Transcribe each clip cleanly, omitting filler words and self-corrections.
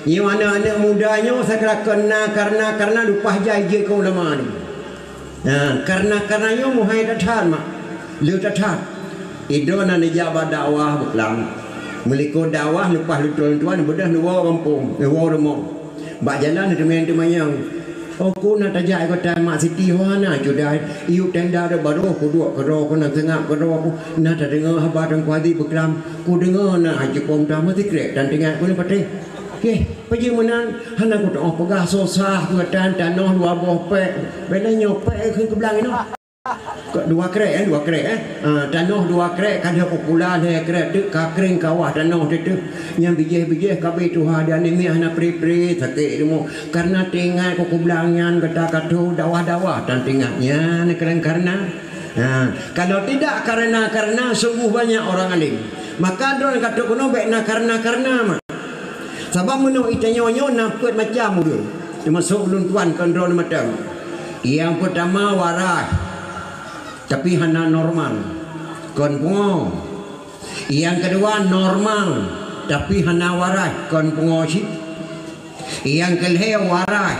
Ini anak-anak mudanya saya karena lupa jaya ke ulama ni. Karenanya muhai datang mak. Lu datang. Itu nak jabat dakwah berkelam. Meliko dakwah lepas lu tuan-tuan bedah luar kampung, luar rumah. Bak jalan itu teman-teman yang aku nak tajak kau tamak Siti Wana judai iu tenda ada baru aku dua kero aku nak tengah kero aku nak dengar habar dan kuadi berkelam ku dengar nak haji pom dah mesti krek dan tengah aku ni patih okey pergi menang hana aku tak pegah susah ku dan noh dua buah pek bela nyopek ke belang ini dua krek tanah dua krek kada popular dia krek tu kakring kawah tanah tu yang bijih-bijih kabeh Tuhan dan ini hana pri-pri sakit demo karena tinggal ku belangyan kata-kata dawah-dawah dan tinggalnya karena kalau tidak karena sungguh banyak orang alim maka dia kata kuno baik nak karena mak sebab menu itanyonyo napet macam tu termasuk ulun tuan kontrol macam yang pertama waras tapi hana normal kon pungo yang kedua normal tapi hana waras kon pungo sih yang kelih waras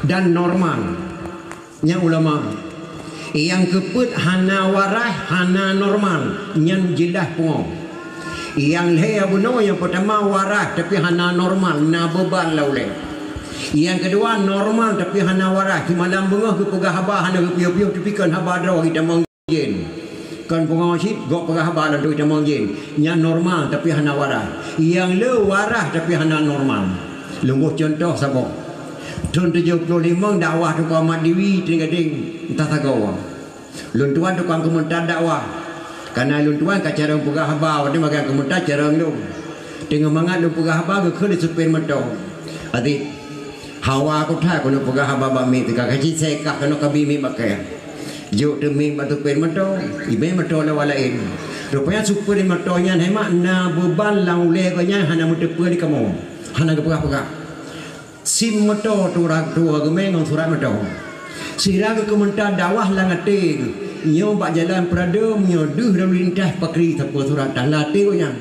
dan normal nya ulama yang keput hana waras hana normal nyan jelas pungo yang leh abuno yang pertama waras tapi hana normal na beban lauleh yang kedua normal tapi hana waras di malam bengah ke pegah haba hana piu-piu tapi kan haba draw kita mangin kan pengasit gok pegah haba dan kita mangin yang normal tapi hana waras yang le waras tapi hana normal lungguh contoh sabok tahun 75 dakwah tukang Mat Dewi ting-ting entah tagawa lun tuan tukang kementar dakwah karena lun tuan ka cara pegah haba wadi magang kementar cara lu dengan mangat lu pegah haba ke khali sepen mato ati hawa aku tak kono pegah haba bami tika kaji sekak kono kabi mi makai juk demi batu pen mato ibe mato la walain rupanya super di matonya hemat na beban laule kanya hana mutepe di kamu hana pegah-pegah sim mato turak tua gemeng surat mato sira ke kementar dakwah langate nyo bak jalan pradem nyo duh lalu lintas pakri tapo surat talate konya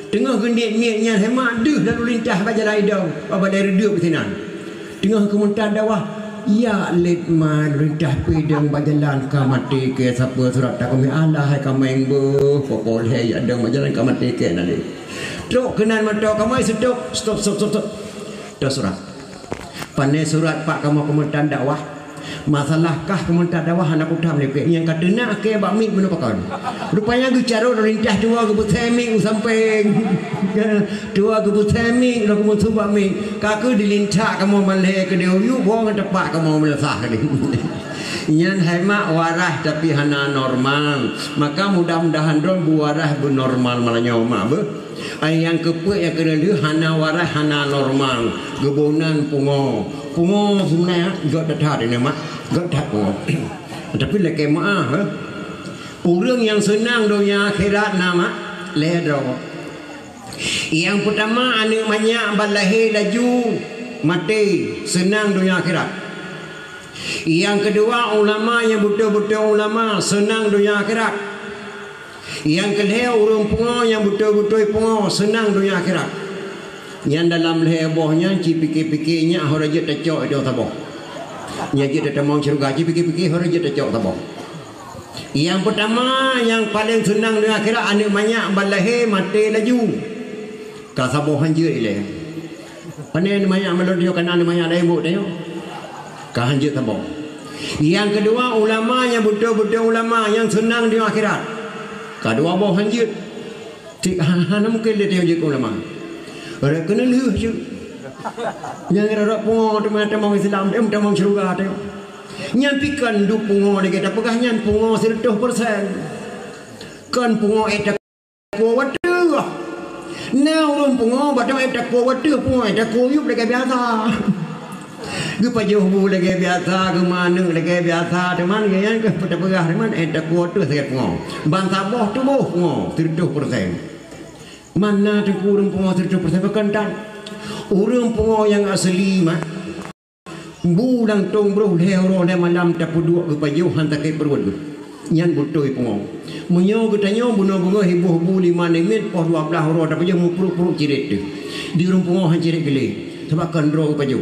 tengah gendek miaknya hemat duh lalu lintas bak jalan idau apa dari duh petinan tengah kementar dakwah ya let ma lintas pedang bajalan ka mati ke siapa surat tak kami Allah hai kameng bo pokol hai ada bajalan ka mati ke nali truk kenan mata kamai stop dah surat pandai surat pak kamu kementar dakwah masalahkah kementar dakwah anak utam ni yang kata nak ke bak mik benda pakai rupanya bicara lintas dua ke betemik samping dua ke betemik lagu mutu bak mik kaku dilintak kamu malih ke dia yu wong tepak kamu melasah ni nyan hemat waras tapi hana normal maka mudah-mudahan don buarah bu normal malanya mak be yang keput yang kena dia hana waras hana normal gebonan pungo sebenarnya gak datang ini mak gak datang tapi lagi maaf orang yang senang dunia akhirat nama ledro yang pertama anak banyak balahir laju mati senang dunia akhirat yang kedua ulama yang betul-betul ulama senang dunia akhirat yang kedua orang pungo yang betul-betul pungo senang dunia akhirat yang dalam hebohnya pikir-pikirnya horajat tecok itu tabok yang kita temong syurga pikir-pikir horajat tecok tabok yang pertama yang paling senang dunia akhirat anak banyak balahir mati laju kasabo hanjir ile panen banyak melodi kan anak banyak lembut tengok kahanjir tabok yang kedua ulama yang betul-betul ulama yang senang dunia akhirat kedua boh hanjir tik hana mungkin dia tengok ulama orang kena lihat je yang ada pungo teman-teman Islam teman-teman syurga tengok nyampikan du pungo dia kata pegah nyan pungo 100% kan pungo eta ko watu now rum pungo batang eta ko watu pungo eta ko yup lagi biasa gue pajau bu lagi biasa ke mana lagi biasa teman yang ke pegah teman eta ko watu saya pungo bangsa boh tu boh pungo 100% mana tu urang pungo 100% berkentan urang pungo yang asli mah bulang tong bro lehoro le malam tapu dua ke pajau hantar ke perut Nyan butoi pengong. Menyo getanyo bunga-bunga heboh-heboh 5 minit poh 12 horo dapat je mupuruk-puruk cirit tu. Di urung pengong han cirit gele. Sebab kandro paju.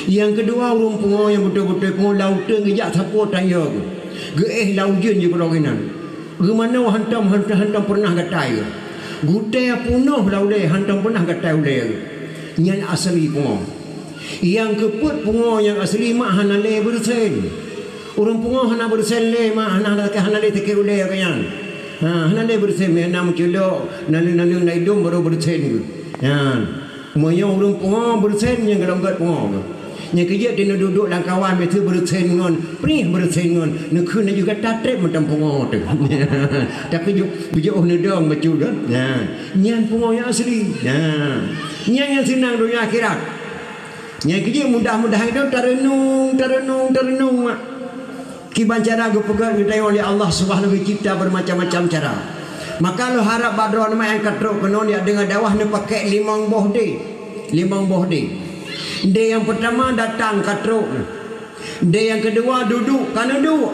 Yang kedua urung pengong yang betul-betul pengong laut ngejak sapu tanya aku. Ge laujen je peroginan. Ge mana hantam pernah gatai. Gutai punah laulai hantam pernah gatai ulai. Nyan asli pengong. Yang keput pengong yang asli mak hanale bersen. Urang pungoh hana bersen le mak hana le teke ule kayan. Hana le bersen me nam kilo nalu naidum baru bersen ku. Ya. Moyo urang pungoh bersen yang dalam gat pungoh. Nya kerja dia duduk lang kawan betu bersen ngon, prih bersen ngon. Nekun juga tatrep macam pungoh tu. Tapi bijak nedong betul dah. Ya. Nyan pungoh yang asli. Ya. Nyan yang senang dunia akhirat. Nya kerja mudah-mudahan itu terenung mak. Kiban cara gupegat ditai oleh Allah Subhanahu wa cipta bermacam-macam cara. Maka lo harap badro nama yang katrok kenon dia dengan dawah ne pakai limang boh de. De yang pertama datang katrok. De yang kedua duduk kana duduk.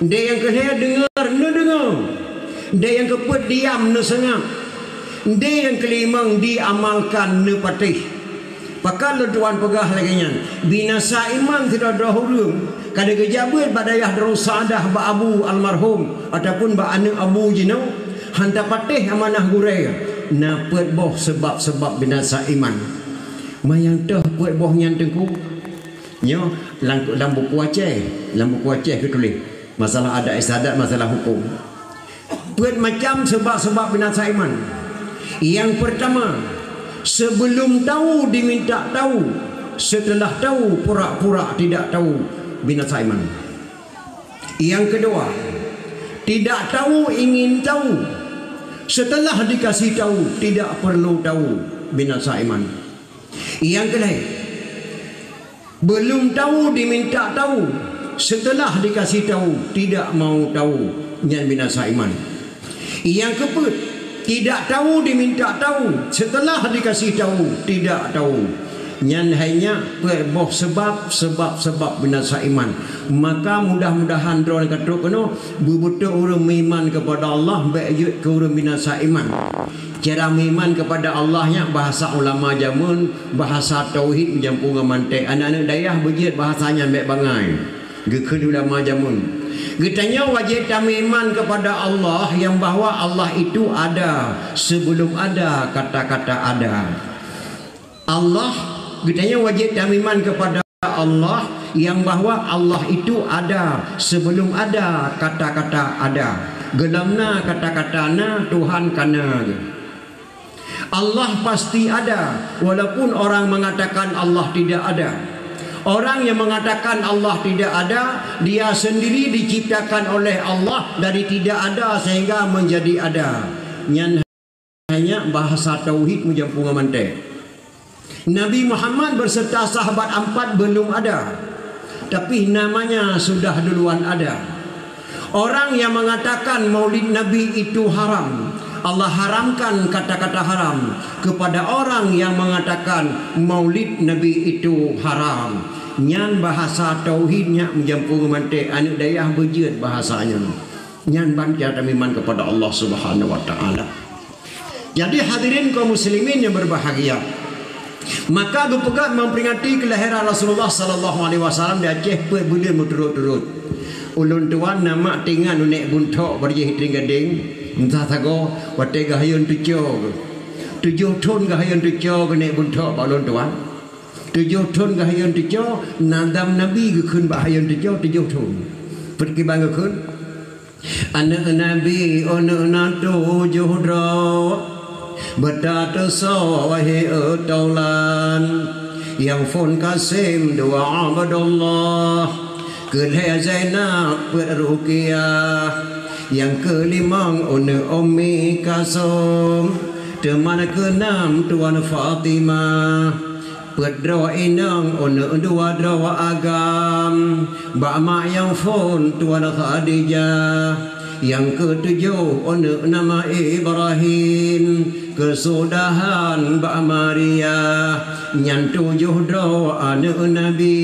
De yang ketiga dengar ne dengar. De yang keempat diam ne sengap. De yang kelima diamalkan ne patih. Pakal lo tuan pegah lagi nyan. Binasa iman tidak dahulu. Kada kejabat badayah Darusadah ba Abu almarhum ataupun ba ane Abu Jinau hanta patih amanah gurai na pet boh sebab-sebab binasa iman. Mayang teh pet boh nyan tengku. Nyo dalam buku Aceh ke tulis masalah adat istiadat, masalah hukum. Pet macam sebab-sebab binasa iman. Yang pertama, sebelum tahu diminta tahu, setelah tahu pura-pura tidak tahu, binasa iman. Yang kedua, tidak tahu ingin tahu, setelah dikasih tahu tidak perlu tahu, binasa iman. Yang ketiga, belum tahu diminta tahu, setelah dikasih tahu tidak mau tahu, yang binasa iman. Yang keempat, tidak tahu diminta tahu, setelah dikasih tahu tidak tahu. Nyan hanya berboh sebab binasa iman. Maka mudah-mudahan drone katrok keno bebetul urang iman kepada Allah baik ke urang binasa iman. Cara iman kepada Allahnya bahasa ulama jamun, bahasa tauhid menjampung mantek. Anak-anak daerah berjit bahasanya baik bangai. Gekeun ulama jamun. Getanya wajib kami iman kepada Allah yang bahwa Allah itu ada sebelum ada kata-kata ada. Allah getanya wajib kami iman kepada Allah yang bahwa Allah itu ada sebelum ada kata-kata ada. Gelamna kata-katana Tuhan kana. Allah pasti ada walaupun orang mengatakan Allah tidak ada. Orang yang mengatakan Allah tidak ada, dia sendiri diciptakan oleh Allah dari tidak ada sehingga menjadi ada. Nyan hanya bahasa tauhid menjampung mantek. Nabi Muhammad berserta sahabat 4 belum ada, tapi namanya sudah duluan ada. Orang yang mengatakan maulid Nabi itu haram, Allah haramkan kata-kata haram kepada orang yang mengatakan maulid Nabi itu haram. Nyan bahasa tauhidnya menjampung mantek anak daerah berjit bahasanya. Nyan baca iman kepada Allah Subhanahu wa taala. Jadi hadirin kaum muslimin yang berbahagia, maka gupegat memperingati kelahiran Rasulullah sallallahu alaihi wasallam di Aceh bulan berturut-turut. Ulun tuan nama tingan unek buntok berjih ting gading entah tago wate gahayun 7 ton gahayun 7 nek buntok ulun tuan 7 ton gahayun 7 nadam nabi gekeun bahayun 7 ton pergi bang gekeun anak nabi ona 7 dro bertata sawahi taulan yang fon kasim doa abadullah kelih Zainab Ruqyah yang kelima Ummi Kasum teman keenam Tuan Fatimah pedro inang dua drawa agam bama yang fon Tuan Khadijah yang ketujuh nama Ibrahim kesudahan Mbak Maria nyan 7 dro anak Nabi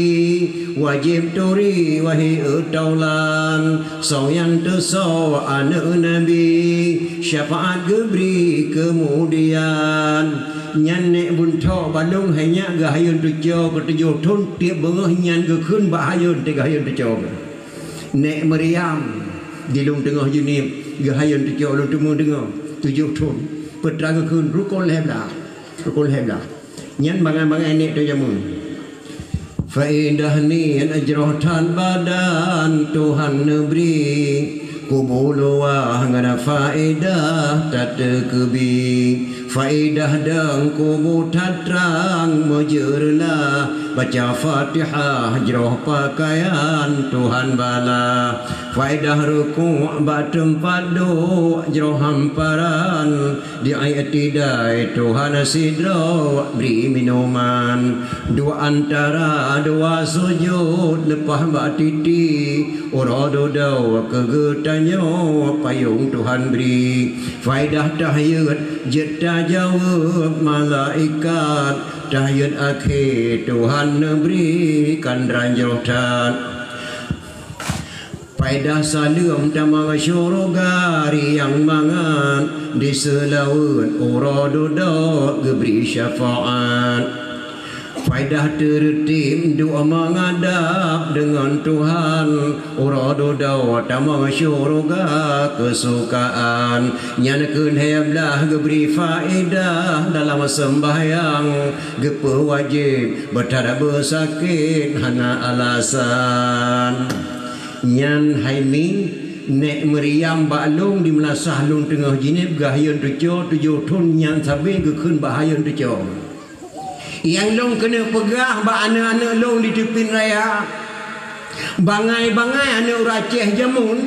wajib turi wahai taulan soyan teso anak Nabi syafaat gebri kemudian nyan nek bun tho balung hanya gahayun tujo ketujuh thun tiap bengah nyan ke khun bahayun te gahayun tujo nek Maryam di lung tengah junip gahayun tujo lung temu tengah 7 thun petra ke khun rukun hebla nyan bangai-bangai nek tu jamu faidah ni ajrohan badan Tuhan neberi kubulu wa ngada faedah tak kebi faedah dan kubu tatrang mujurlah baca Fatihah jroh pakaian Tuhan bala faedah ruku' batem padu jroh hamparan di ayat tidai Tuhan sidro beri minuman dua antara dua sujud lepas batiti uradu daw kegetanyo payung Tuhan beri faedah tahyud jeta jawab malaikat tahiyat akhir Tuhan berikan ranjautan faedah salam tamang syurga yang mangan di selawat uradu daw geberi syafaat faedah tertim doa menghadap dengan Tuhan uradu daw tamang syurga kesukaan nyanakeun heblah geberi faedah dalam sembahyang gepe wajib bertada bersakit hana alasan nyan haimi nek Maryam baklung di melasah lung tengah jinib gahayun 7 thun nyan sabe ke khun bahayun 7 yang long kena pegah ba anak-anak long di tepi raya bangai-bangai anak uraceh jamun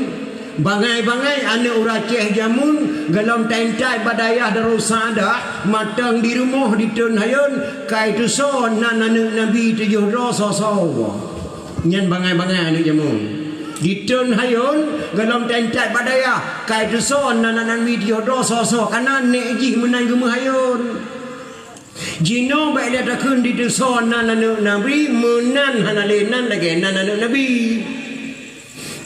bangai-bangai anak uraceh jamun galom taintai badayah darusada matang di rumah di tun hayun kai tu son nan anak Nabi 7 dosa sawa nyan bangai-bangai anak jamun di tun hayun galom taintai badayah kai tu son nan anak Nabi 7 dosa sawa kana nek ji menang gemah hayun jino baik dia takun di deson anak Nabi menan hanalenan lagi anak Nabi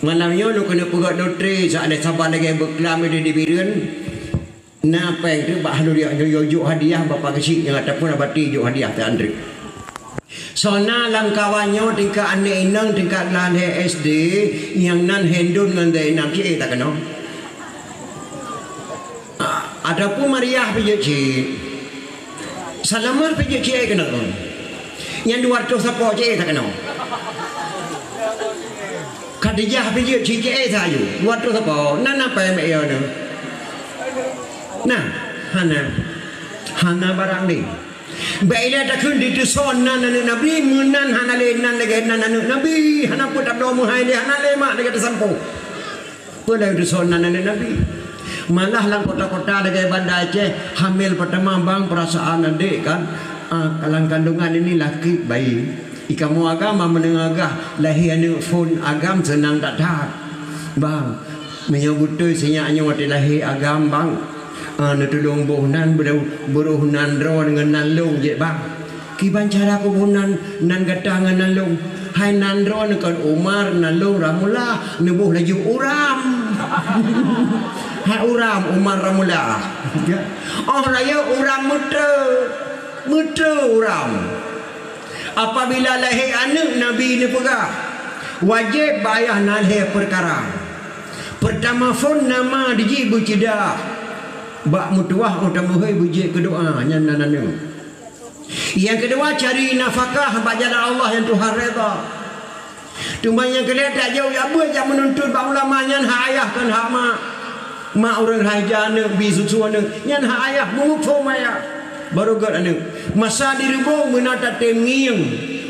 malamnya lu kena pegat dotre sak ada sabar lagi berkelam di dibiran na peng tu bah lu dia juk hadiah bapa kecil yang ataupun abati juk hadiah te Andre sona langkawannya tingkat anak inang tingkat lan SD yang nan hendun ngan dai nam ci tak kena ataupun Maria pergi Salamar pergi cik kena tu. Yang 200 siapa cik tak kena. Khadijah pergi cik saja. 200 siapa? Nana apa yang dia ni? Nah, Hana barang ni. Baiklah tak kun di tuson nana Nabi menan Hana lenan lagi nana Nabi Hana pun tak doa muhai dia Hana lemak lagi tersampu. Pada tuson nana Nabi. Malah lang kota-kota dekat Banda Aceh hamil pertama bang perasaan adik kan kalang kandungan ini laki bayi ikamu agama menengah lahir anak phone agam senang tak tahan bang menyambut tu senyaknya waktu lahir agam bang natulung bohnan beruhunan dro dengan nalung je bang kiban cara ku bohnan nan gatangan nalung hai nandro kan Umar nalung ramula nebuh laju uram hai uram Umar ramula oh raya uram muter uram apabila lahir anak Nabi ni pegah wajib bayar nalih perkara pertama phone nama dijibu cida bak mutuah utamuhai buji kedoa nyananana yang kedua cari nafkah bak jalan Allah yang Tuhan redha tumbang yang kedua tak jauh apa yang menuntut bak ulama nyan hak ayah kan hak mak orang haja ne bi susu ne nyan hak ayah mufum ayah baru gad ane masa diribu menata tengiang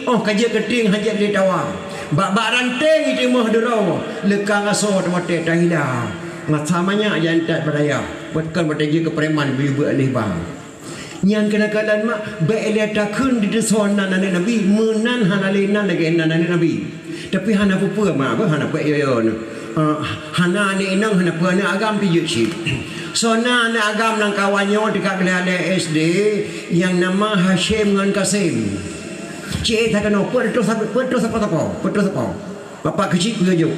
oh kaje keting hajat di tawang bak ranteng itu mah dero lekang aso temate tahida macamanya yang tak berdaya buatkan berdaji ke preman bibu alih bang nyan kenakalan mak baik takun di deson nana Nabi menan hanalenan lagi nana Nabi tapi hana pupa mak apa hana pe yo hana ni inang hana puana agam pi yuci. Sona na agam nang kawanyo dekat ada SD yang nama Hashim dengan Kasim. Cik tak kena putus apa. Bapak kecil kuyo.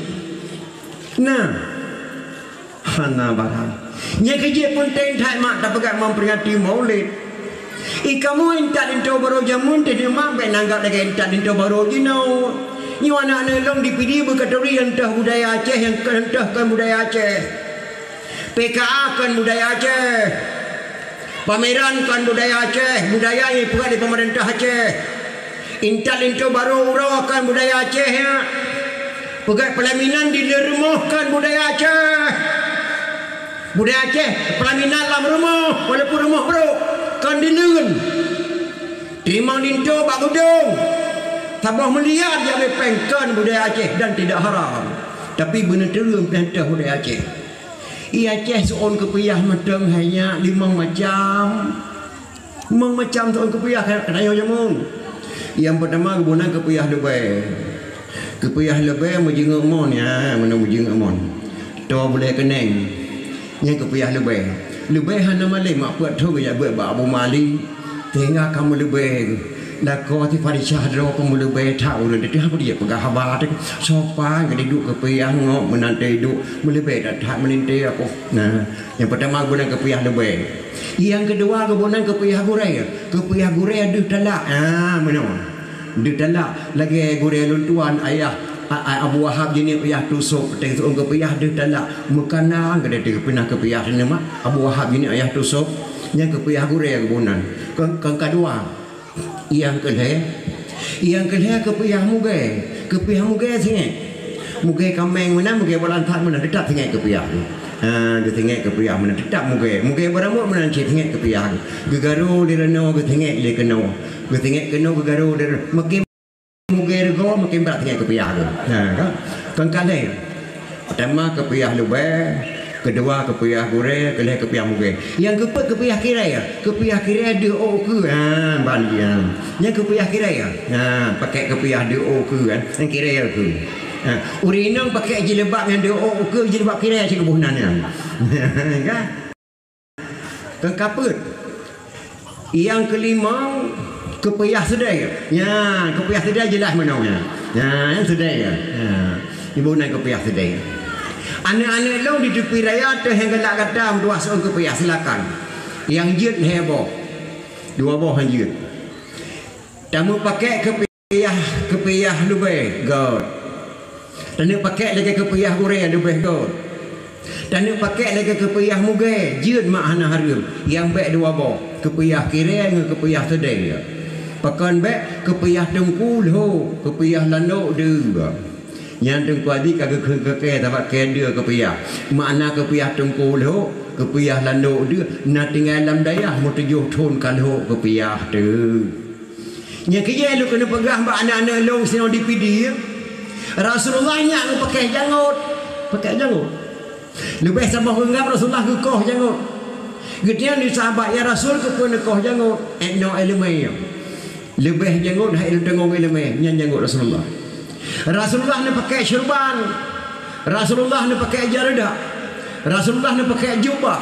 Nah. Hana barang. Nya kerja pun tentai mak tak pegang memperingati Maulid. Ikamu entak into baru jamun teh mak be nanggap lagi entak into baru gino. Ni anak-anak long dipilih berkategori entah budaya Aceh yang entahkan budaya Aceh. PKA kan budaya Aceh. Pameran kan budaya Aceh, budaya yang bukan di pemerintah Aceh. Entak into baru urang kan budaya Aceh ya. Pegat pelaminan dilermuhkan budaya Aceh. Budaya Aceh, pelaminan dalam rumah, walaupun rumah bro, kan dinun. Terima linto bak budung. Tabah melihat dia lepengkan budaya Aceh dan tidak haram. Tapi benar terus perintah budaya Aceh. Ia Aceh seorang kepiyah matang hanya 5 macam. 5 macam seorang kepiyah kena jamun. Yang pertama kebunan kepiyah lebih. Kepiyah lebih menjenguk mon ya, mana menjenguk mon. Tua boleh keneng. Yang kepiyah lebih hana malai mak buat tu ya buat Abu Mali tengah kamu lebih dah kau ti farisah ro kamu lebih tahu dah dia apa dia pegang habar tu sopan ke duduk kepiyah ngok menantai duduk lebih dah tak meninte aku. Nah yang pertama kebunan kepiyah lebih. Yang kedua kebunan kepiyah gurai ada talak mana dia talak lagi gurai luntuan ayah Abu Wahab jenis piyah tusuk teng seorang kepiyah dia talak mekanang kada dia pernah kepiyah ni mak Abu Wahab jenis ayah tusuk yang kepiyah gurai kebunan kang kedua yang kedua kepiyah mugai singit mugai kameng mana mugai balantat mana tetap singit kepiyah dia singit kepiyah mana tetap mugai berambut mana singit kepiyah gegaru di reno ge singit le keno ge singit keno gegaru di makin mungkin rego makin berat dengan kepiyah tu. Kan kali pertama kepiyah lebih, kedua kepiyah gure, ketiga kepiyah mungkin. Yang keempat kepiyah kira dia ke bandian. Yang kepiyah kira pakai kepiyah dia ke kan, yang kira ke. Urinang pakai jilbab yang dia ke jilbab kira si kebunan kan. Kan kaput. Yang kelima kepiyah sedai. Ya, kepiyah sedai jelas menaunya. Ya, yang sedai ya. Ibu nak kepiyah sedai. Anak-anak long di tepi raya tu yang gelak kata dua seorang kepiyah silakan. Yang jut heboh. 2 boh yang jut. Tamu pakai kepiyah lebih god. Dan pakai lagi kepiyah gurih lebih god. Dan pakai lagi kepiyah mugai jut mak hana harum. Yang baik 2 boh. Kepiyah kira dengan kepiyah sedai. Pakan baik kepiyah tengku lo, kepiyah lanok dia. Yang tengku adik kagak keke tak pakai dia kepiyah. Makna kepiyah tengku lo, kepiyah lanok dia. Nak tinggal dalam dayah mau 7 tahun kalau kepiyah tu. Yang kaya lu kena pegang mbak anak-anak long sino dipidi. Rasulullah nyak pakai janggut. Lebih sama henggap Rasulullah kekoh janggut. Getian di sahabat ya Rasul kepun kekoh janggut. No elemen. Lebih janggut hai tengok elemen nyan janggut Rasulullah. Rasulullah ni pakai syurban. Rasulullah ni pakai jardah. Rasulullah ni pakai jubah.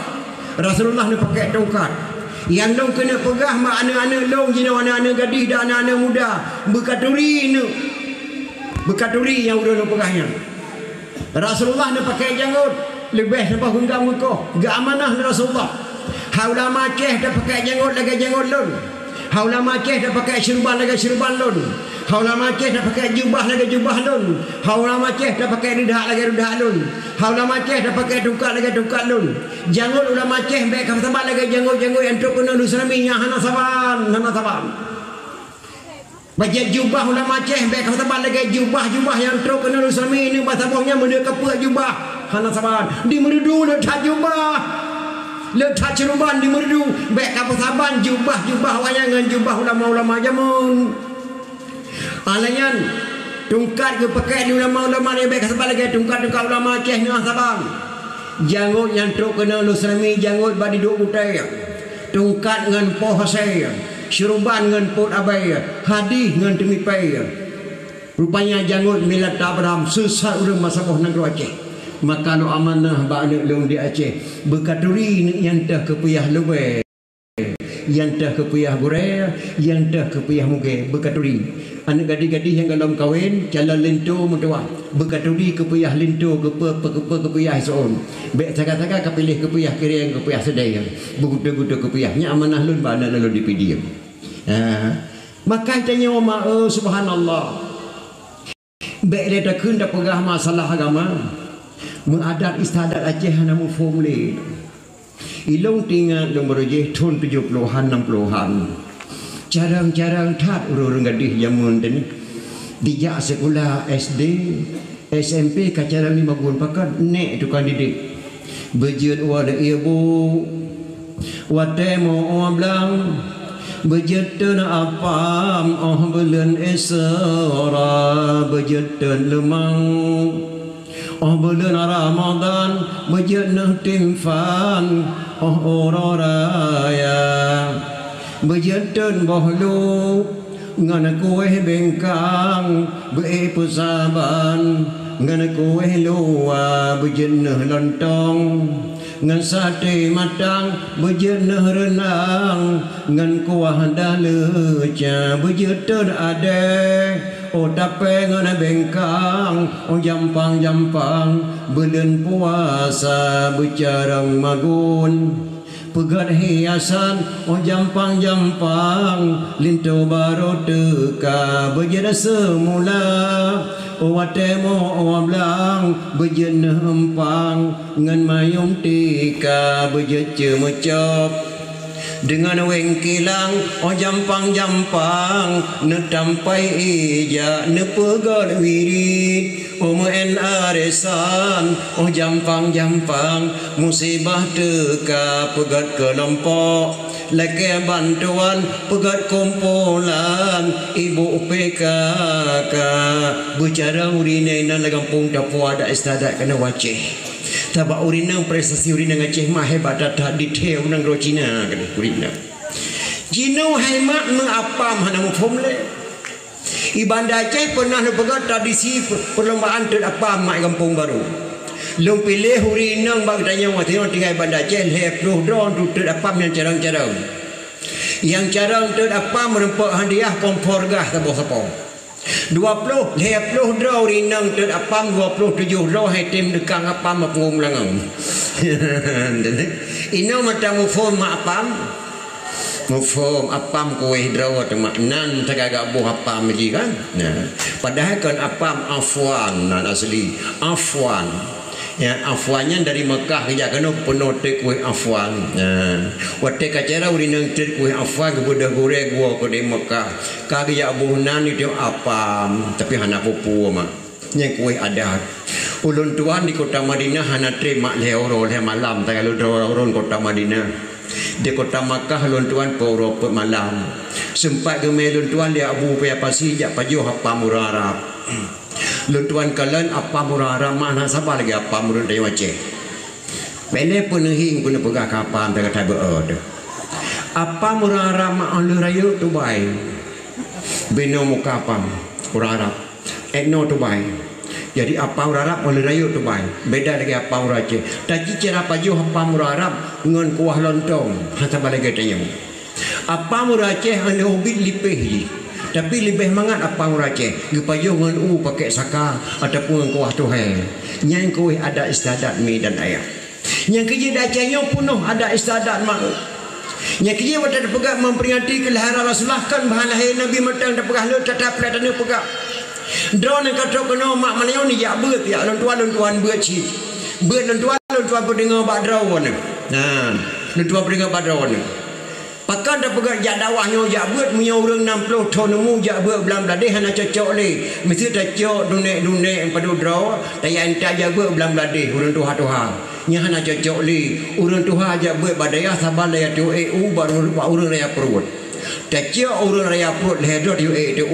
Rasulullah ni pakai tongkat. Yang dong kena pegang mak anak-anak long jina anak-anak gadis dan anak-anak muda berkaturi ni. Berkaturi yang udah pegangnya. Rasulullah ni pakai janggut. Lebih sampai hunggam muka. Gak amanah ni Rasulullah. Haula maceh dah pakai janggut lagi janggut lon. Haula maceh dah pakai syurban lagi syurban lon. Haula maceh dah pakai jubah lagi jubah lon. Haula maceh dah pakai ridah lagi ridah lon. Haula maceh dah pakai tungkat lagi tungkat lon. Janggut ulah maceh baik kau tempat lagi janggut-janggut yang tok kena luslaminya hana saban. Baca jubah ulah maceh baik kau tempat lagi jubah-jubah yang tok kena luslami ni basabahnya menda kepuk jubah hana saban. Di merdu letak jubah. Letak ceruban di merdu baik kapal saban jubah-jubah wayangan jubah ulama-ulama jamun alayan tungkat ke pakai di ulama-ulama ni baik sebab lagi tungkat ulama Aceh ni sabang janggut yang truk kena luslami janggut badi duk butai tungkat dengan poh hasai ceruban dengan pot abai hadis dengan temipai rupanya janggut milat Abraham susah urang masabah negeri Aceh Maka lo amanah ba anak long di Aceh berkaturi yang dah kepuyah luwe, yang dah kepuyah gore, yang dah kepuyah muge berkaturi. Anak gadis-gadis yang dalam kahwin jalan lintu mentua berkaturi kepuyah lintu kepuyah seon. Baik saga-saga kepilih kepuyah kiri kepuyah sedaya. Beguda-guda kepuyahnya amanah lun ba anak lo dipidiam. Maka tanya oma subhanallah. Baik dia dah kun dah pegah masalah agama. Mengadat istadat Aceh hana mufhum le. Ilong tinggal dong berujih tahun 70-an 60-an. Jarang-jarang tat urang gadis jamun tadi. Dijak sekolah SD, SMP kacaran 5 bulan pakat nek tukang didik. Bejut wada ibu. Watemo oblang berjeten apam bulan esra berjeten lemang bulan Ramadan berjeten timfan ororaya berjeten bohlu ngana kueh bengkang beepusaban ngana kueh luwa berjeten lontong ngan sate matang berjenah renang ngan kuah daleca berjeter ade oh tape ngan bengkang oh jampang-jampang belen puasa bercarang magun pegat hiasan oh jampang-jampang lintu baru teka berjeda semula watemo oblang berjenah empang ngan mayung tika berjece mecop dengan wengkilang oh jampang-jampang netampai ija nepegal wirid oh meen aresan oh jampang-jampang musibah teka pegat kelompok lagi bantuan pegat kumpulan ibu PKK bicara urine nan kampung Papua ada istadat kena waceh tabak urine prestasi urine Aceh mah hebat dah detail nang ro Cina kan urine Cina hemat mengapa mana mufhum le ibanda Aceh pernah pegat tradisi perlombaan tet apa mak kampung baru long pilih huri nang bag tanya wa tinggal bandar Aceh lepluh don tu apam yang carang-carang yang carang tu apa merempak hadiah kompor gas tabo sapong 20 lepluh draw rinang tu apam 27 draw hai tim dekang apam mapung langang ino mata mufum apam mufum apam kuih draw temak nan tagaga buh apam lagi kan nah padahal kan apam afwan nan asli afwan ya afwannya dari Mekah kerja kena penuh tek kuih afwan wate kacara urinang tek kuih afwan kebudah goreng gua ke di Mekah kagya abunan itu apa tapi hana pupu mak yang kuih adat ulun tuan di kota Madinah hana terima leoro le malam tak kalau orang kota Madinah di kota Makkah ulun tuan poro malam sempat gemel ulun tuan dia abu pe pasi jak pajuh apa murarap luntuan kalian apa murah ramah nak siapa lagi apa murah dari Aceh pele penehing pun pegah kapal tak kata berada apa murah ramah oleh raya tu baik beno muka apa murah Arab etno tu baik jadi apa murah Arab oleh raya tu baik beda lagi apa murah Aceh tapi cara pajuh apa murah Arab dengan kuah lontong siapa lagi tanya apa murah Aceh oleh ubit lipih tapi lebih mangat apa orang Aceh gepayo ngan pakai saka ataupun kuah tuhai yang kuih ada istadat mi dan ayam yang kerja dah Acehnya penuh ada istadat mak yang kerja pada pegang memperingati kelahiran Rasulullah kan bahan lahir Nabi matang dah pegah lu tetap dah tanya pegang drone yang kata kena mak mana ni ya beut ya lontuan beut ci beut lontuan pendengar badrawan nah lontuan pendengar badrawan pakan dah pegang jak dawahnya jak buat punya orang 60 tahun nemu jak buat belam beladih hana cocok le mesti dah cocok dunek padu draw tayar entar jak buat belam beladih orang tuha nya hana cocok le orang tuha jak buat badaya sabar le tu baru orang raya perut dah cocok orang raya perut le dot tu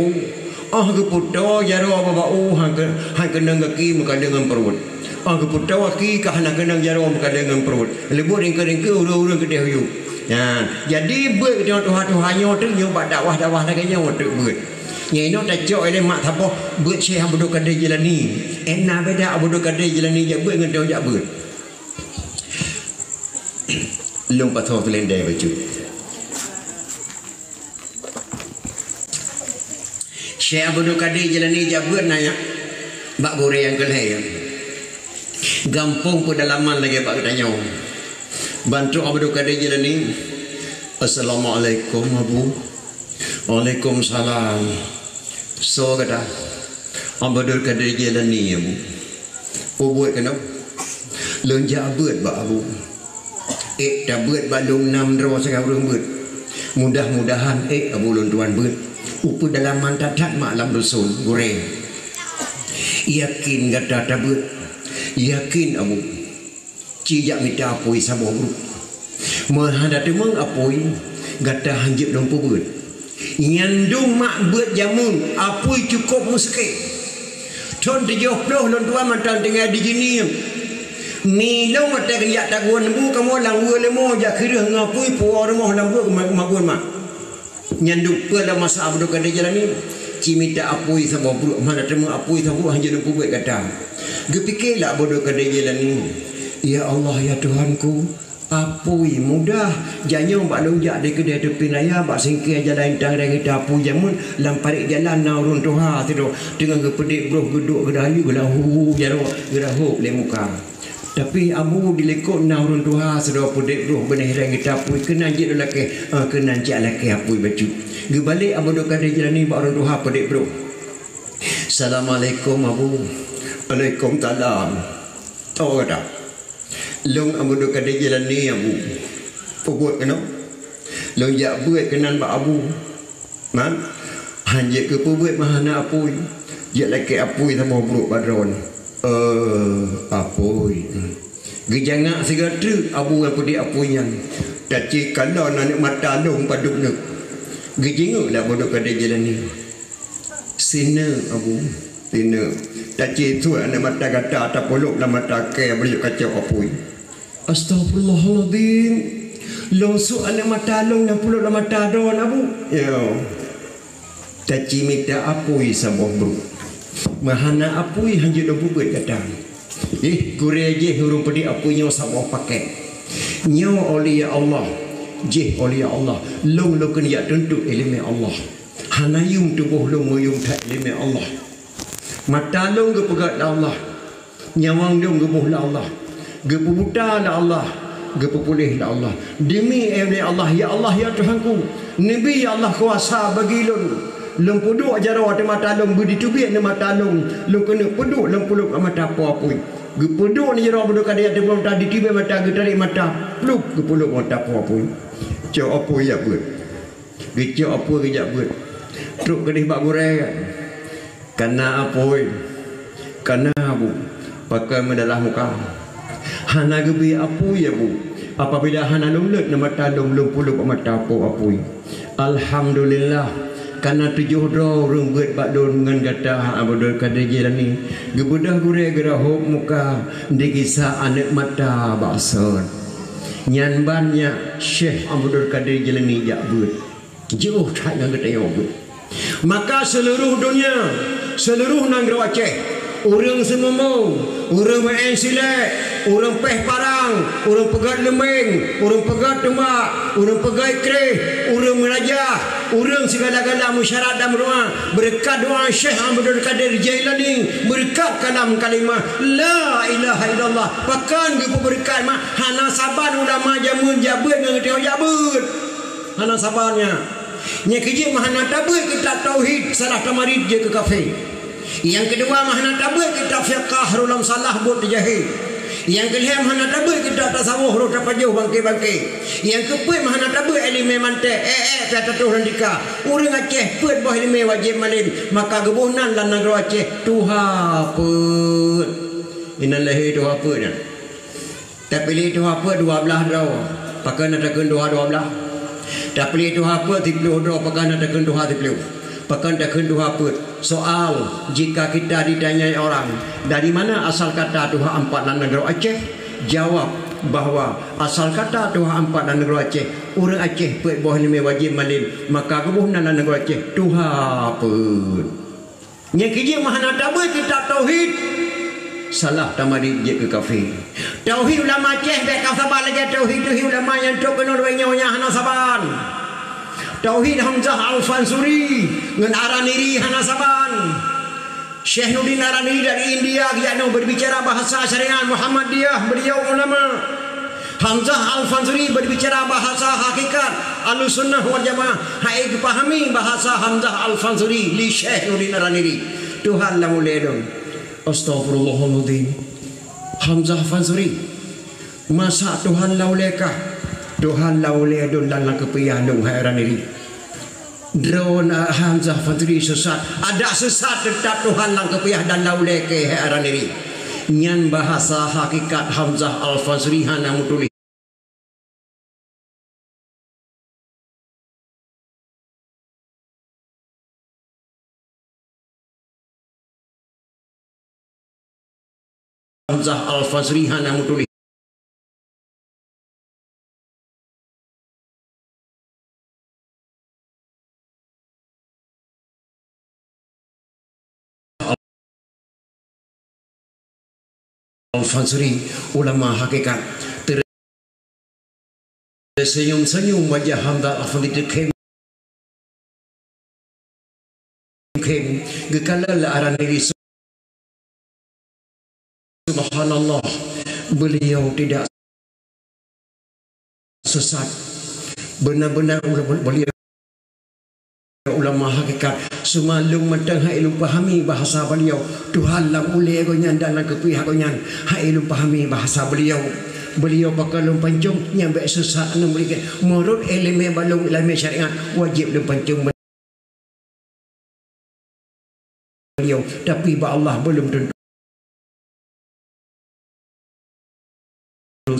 ke puto jaro baba hang kena ngaki muka dengan perut ke puto aki ka hana kena jaro muka dengan perut lebur ringke orang kedeh yu ya, jadi buat kita Tuhan-Tuhannya tu nyoba dakwah lagi nyoba tu buat. Nyai no tak cok ele mak thapo beut Syekh Abdul Qadir Jilani. Enak beda Abdul Qadir Jilani je beut dengan dia beut. Long patho tu lendai baju. Syekh Abdul Qadir Jilani je beut nanya. Bak bore yang kelai. Gampung pedalaman lagi bak tanya. Bantu Abdul Qadir Jilani. Assalamualaikum Abu. Waalaikumsalam. So kata Abdul Qadir Jilani Abu. Buat kenapa? Lonjak beut bak Abu. Dah beut balung 6 ro sekarang beut. Mudah-mudahan Abu lon tuan beut. Upu dalaman tatat malam dusun goreng. Yakin kata tak beut. Yakin Abu. Cijak minta apoi sabo bro. Menghadap temang apoi gata hanjib lampu beut. Nyandung mak beut jamun apoi cukup muskil. Ton 70 lon tuan mantan tengah di sini. Milong mata kaya taguan bu kamu lang wu lemo ja kira ngapui pu rumah lang bu magun mak. Nyandung pela masa Abdul Qadir Jilani cimita apoi sabo bro mana temu apoi sabo hanjib lampu beut kata. Gepikirlah Abdul Qadir Jilani. Ya Allah ya Tuhanku, apui mudah janyo bak lonjak di kedai tepi raya bak singkir jalan tang dengan tapu jamun lamparik jalan naurun tuha tu dengan kepedik bro geduk gedayu gelahu jaro gedahu le muka. Tapi abu dilekok naurun tuha sedo pedik bro benih dengan tapu kena jik lelaki kena jak lelaki apui baju. Gebalik Abdul Qadir Jilani bak orang tuha pedik bro. Assalamualaikum Abu. Waalaikumsalam. Tahu tak? Long Abdul Qadir Jilani Abu. Buat kena. Long jak buat kenan bak Abu. Man. Hanjek ke buat mahana apui. Jak laki apui sama buruk badron. Apui. Gejangak segera Abu apa dia apui yang. Taci kalau nak mata long paduk nak. Gejenguk lah Abdul Qadir Jilani. Sina Abu. Sina. Taci tu anak mata kata atau polok lah mata kaya beri kacau apui. Astagfirullahaladzim. Longsuk anak mata long dan puluk dalam mata don Abu. Ya. Taci minta apui sama bro. Mahana apui hanya dah buat kata. Kurang je hurung pedi apui nyaw sama pakai. Nyaw oleh Allah. Je oleh Allah. Long lo kena yak tentu ilmu Allah. Hanayum tubuh long muyum tak ilmu Allah. Mata long ke pegat Allah. Nyawang long ke buh Allah. Gepu buta la Allah, gepu pulih la Allah. Demi Allah ya Allah ya Tuhanku. Nabi ya Allah kuasa bagi lun. Lung puduk jaro ate mata lung budi tubik ne mata lung. Lung kena puduk lung puluk mata apa-apa. Gepuduk ni jaro Abdul Qadir ate belum tadi tiba mata getari mata. Pluk gepuluk mata apa-apa. Cok apa ya buat. Gecok apa kejap buat. Truk kedih bak goreng. Kana apa? Kana Abu. Pakai mendalah muka. Hana gebi apu ya bu. Apabila hana lumlut nama talung lumpulup mata apui. Alhamdulillah karena 7 ro rumbut bakdon dengan kata Abdul Qadir Jilani. Gebudah gure gerahuk muka dikisah anak mata bakson. Nyan banyak Syekh Abdul Qadir Jilani jak but. Jauh tak nak kata yo but. Maka seluruh dunia, seluruh negara Aceh, orang semua, orang main silat, orang peh parang, orang pegat lembing, orang pegat tembak, orang pegat kereh, orang merajah, orang segala-gala musyarat dan doa berkat doa Syekh Abdul Qadir Jilani, berkat kalam kalimah la ilaha illallah. Pakan ge berkat mah hana saban ulama jamun jabut dengan teu jabut. Hana sabarnya. Nya kerja mah hana tabut kita tauhid salah tamarid je ke kafir. Yang kedua mahana tabut kita fiqh rulam salah buat jahil. Yang kelima mahana tabut kita tasawuf ru tapajuh bangke-bangke. Yang keempat mahana tabut ilmu mantek kata tu randika. Urang Aceh put bah ilmu wajib malim. Maka gebunan lan negara Aceh tuha put. Innalillahi tuha put. Tak pilih tuha put 12 ro. Pakai nak tekan 12. Tak pilih tuha put 30 ro pakai nak tekan 20. Pakan tak kedua put. Soal jika kita ditanyai orang dari mana asal kata Tuhan 4 negara Aceh, jawab bahawa asal kata Tuhan empat dalam negara Aceh, orang Aceh pun bawah 5 wajib malin, maka kebuh dalam negara Aceh Tuhan pun. Yang kerja mahana tabur kita tauhid. Salah tamari je ke kafir. Tauhid ulama Aceh baik kau sabar lagi tauhid ulama yang tok kena nyonya hana saban. Tauhid Hamzah Al-Fansuri dengan Araniri hana saban. Syekh Nurdin Araniri dari India dia berbicara bahasa syariat Muhammadiyah, beliau ulama. Hamzah Al-Fansuri berbicara bahasa hakikat Ahlussunnah wal Jamaah. Hai dipahami bahasa Hamzah Al-Fansuri li Syekh Nurdin Araniri. Tuhan la mulai dong. Astaghfirullahaladzim. Hamzah Fansuri, masa Tuhan laulekah? Tuhan lauleh dong dalam kepiah dong hai Araniri. Drone Hamzah Fansuri sesat. Ada sesat tetap Tuhan lang kepiah dan lauleh ke hai Araniri. Nyan bahasa hakikat Hamzah Al-Fansuri hana mutuli. Hamzah Al-Fansuri hana mutuli. Al-Fansuri ulama hakikat. Tersenyum-senyum wajah Hamzah Al-Fansuri kem gekalal Araniri. Subhanallah, beliau tidak sesat. Benar-benar beliau ulama hakikat. Semalung matang hai lu pahami bahasa beliau. Tuhan lang ule gonyan dalam kepihak gonyan. Hai lu pahami bahasa beliau. Beliau bakal pancung nyampe sesat memberikan menurut ilmu balung ilmu syariat wajib pancung beliau, tapi ba Allah belum tentu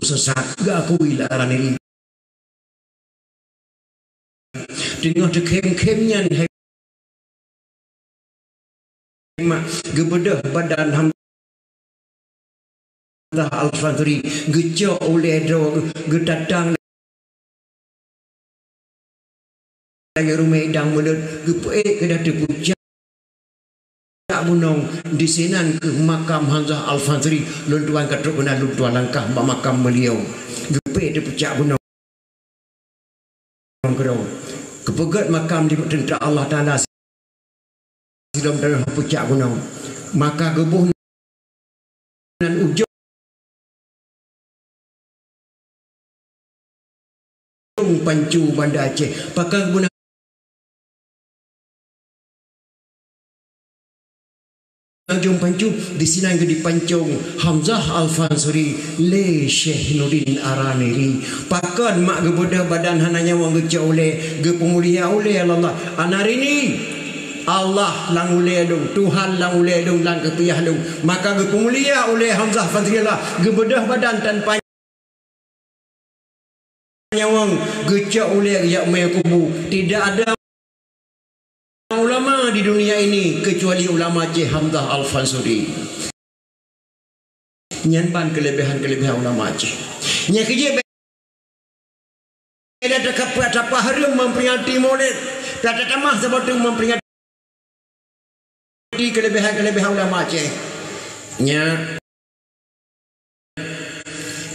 sesat. Gak akui lah Araniri. Tengah dekem-kemnya gebedah badan Hamzah Al-Fansuri gejok oleh do gedatang lagi rumah idang mulut gepe kedah terpuja tak bunong di sinan ke makam Hamzah Al-Fansuri luntuan katruk benar luntuan langkah makam beliau gepe terpuja bunong kerong kepegat makam di tentera Allah Ta'ala dalam dalam puncak gunung, maka gebuh dan ujung Pancu Banda Aceh pakai guna ujung Pancu di sini yang di Pancung Hamzah Al-Fansuri le Syekh Nurdin Araniri pakai mak gebudah badan hananya wang gecah oleh gepemulia oleh Allah Anarini Allah lang ule dong, Tuhan lang ule dong lang kepiah dong. Maka gepemulia oleh Hamzah Fansuri lah gebedah badan tanpa nyawang gecak oleh yak mai kubu. Tidak ada ulama di dunia ini kecuali ulama Aceh Hamzah Al-Fansuri. Nyanban kelebihan-kelebihan ulama Aceh. Nya kerja ada dekat apa harum memperingati Maulid. Tak tamah sebab memperingati kelebihan-kelebihan ulama Aceh. Nya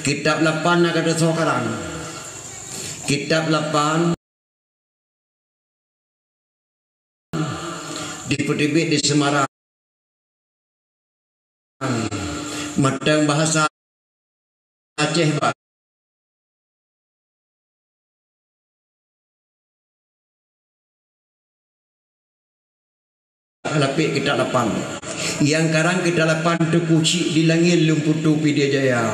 kitab 8 kata sekarang. Kitab 8 diterbit di Semarang. Matang bahasa Aceh Pak. Lapik kita 8 yang karang kita 8 Tekuci di langit Lemputu Pidijaya.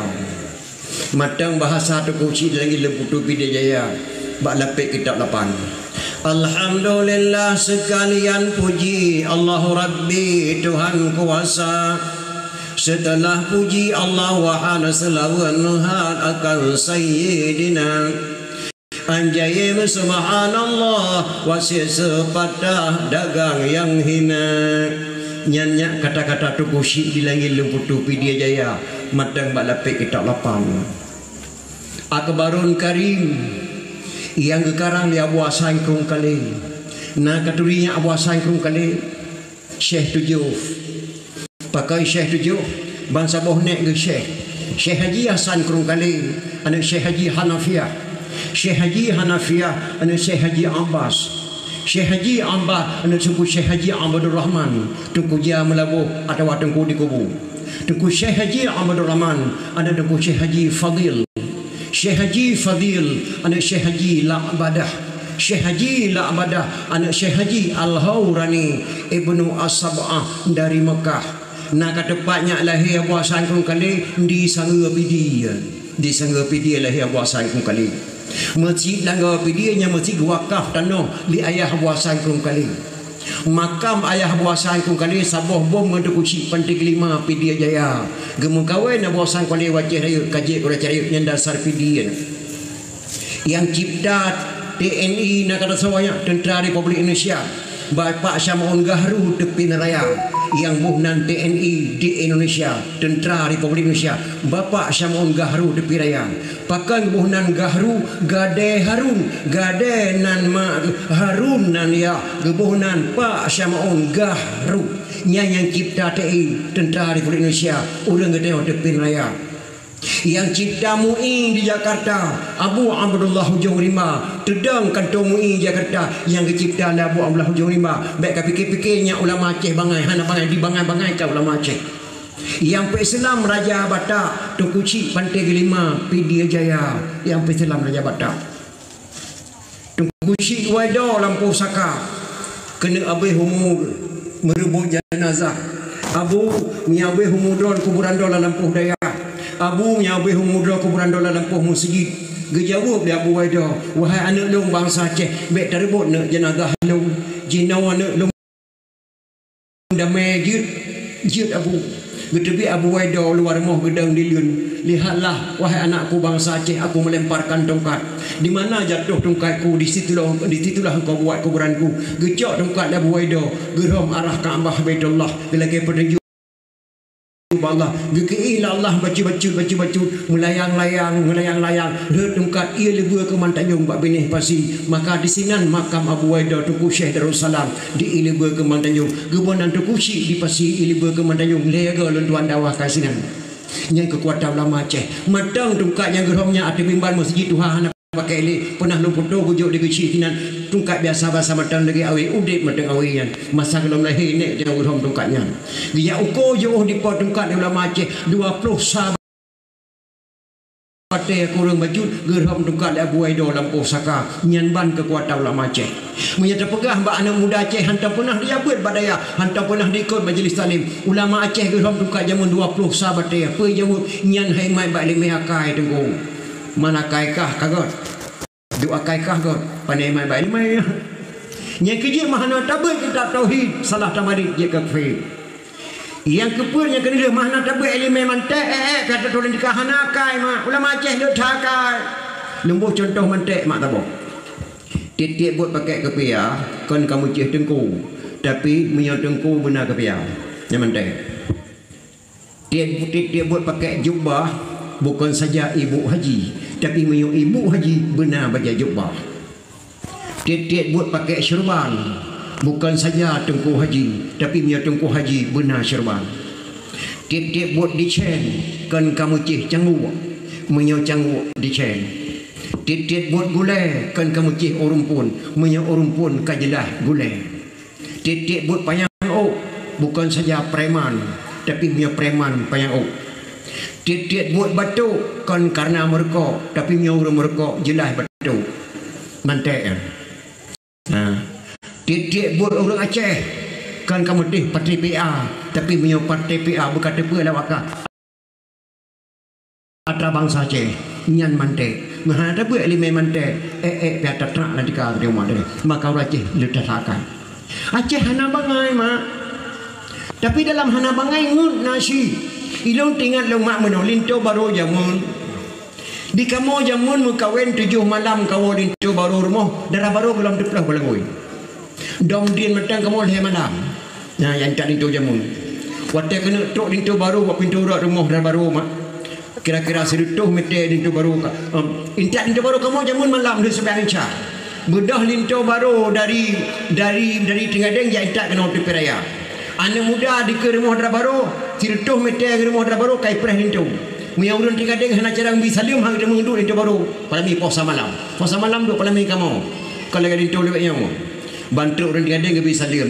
Matang bahasa Tekuci di langit Lemputu Pidijaya. Bak lapik kita 8. Alhamdulillah sekalian puji Allahu Rabbi Tuhan kuasa. Setelah puji Allah wahana selawanuhan akan Sayyidina Anjayim subhanallah wasir sepatah dagang yang hina. Nyanyak kata-kata Tukusi di langit Lemputu Pidijaya. Matang bak lapik kita 8. Akbarun Karim yang gekarang dia buat sangkung kali na katurinya buat sangkung kali Syekh tujuh pakai Syekh tujuh bangsa bohnek ke Syekh Haji Hasan Krung kali anak Syekh Haji Hanafiah anak Syekh Haji Abbas Syekh Haji Abbas anak suku Syekh Haji Abdul Rahman tunggu dia melabuh atau tunggu di kubur tunggu Syekh Haji Abdul Rahman anak tunggu Syekh Haji Fadil anak Syekh Haji La'badah Syekh Haji La'badah anak Syekh Haji Al-Hawrani Ibnu As-Sab'ah dari Mekah nak tepatnya lahir buah sangkung kali di Sangga Pidi lahir buah sangkung kali masjid Langgar Pidi nya masjid wakaf tanah li ayah buah sangkung kali makam ayah buah sangkung kali sabuh bom untuk kucing pantai kelima Pidi Jaya gemuk kawin buah sangkung kali wajah raya kaji kura cari yang dasar Pidi yang cipta TNI nak kata sawanya Tentera Republik Indonesia Bapak Syam'un Gahru tepi neraya yang buhnan TNI di Indonesia Tentera Republik Indonesia Bapak Syam'un Gahru tepi raya pakai buhnan Gahru gade Harun gade nan ma Harun nan ya gebuhnan Pak Syam'un Gahru yang cipta TNI Tentera Republik Indonesia urang gede tepi raya yang cipta MUI di Jakarta Abu Abdullah Hujung Rimba tedang kantor MUI Jakarta yang cipta Abu Abdullah Hujung Rimba baik fikir-fikirnya ulama Aceh bangai hana bangai di bangai-bangai ka ulama Aceh yang Islam Raja Batak Tunku Cik Pantai Kelima Pidi Jaya yang Islam Raja Batak Tunku Cik Waido Lampu Saka kena abih humu merebut jenazah Abu miabih humudron kuburan dola Lampu Daya Abu nyabih umudra kuburan dola lampuh masjid gejawab dia Abu Waidah wahai anak long bangsa Aceh baik terbut nak jenazah long jinawa nak long damai jid Abu getebi Abu Waidah luar moh gedang diliun lihatlah wahai anakku bangsa Aceh aku melemparkan tongkat di mana jatuh tongkatku di situlah engkau buat kuburanku gejak tongkat Abu Waidah geram arah Kaabah Baitullah gelagi petunjuk Allah gekeila Allah baca melayang-layang retungkat ia lebur ke Mantanjung bak benih pasi maka di sinan makam Abu Waidah Tuku Syekh Darussalam di ilibur ke Mantanjung gebunan Tuku Syekh di pasi ilibur ke Mantanjung lega lentuan dawah kasinan yang kekuatan ulama Aceh matang tungkat yang geromnya ada bimbal masjid Tuhan pakai ini pernah lumpur tu gujuk di kecil kinan tungkat biasa bahasa matang lagi awi udip matang awian masa kalau lahir ni dia gerom tungkatnya dia ukur jauh di pot tungkat di ulama Aceh 20 sahabat Patih kurang baju geram tungkat Abu Waidah Lampuh Saka nyanban kekuatan ulama Aceh menyata pegah mbak anak muda Aceh hantar pernah dia buat badaya hantar pernah diikut majlis talim ulama Aceh geram tungkat jamun 20 sahabat dia apa jawab nyan hai mai balik mehakai tenggung mana kaikah kagot doa kaikah got pandai mai baik mai yang kerja mahana tabut kita tauhid salah tamari je kafir yang kepurnya kena mahana tabut elemen mantek kata tolong dikahana kai mak ulama Aceh dak takai lembuh contoh mantek mak tabuk titik buat pakai kepia kan kamu cih tengku tapi menyau tengku benar kepia yang mantek titik buat pakai jubah bukan saja ibu haji tapi menyuk ibu haji benar baca jubah tiap-tiap buat pakai syurban bukan saja tengku haji tapi menyuk tengku haji benar syurban tiap-tiap buat dicen kan kamu cih canggu menyuk canggu dicen tiap-tiap buat gulai kan kamu cih urumpun menyuk urumpun kajelah gulai tiap-tiap buat payang bukan saja preman tapi menyuk preman payang tiap-tiap buat batu kan karena mereka tapi nyawa mereka jelas batu mantek tiap-tiap buat orang Aceh kan kamu tih parti PA tapi punya parti PA berkata apa lah wakah atra bangsa Aceh nyan mantek mahal apa elemen mantek biar tetrak nanti kau di rumah dia maka orang Aceh letakkan Aceh hana bangai mak tapi dalam hana bangai ngut nasi ilong tinggal long mak menolinto baru jamun di kamu jamun mukawin 7 malam kau linto baru rumah darah baru belum diplah belangui dong din matang kamu leh malam nah yang tak linto jamun waktu kena truk linto baru buat pintu rumah darah baru mak kira-kira sedutuh mete lintu baru intak lintu baru kamu jamun malam dia sebayang Isya bedah lintu baru dari Tengadeng ya intak kena tepi raya anak muda di ke rumah dara baru sedutuh mete ke rumah dara baru kai preh lintu Mia urun Tengadeng hana cara bi salim hang dia mengundur lintu baru palami puasa malam duk palami kamu kalau lintu lebih yang bantu urun Tengadeng bi salim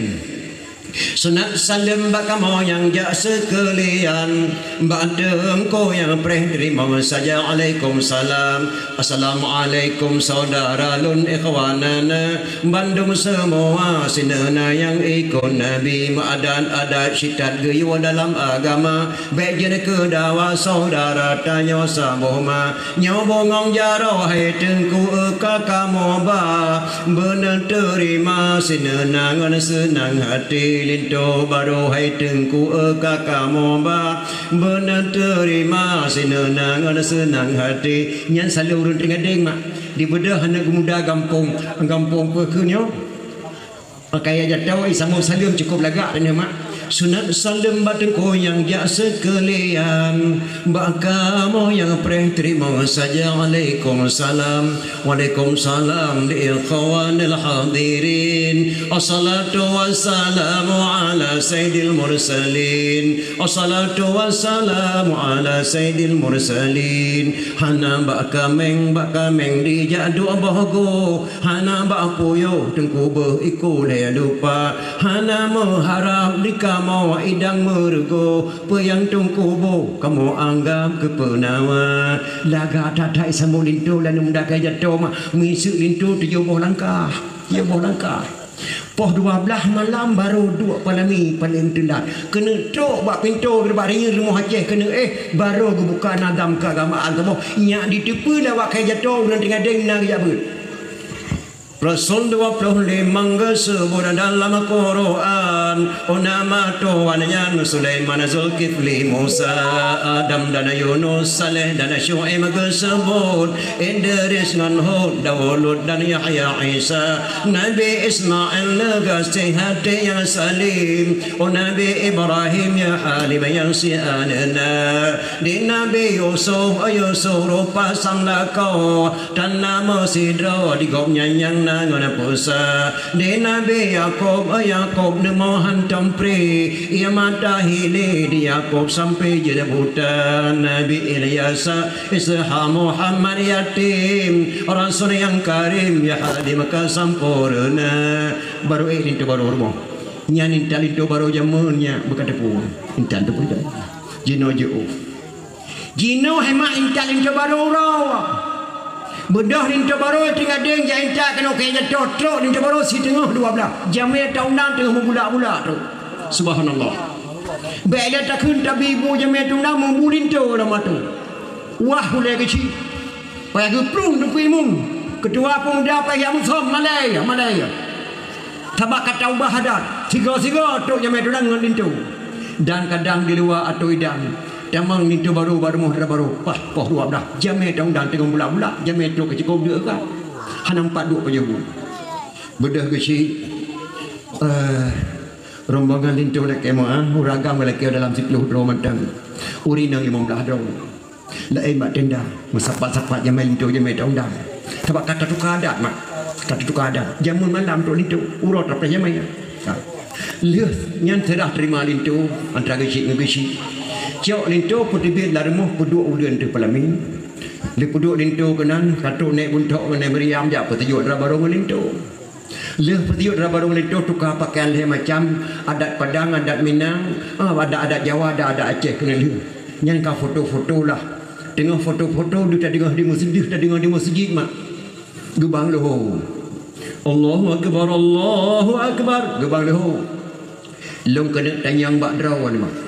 sunat salim bak kamu yang jak sekalian bak dengko yang preh terima saja Waalaikumsalam Assalamualaikum saudara lun ikhwanana bandung semua sinena yang ikut Nabi ma'adan adat syitat geyo dalam agama baik jenis kedawa saudara tanya sabuhma nyobongong jaro hai tengku eka kamu ba benar terima sinena ngan senang hati lintu baru hai tengku eka kamu ba benar terima sinena ngan senang hati nyan selalu urun Tengadeng mak di bedah anak muda kampung pekunyo kaya jatuh isamu salim cukup lagak dan mak sunat salim batengko yang jak sekalian bak kamu yang preh terima saja Waalaikumsalam li ikhwanil hadirin assalatu wassalamu ala sayyidil mursalin assalatu wassalamu ala sayyidil mursalin hana bak kameng di jadu bohgo hana bak puyo tengku behiku le lupa hana mengharap di kamu idang mergo peyang tungkubo kamu anggap kepenawa laga tatai samu lintu lan munda kaya jatuh misu lintu 70 langkah poh 12 malam baru dua palami paling tendat kena tok bak pintu gerbak raya rumah Aceh kena baru buka nagam keagamaan kamu nyak ditepu lah wak kaya jatuh urang Tengadeng nak jabut Rasul 25 sebut dalam Quran nama tuannya Sulaiman Zulkifli Musa Adam dan Yunus Saleh dan Syuaib sebut Idris dan Hud Daud dan Yahya Isa Nabi Ismail legas hati yang salim Nabi Ibrahim ya halim yang sianana di Nabi Yusuf rupa sang lakau dan nama Sidra digopnya yang ngana puasa di Nabi Yakub nemo hantam pri ia mata hili di Yakub sampai jadi buta Nabi Ilyas Ishaq Muhammad yatim Rasul yang karim ya hadim kasampurna baru itu baru rumah nyan intal itu baru jamunnya berkata pun intal tu pun jino hemat intal itu baru rawa bedah lintu baru Tengadeng jak intak kena kaya jatuh lintu baru si tengah 12 jamai tahunan tengah membulak-bulak tu subhanallah baik dia takun tabibu jamai tahunan membulintu nama tu wah boleh kecil payah geplung tu kuimung ketua pemuda payah musuh Malaya tabak kata ubah hadat siga-siga tu jamai tahunan dengan lintu dan kadang di luar atau idang Damang lintu baru muhdara baru poh 12 jamai tahunan tengah bulak-bulak jamai tu kecikop dia kan hana 4 duk pejabu bedah kecil rombongan lintu lek kemah uragam lek dalam 10 Ramadan urinang 15 dong lain mak tenda mesapat-sapat jamai lintu jamai tahunan sebab kata tukar adat mak kata tukar adat jamun malam tu lintu urut apa jamai lihat nyan terah terima lintu antara kecil dengan kecil Cok lintu putih larmuh puduk ulian tu palami. Li puduk lintu kenan katuk naik buntok naik meriam jak petiyuk rabarong lintu. Leh petiyuk rabarong lintu tukar pakaian leh macam adat Padang, adat Minang, ada adat Jawa, ada adat Aceh kena leh. Nyan ka foto-foto lah. Tengah foto-foto dia tengah di masjid mak. Gebang lohho. Allahu akbar. Gebang lohho. Long kena tanyang bak drawan mak.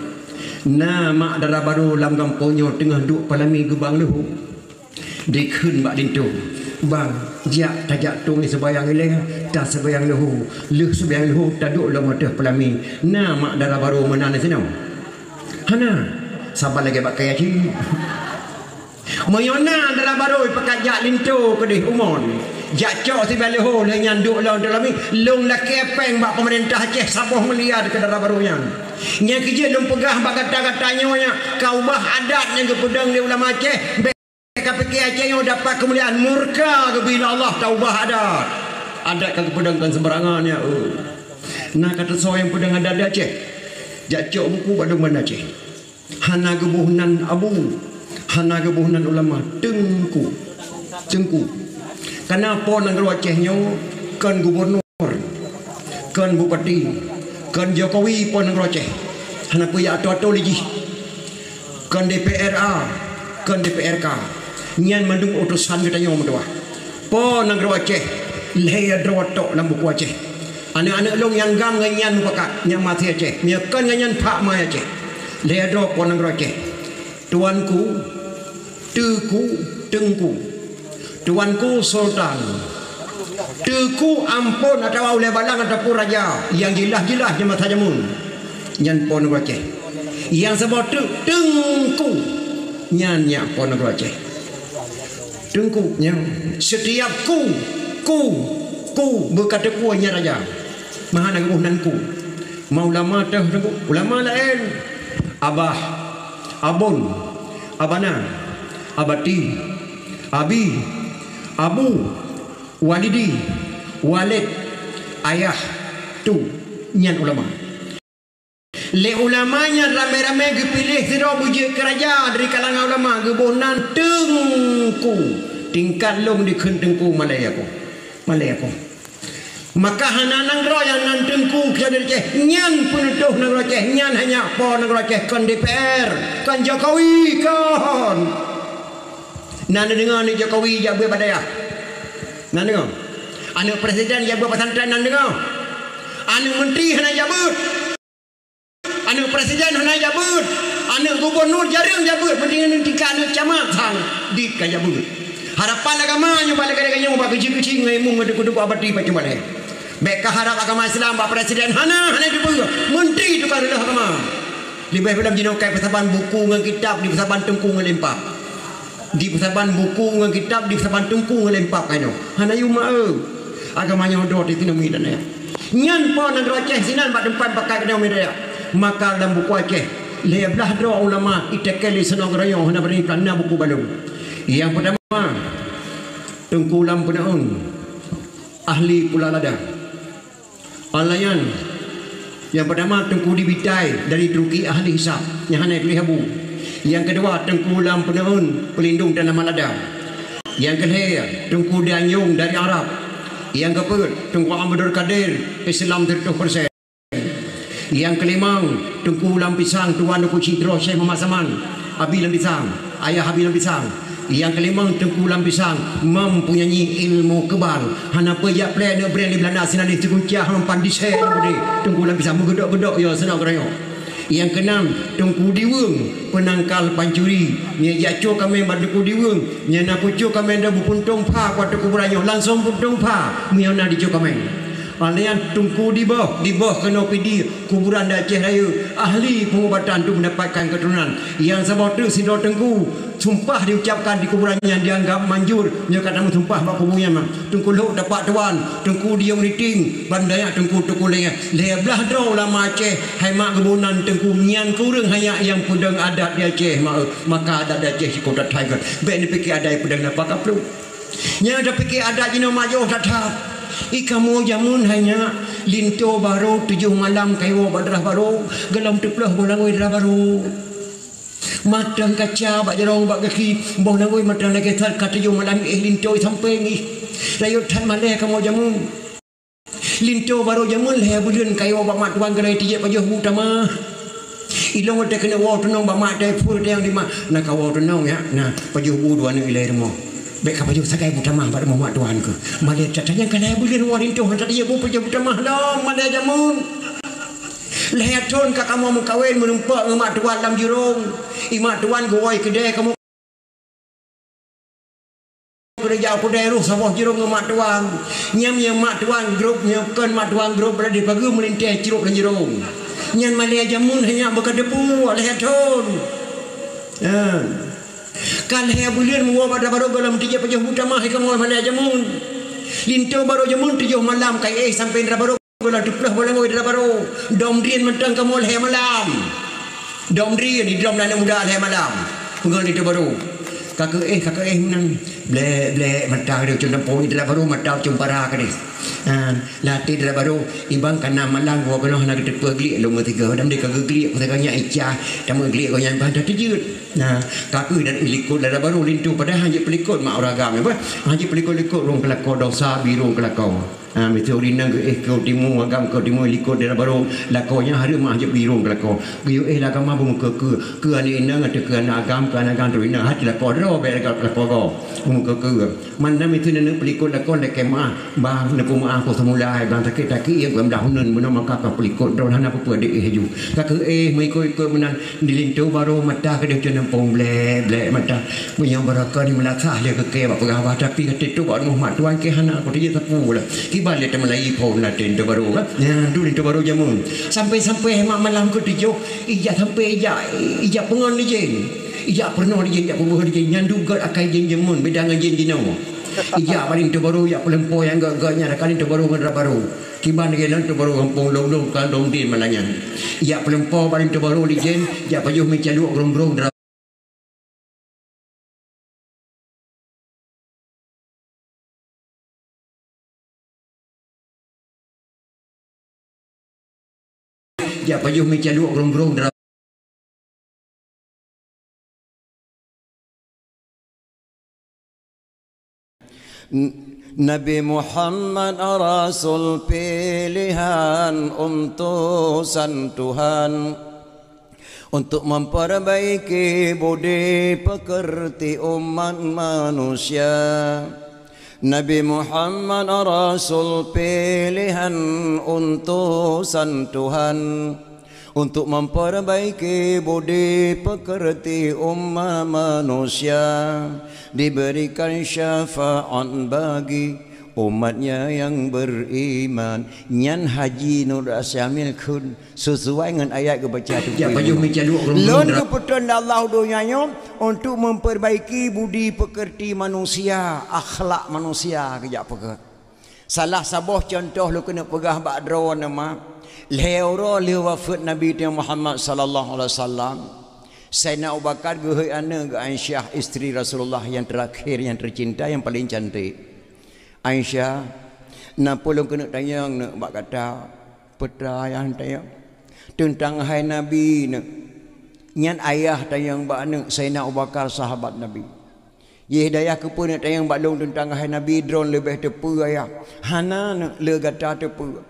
Mak darah baru lam kampungnya tengah duk palami gebang lahu dikun bak lintu bang jak tajak tung ni sebayang ileh tak sebayang lahu leh sebayang lahu tak duk lam atas palami mak darah baru mana ni sini hana sabar lagi bak kaya ci mayona darah baru pakai jak lintu kedih umon jacok si balik ho le nyanduk lawan dalam ni long la kepeng bak pemerintah Aceh Sabah Melia dekat daerah barunya nya kerja long pegah bak kata-katanya nya kau bah adatnya ke pedang di ulama Aceh KPK Aceh yang dapat kemuliaan murka ke bila Allah taubah adat ke pedang kan sembarangannya nah kata soal yang pedang adat Aceh jacok buku badung mana Aceh hana gebuhnan abu hana gebuhnan ulama tengku kenapa negara Acehnya kan gubernur kan bupati kan Jokowi pun negara Aceh hana punya atau lagi kan DPRA kan DPRK nyan mandung utusan kita yang mendua pon negara Aceh leher drotok dalam buku Aceh anak-anak long yang gam nganyan pakat yang mati Aceh nyakan nganyan pak mai Aceh leher drop pon negara Aceh tuanku tuku tengku tuanku sultan tuku ampun atau oleh balang ataupun raja yang jelas-jelas dia mata jamun nyan pon negara Aceh yang sebab tu tengku nyan nyak pon negara Aceh tengku nyan setiap ku berkata kuanya raja maha nanggunan ku mau ulama dah ulama lain abah abun abana abati abi abu walidi walid ayah tu nyan ulama le ulamanya rame-rame dipilih tidak bujuk kerajaan dari kalangan ulama gebunan tengku tingkat long di tengku Malaya ko maka hananang royan nan tengku kita Aceh nyan penutuh negara Aceh nyan hanya po negara Aceh kan DPR kan Jokowi kan nana dengar ni Jokowi jaga badaya nana dengar anak presiden jaga pesantren nana dengar anak menteri hana jabut anak presiden hana jabut anak gubernur jarang jabut mendingan tingkat anak camat sang di kajabut harapan agamanya balik kadang-kadang ubah kecil-kecil ngaimu ngeduk-duk abadi macam mana baik harap agama Islam pak presiden hana dibuat menteri itu kan adalah agama lebih dalam jinokai persaban buku dengan kitab di persaban tengku ngelempak di persaban buku dengan kitab di persaban tengku ngelempak kan hana yuma agamanya hodot itu nami dan ya nyan pon negara Aceh sinan pak tempat pakai kena media maka dalam buku Aceh leblah doa ulama itekeli senang rayo hana beri kerana buku balung yang pertama Tengku Lampunaun ahli Pulau Lada alayan yang pertama Tengku Dibitai dari Turki ahli hisab yang naik lihabu yang kedua Tengku Lampunaun pelindung tanaman lada yang kedua Tengku Danyung dari Arab yang keempat Tengku Abdul Qadir Islam 100%. Yang kelima Tengku Lampisang Tuan Duku Cidro Syekh Muhammad Saman Abi Lampisang ayah Abi Lampisang. Yang kelima Tengku Lampisang mempunyai ilmu kebal hana pejak plan brand di Belanda sinan di Kunciah hampan di share budi Tengku Lampisang menggedok-gedok ya senang kerana yang keenam Tengku Diweng penangkal pancuri nya jaco kami badku Diweng nya nak pucuk kami dah bupuntung pa kuat kuburanyo langsung puntung pa miana di jo kami alian Tengku di bawah kena pidi kuburan Aceh Raya ahli pengobatan tu mendapatkan keturunan yang sebab tu Sidro Tengku sumpah diucapkan di kuburannya yang dianggap manjur nya kata sumpah bak kuburannya mah Tengku Lok dapat tuan Tengku Diung Riting bandaya Tengku Tukuleng leblah do ulama Aceh hai mak kebunan Tengku nyan kurang hanya yang pedang adat di Aceh maka adat di Aceh kota Tiger ben fikir ada pedang apa kaplu nya ada fikir adat jino majo tatap ikamu jamun hanya linto baru 7 malam kayo badrah baru gelam teplah bolang we drah baru matang kaca bak jarong bak kaki boh nangoi matang lagi tat kat 7 malam linto sampai ni rayo tan maleh kamu jamun linto baru jamun le bulan kayo bak mat tuang gerai tije pajoh utama ilong te kena wa tunong bak mat dai fur yang di mak nak kawo tunong ya nah pajoh bu dua ni ilai remo baik apa juga sakai butamah pada muat tuan ke malah catanya kalau bulan warin tu hantar dia bu pajoh butamah long malah jamun lehat ton ka kamu mau kawin menumpak ngemak tuan dalam jurung imak tuan goi kedai kamu kerja kedai ruh sabah jurung ngemak tuan nyam mak tuan grup nyamkan mak tuan grup berada pagi melintai cirup dan jurung nyan malah jamun hanya berkedepu lehat ton kalau bulan muat pada baru dalam tiga pajoh butamah kamu malah jamun Lintu baru jamun 7 malam kai sampai dra baru bola diplah bola ngoi dra baru. Dom rian mentang kamu leh malam. Dom rian di dom nana muda leh malam. Ngol itu baru. Kakak menang ble matang dia cuma poni dra baru matang cumpara kadis. Latih dra baru ibang kana malang gua kena nak depegli lu metiga dam dia kagegli aku tanya ica dam gli kau yang pada tijut. Nah, kakak dan ilikut dra baru lintu pada hanya pelikut mak ragam apa? Hanya pelikut-likut rong kelakau dosa biru kelakau. Meteori nang kau timu agam kau timu ilikut dra baru lakonya hari mak hanya biru kelakau. Biu lagam ma bung ke ani nang ada ke agam tu ina hati lakau ro be lakau go. Muka mana itu nang pelikut lakau lekema bah nepung aku semula bang takik yang gam dahunan benda maka pelikut ro hana apa dik haju. Kakak mai ikut menan dilintu baru mata ke dia nempong ble mata punya barakah ni melakah dia ke apa tapi kata tu buat Muhammad tuan ke hana aku dia tepu lah kibal dia temalai pun nak tu baru kan ya tu lintu baru jamun sampai malam ke 7 ijak sampai ijak pengon ni je ijak pernah dia ijak bubuh dia nyandugat akai jen jamun beda dengan jen jinau ijak paling tu baru ijak pelempo yang gaganya kali tu baru ngedra baru kiban dia tu baru kampung long kan dong din malanya ijak pelempo paling tu baru di jen ijak pajuh mecalu grong ya pajuh mecalu grong Nabi Muhammad Rasul pilihan utusan Tuhan untuk memperbaiki budi pekerti umat manusia. Nabi Muhammad Rasul pilihan utusan Tuhan untuk memperbaiki budi pekerti umat manusia, diberikan syafaat bagi umatnya yang beriman. Nyan Haji Nur Asyamil kun sesuai dengan ayat kebaca tu. Ya pajuh mecalu Lon keputusan Allah dunianya untuk memperbaiki budi pekerti manusia, akhlak manusia kejap pekat. Salah sabuh contoh lu kena pegah bakdro nama leuro le wafat Nabi Muhammad sallallahu alaihi wasallam. Sayyidina Abu Bakar gehoi ana ke Aisyah isteri Rasulullah yang terakhir yang tercinta yang paling cantik. Aisyah napa lu kena tanya nak bak kata putra yang tanya tentang hai Nabi nak nyan ayah tayang bak nak Sayyidina Abu Bakar sahabat Nabi. Ye hidayah ke pun nak tayang bak long tentang hai Nabi drone lebih tepu ayah. Hana nak le kata tepu.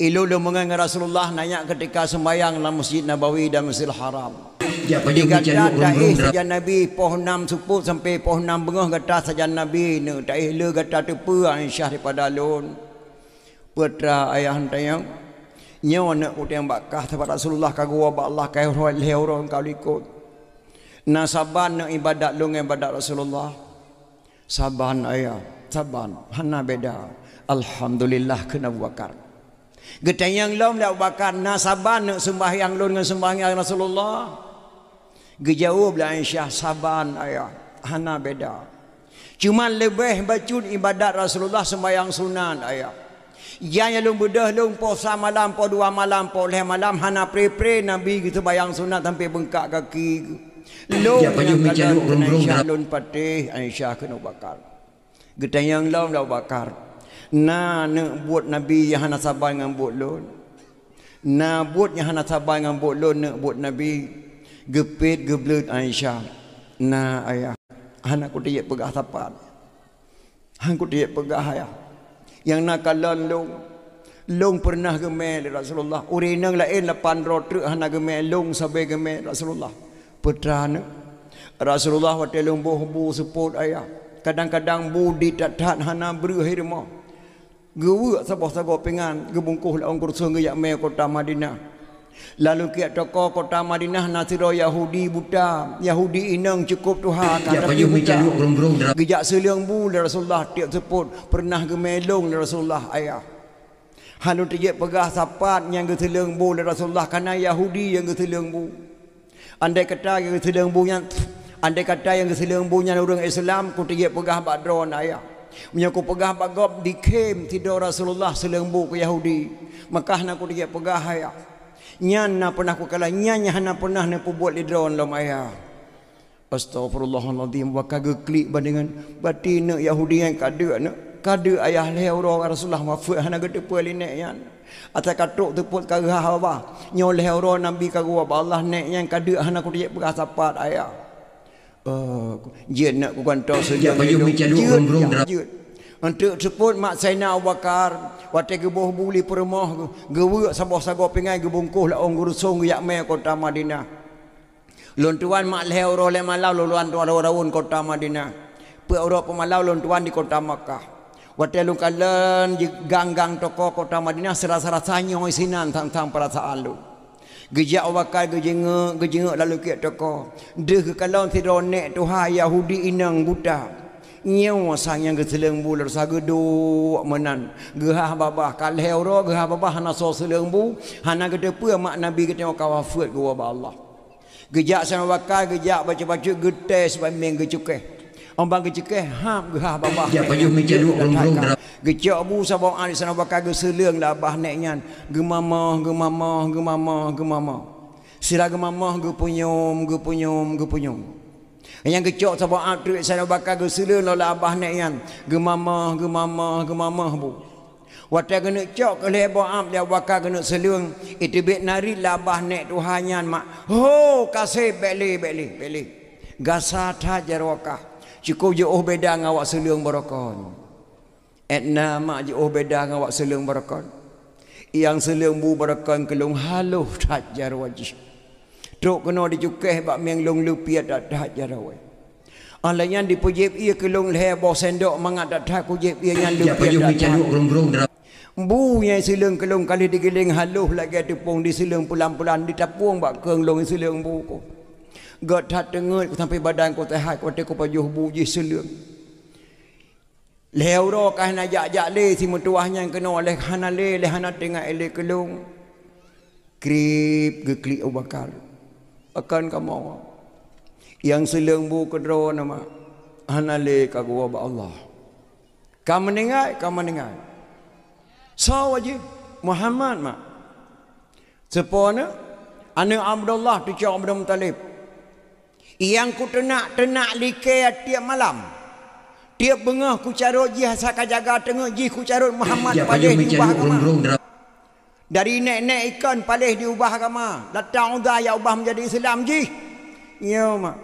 Ilu mengenai Rasulullah nanya ketika sembahyang dalam Masjid Nabawi dan Masjidil Haram. Ya pajuh mecalu saja Nabi pohon 6 suput sampai pohon 6 bengah kata saja Nabi ne tak le kata tepu Aisyah daripada alun. Putra ayah tayang nyawa nak utang bakah kepada Rasulullah kagua ba Allah kai orang kau ikut. Nasaban nak ibadat lu dengan ibadat Rasulullah. Saban ayah, saban hana beda. Alhamdulillah kena Abu Bakar. Getayang lom dak Abu Bakar nasaban nak sembahyang lu dengan sembahyang Rasulullah. Gejauh bila Aisyah saban ayah hana beda. Cuma lebih bacut ibadat Rasulullah sembahyang sunan ayah. Yang lu bedah lu puasa malam po 2 malam po 5 malam hana pre Nabi gitu bayang sunat sampai bengkak kaki. Lu ya pajuh mecalu Aisyah lun patih Aisyah kena Bakar. Getayang lom dak Bakar. Nak buat Nabi yang hana sabar dengan buat lun. Nak buat yang hana sabar dengan buat lun nak buat Nabi gepit geblut Aisyah. Nah ayah anak ku dia pegah tapat. Hang ku dia pegah ayah. Yang nak kalon long pernah gemel Rasulullah. Urinang lain 8 rot hana gemel long sampai gemel Rasulullah. Putra Rasulullah waktu long bu support ayah. Kadang-kadang bu ditat hana berhirmah. Gewa sabah-sabah pengan gebungkuh laung kursun ge yak me kota Madinah. Lalu kiat toko kota Madinah nasiro Yahudi buta, Yahudi inang cukup Tuhan ya pajuh mecalu gejak seliang bu Rasulullah tiap sebut pernah gemelong Rasulullah ayah. Halu tejek pegah sapat yang geteleng bu Rasulullah karena Yahudi yang geteleng bu. Andai kata yang geteleng bu yang andai kata yang geteleng bu yang orang Islam ku tejek pegah badron ayah. Punya ku pegah bagop dikem tidur Rasulullah selengbu ke Yahudi. Maka nak ku dia pegah ayah. Nyan na pernah ku kala nyanya hana pernah na pu buat lidron lam ayah. Astagfirullahaladzim wa kageklik bandingan batina Yahudi yang kada ayah lehoro Rasulullah wafat hana gede pualinek yan. Atas katuk teput kagah apa nyol lehoro Nabi kagua Allah nek yang kada hana ku dia pegah sapat ayah. Dia nak ku kantau sejak untuk sebut mak Sayyidina Abu Bakar waktu gebuh buli peremah gewe sabah-sabah pingai gebungkuh la ong gurusung yak me kota Madinah. Lon tuan mak leh oro le malau luluan tuan rawun kota Madinah. Pe oro pemalau lon tuan di kota Makkah. Waktu lu kalen di gang-gang toko kota Madinah serasa-rasa nyoi sinan tang-tang perasaan lu. Gejak Abu Bakar gejengek lalu ke toko. Deh ke kalau tidur nek Tuhan Yahudi inang buta. Nyawa sang yang geseleng bu ler sagedo menan gehah babah kalheu ro gehah babah hana so seleng bu hana gede pe mak Nabi gede kawafat gua ba Allah. Gejak sama bakal gejak baca-baca getes bameng gecuke. Ombang gecuke ham gehah babah. Ya payuh mencadu orang-orang. Gejak bu sabang ali sana bakal geseleng lah bah nek nyan gemamah. Sira gemamah gepunyum. Yang kecok sabak atrik sana bakal gesela lola abah nek yan gemamah bu. Waktu kena cok ke lebo am dia bakal kena selung itu bet nari labah nek Tuhanyan mak. Ho kasih beli. Gasat jarwakah. Cukup je beda ngawak selung barakon. Etna mak je beda ngawak selung barakon. Yang selung bu barakon kelung haluh tak jarwajih. Truk kena dicukeh bak meng long lupiat dak jarawai. Alayan dipujib ia kelong leh bawa sendok mangat dak kujib ia nyan lupiat dak. Bu yang sileng kelong kali digeling haluh lagi tepung di sileng pulan-pulan ditapung bak keung long sileng bu ko. Gat hat dengut sampai badan ko tehat ko te ko pajuh bu ji sileng. Leh ro kah na jak le si mutuahnya kena oleh hana le hana tengah ele kelong. Krip geklik Abu Bakar. Akan kamu yang seleng bu kedro nama hanale kagua ba Allah. Kamu mendengar. So wajib Muhammad mak. Sepona anak Abdullah tu cak Abdul Muttalib. Yang ku tenak like tiap malam. Tiap bengah ku carut ji saka jaga tengah ji ku carut Muhammad pada diubah agama. Dari nek-nek ikan palih diubah agama. Datang udah ya ubah menjadi Islam ji. Ya mak.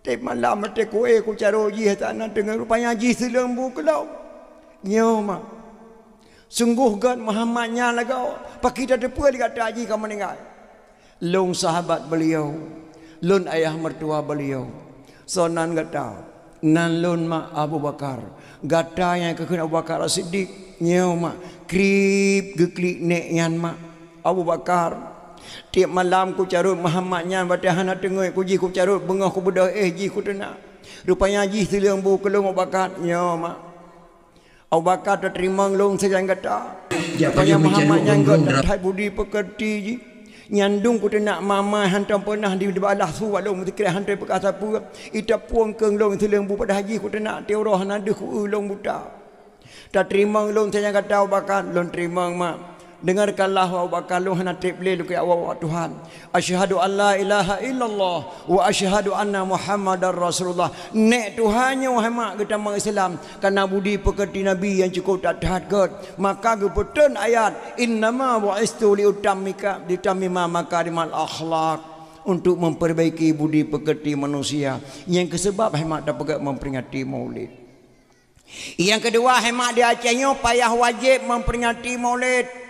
Tiap malam mati kuih ku carut ji tak nak dengar rupanya ji selembu kelau. Ya mak. Sungguh kan Muhammadnya lagau. Pak kita depa dikata haji kamu meninggal. Long sahabat beliau. Lun ayah mertua beliau. Sonan kata. Nan lun mak Abu Bakar. Gata yang kekena Abu Bakar As-Siddiq. Nyau mak. Krip geklik nek yan mak. Abu Bakar. Tiap malam ku carut Muhammadnya. Batahan nak tengok ku ji ku carut. Bengah ku bedah ji ku tenang. Rupanya ji silang bu kelung Abu Bakar. Nyau mak. Abu Bakar terima long sejang kata. Supaya Muhammad yang kata budi pekerti ji. Nyandung ku nak mama hantam pernah di balah su walau mesti hantai perkasa pura. Ita puang keung long silang bu pada haji ku nak teoroh nadu ku long buta. Tak terima long sejang kata Abu Bakar long terima mak. Dengarkanlah Abu Bakar long hana triple lu ke awak Tuhan. Asyhadu an la ilaha illallah wa asyhadu anna Muhammadar Rasulullah. Nek Tuhannya Muhammad kita mak Islam karena budi pekerti Nabi yang cukup tak tahat. Maka geputun ayat innama bu'istu liutammika ditammima makarimal akhlak untuk memperbaiki budi pekerti manusia. Yang kesebab hemat dapat memperingati Maulid. Yang kedua hemat dia acehnya payah wajib memperingati Maulid.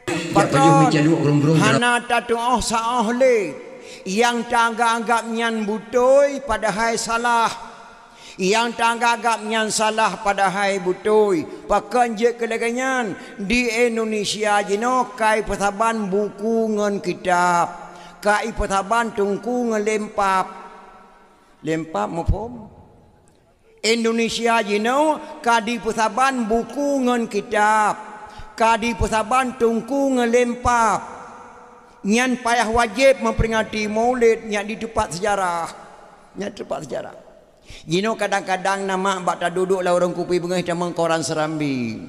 Pakon hana tatu'oh sa'oh le yang tanggap-anggap nyan butoi padahal salah, yang tanggap-anggap nyan salah padahal butoi. Pakon je keleganyan di Indonesia jino kai pertaban buku ngan kitab, kai pertaban tungku ngan lempap mafhum. Indonesia jino kadi pertaban buku ngan kitab, kadi persaban tungku ngelempap. Nyan payah wajib memperingati Maulid nyan di tempat sejarah. Nyan tempat sejarah. Jino kadang-kadang nama bak tak duduk lah orang kupi bengah tamang koran serambi.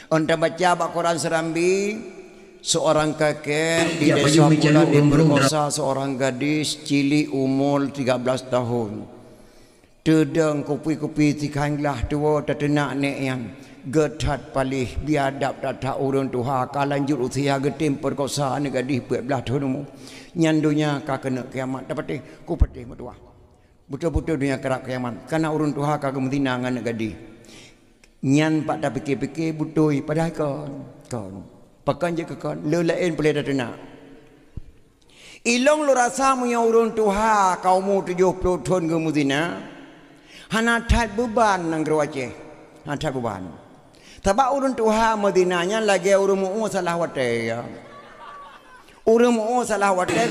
Onta baca bak koran serambi, seorang kakek di desa pula diperkosa seorang gadis cilik umur 13 tahun. Tedang kupi-kupi tikanglah tua tertenak nek yang getat palih biadab tak urun tuha kalanjut usia getim perkosa ni gadis 14 tahun. Nyandunya ka kena kiamat dapat ku pedih matua. Betul-betul dunia kerak kiamat karena urun tuha ka kemutina ngan gadis. Nyan pak dah fikir-fikir butoi padahal kon pakan je kon le lain boleh dah tenak ilong lu rasa punya urun tuha kaumu 70 tahun kemudian hana tat beban nang Aceh hana tat beban tabak urun tuha Madinahnya lagi urun mu salah wate ya urun mu salah wate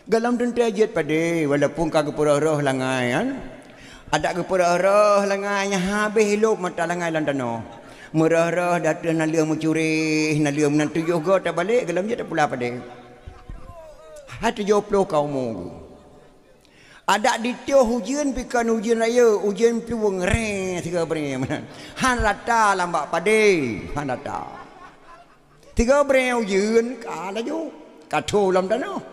galam tentejet pada walaupun kagak pura-roh langai kan ada keperah-rah langainya habis hidup mata langai landano. Merah-rah datang nalia mencuri, nalia menantu juga tak balik gelam je tak pula pada. Hati 70 kaum. Ada ditio hujan pikan hujan raya, hujan piwang re tiga beri. Han rata lambak pada, han rata. Tiga beri hujan kala jo, katu lam dano.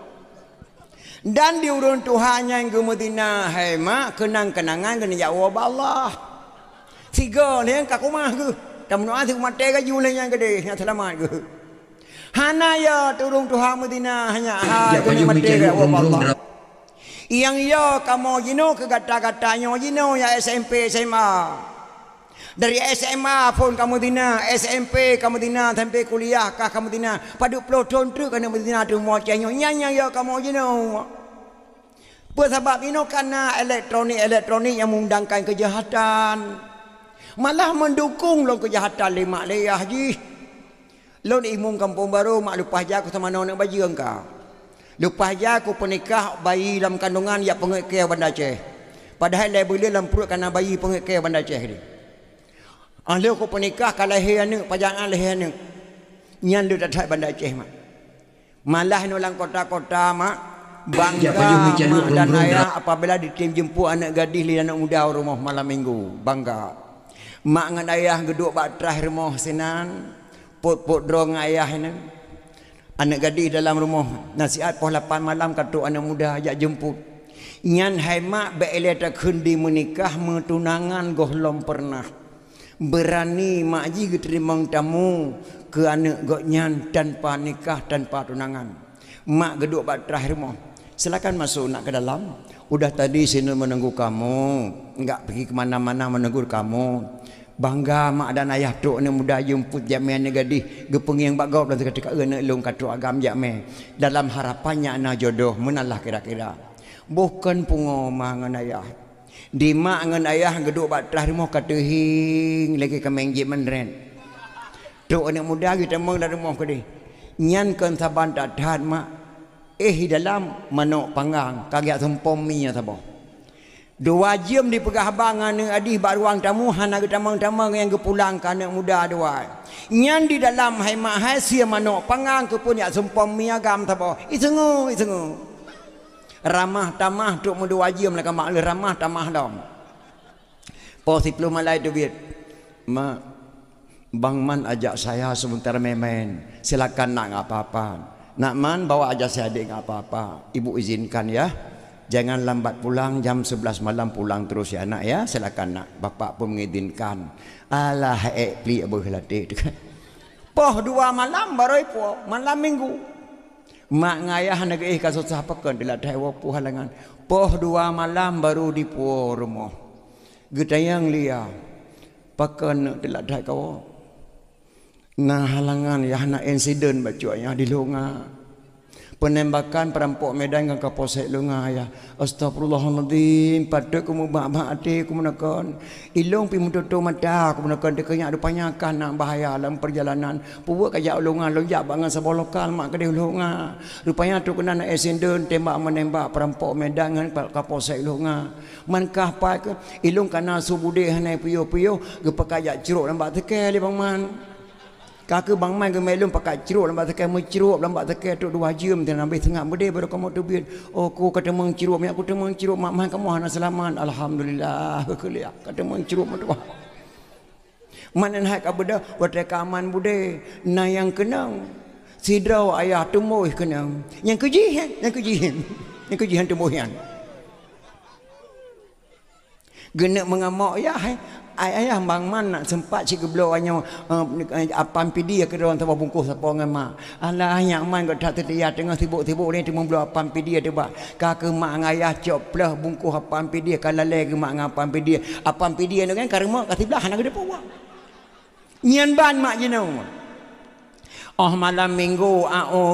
Dan di urun Tuhannya yang kemudian hai mak kenang-kenangan kena jawab Allah. Tiga ni yang kakumah ke. Tak menua si umat tega julen yang gede yang selamat ke. Hana ya turun Tuhan Medina hanya kena mati jawab Allah. Yang ya kamu jino ke kata-katanya jino ya SMP SMA. Dari SMA pun kamu dina, SMP kamu dina, sampai kuliah kah kamu dina. Pada peloton tu kena dina tu mau cenyo nyanya ya kamu jino. Sebab ini karena elektronik yang mengundangkan kejahatan. Malah mendukung lo kejahatan lima leyah ji. Lo ni imung kampung baru mak lupa aja aku sama nak baju engkau. Lupa aja aku penikah bayi dalam kandungan ya pengekeh Banda Aceh. Padahal dia boleh dalam perut karena bayi pengekeh Banda Aceh ni. Ahli aku penikah kalahir ni pajangan lahir ni. Nyan dia tak Banda Aceh mak. Malah nulang kota-kota mak bangga mak dan ayah apabila ditim jemput anak gadis li anak muda rumah malam minggu bangga. Mak dengan ayah geduk bak terah rumah sinan pot-pot drong ayah ni. Anak gadis dalam rumah nasihat pukul 8 malam katuk anak muda ajak jemput. Nyan hai mak beele tak kendi menikah metunangan gohlom pernah. Berani mak ji terima tamu ke anak goknyan tanpa nikah tanpa tunangan. Mak geduk bak terah rumah. Silakan masuk nak ke dalam. Udah tadi sini menunggu kamu. Enggak pergi ke mana-mana menunggu kamu. Bangga mak dan ayah tu anak muda jemput jamian gadis. Gepeng yang bagau dan ketika anak long katu agam jamian. Dalam harapannya anak jodoh menalah kira-kira. Bukan pengomong dengan ayah. Di mak dengan ayah geduk bak terah rumah katehing lagi kemeng je menren. Tu anak muda kita meng dari rumah ke dia. Nyan kan saban tak tahan mak. Dalam manok panggang kagiak sempom minya sabo. 2 jam di pegah bangan ni adih bak ruang tamu hana ke tamang-tamang yang kepulang ke anak muda dua. Nyan di dalam hai mak hai sia manok panggang ke pun yak sempom mi agam sabo. Isengu. Ramah tamah tuk mu 2 jam lah mak le ramah tamah dom. Po 10 malai tu biat. Mak Bang Man ajak saya sebentar main-main. Silakan nak apa-apa. Nak man bawa aja saya adik tak apa-apa. Ibu izinkan ya. Jangan lambat pulang jam 11 malam pulang terus ya anak ya. Silakan nak. Bapak pun mengizinkan. Alah pli abah latih. Poh 2 malam baru poh malam minggu. Mak ngayah negeri kasus apa kan dilatih wapu halangan. Poh 2 malam baru di poh rumah. Gedayang lia. Pakan dilatih kau. Nah halangan ya nak insiden bacuanya di Lunga. Penembakan perampok Medan dengan Kapolsek Lunga ya. Astagfirullahaladzim. Pada kamu bak-bak hati kamu menekan. Ilong pi mututu mata kamu menekan. Dia kenyak ada panyakan nak bahaya dalam perjalanan. Puwak kajak Lunga. Lonjak bangan sebuah lokal mak kedai Lunga. Rupanya tu kena nak insiden tembak menembak perampok Medan dengan Kapolsek Lunga. Mankah pak ke. Ilong kana subudih hanai puyo-puyo. Gepak kajak ceruk nampak tekel bang man. Kakak bang mai ke melum pakai ceruk lambat tekan menceruk lambat tekan tok 2 jam dan ambil tengah berde baru kamu tu biar oh aku kata menceruk mak aku tu menceruk mak mai kamu hana selamat alhamdulillah kelia kata menceruk mak mana nak ka berde berde kaman bude na yang kenang sidrau ayah temuh kenang yang kejihan yang kejihan temuhian genak mengamak ya ayah bang man nak sempat cik geblo hanya apa pidi ke orang tahu bungkus apa ngama alah yang man got tak terlihat tengah tibuk-tibuk ni temu belo apa pidi ada ba kakak mak ayah cop belah bungkus apa pidi kalau lagi mak ngapa pidi ni kan karma kat belah nak ada pawa nyan ban mak jenau oh malam minggu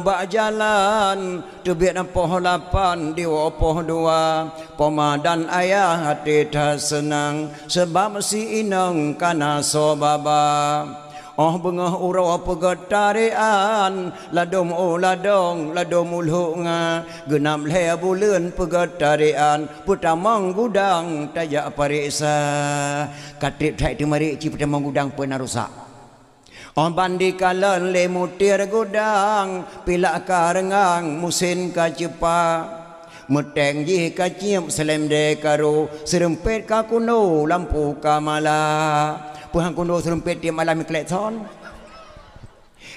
bak jalan tebiak poh 8 diwa poh 2 pemadan ayah hati tak senang sebab si inang kana sobaba oh bengah urau pegetarian ladom ladom ulhunga genam le bulan pegetarian putamang gudang tajak pariksa katip thai tu mari ci putamang gudang pernah rusak on bandi kalan le mutir gudang pilak karengang musin ka cepa meteng ji ka cium selem de karo serempet ka kuno lampu kamala puhang kuno serempet dia malam klek son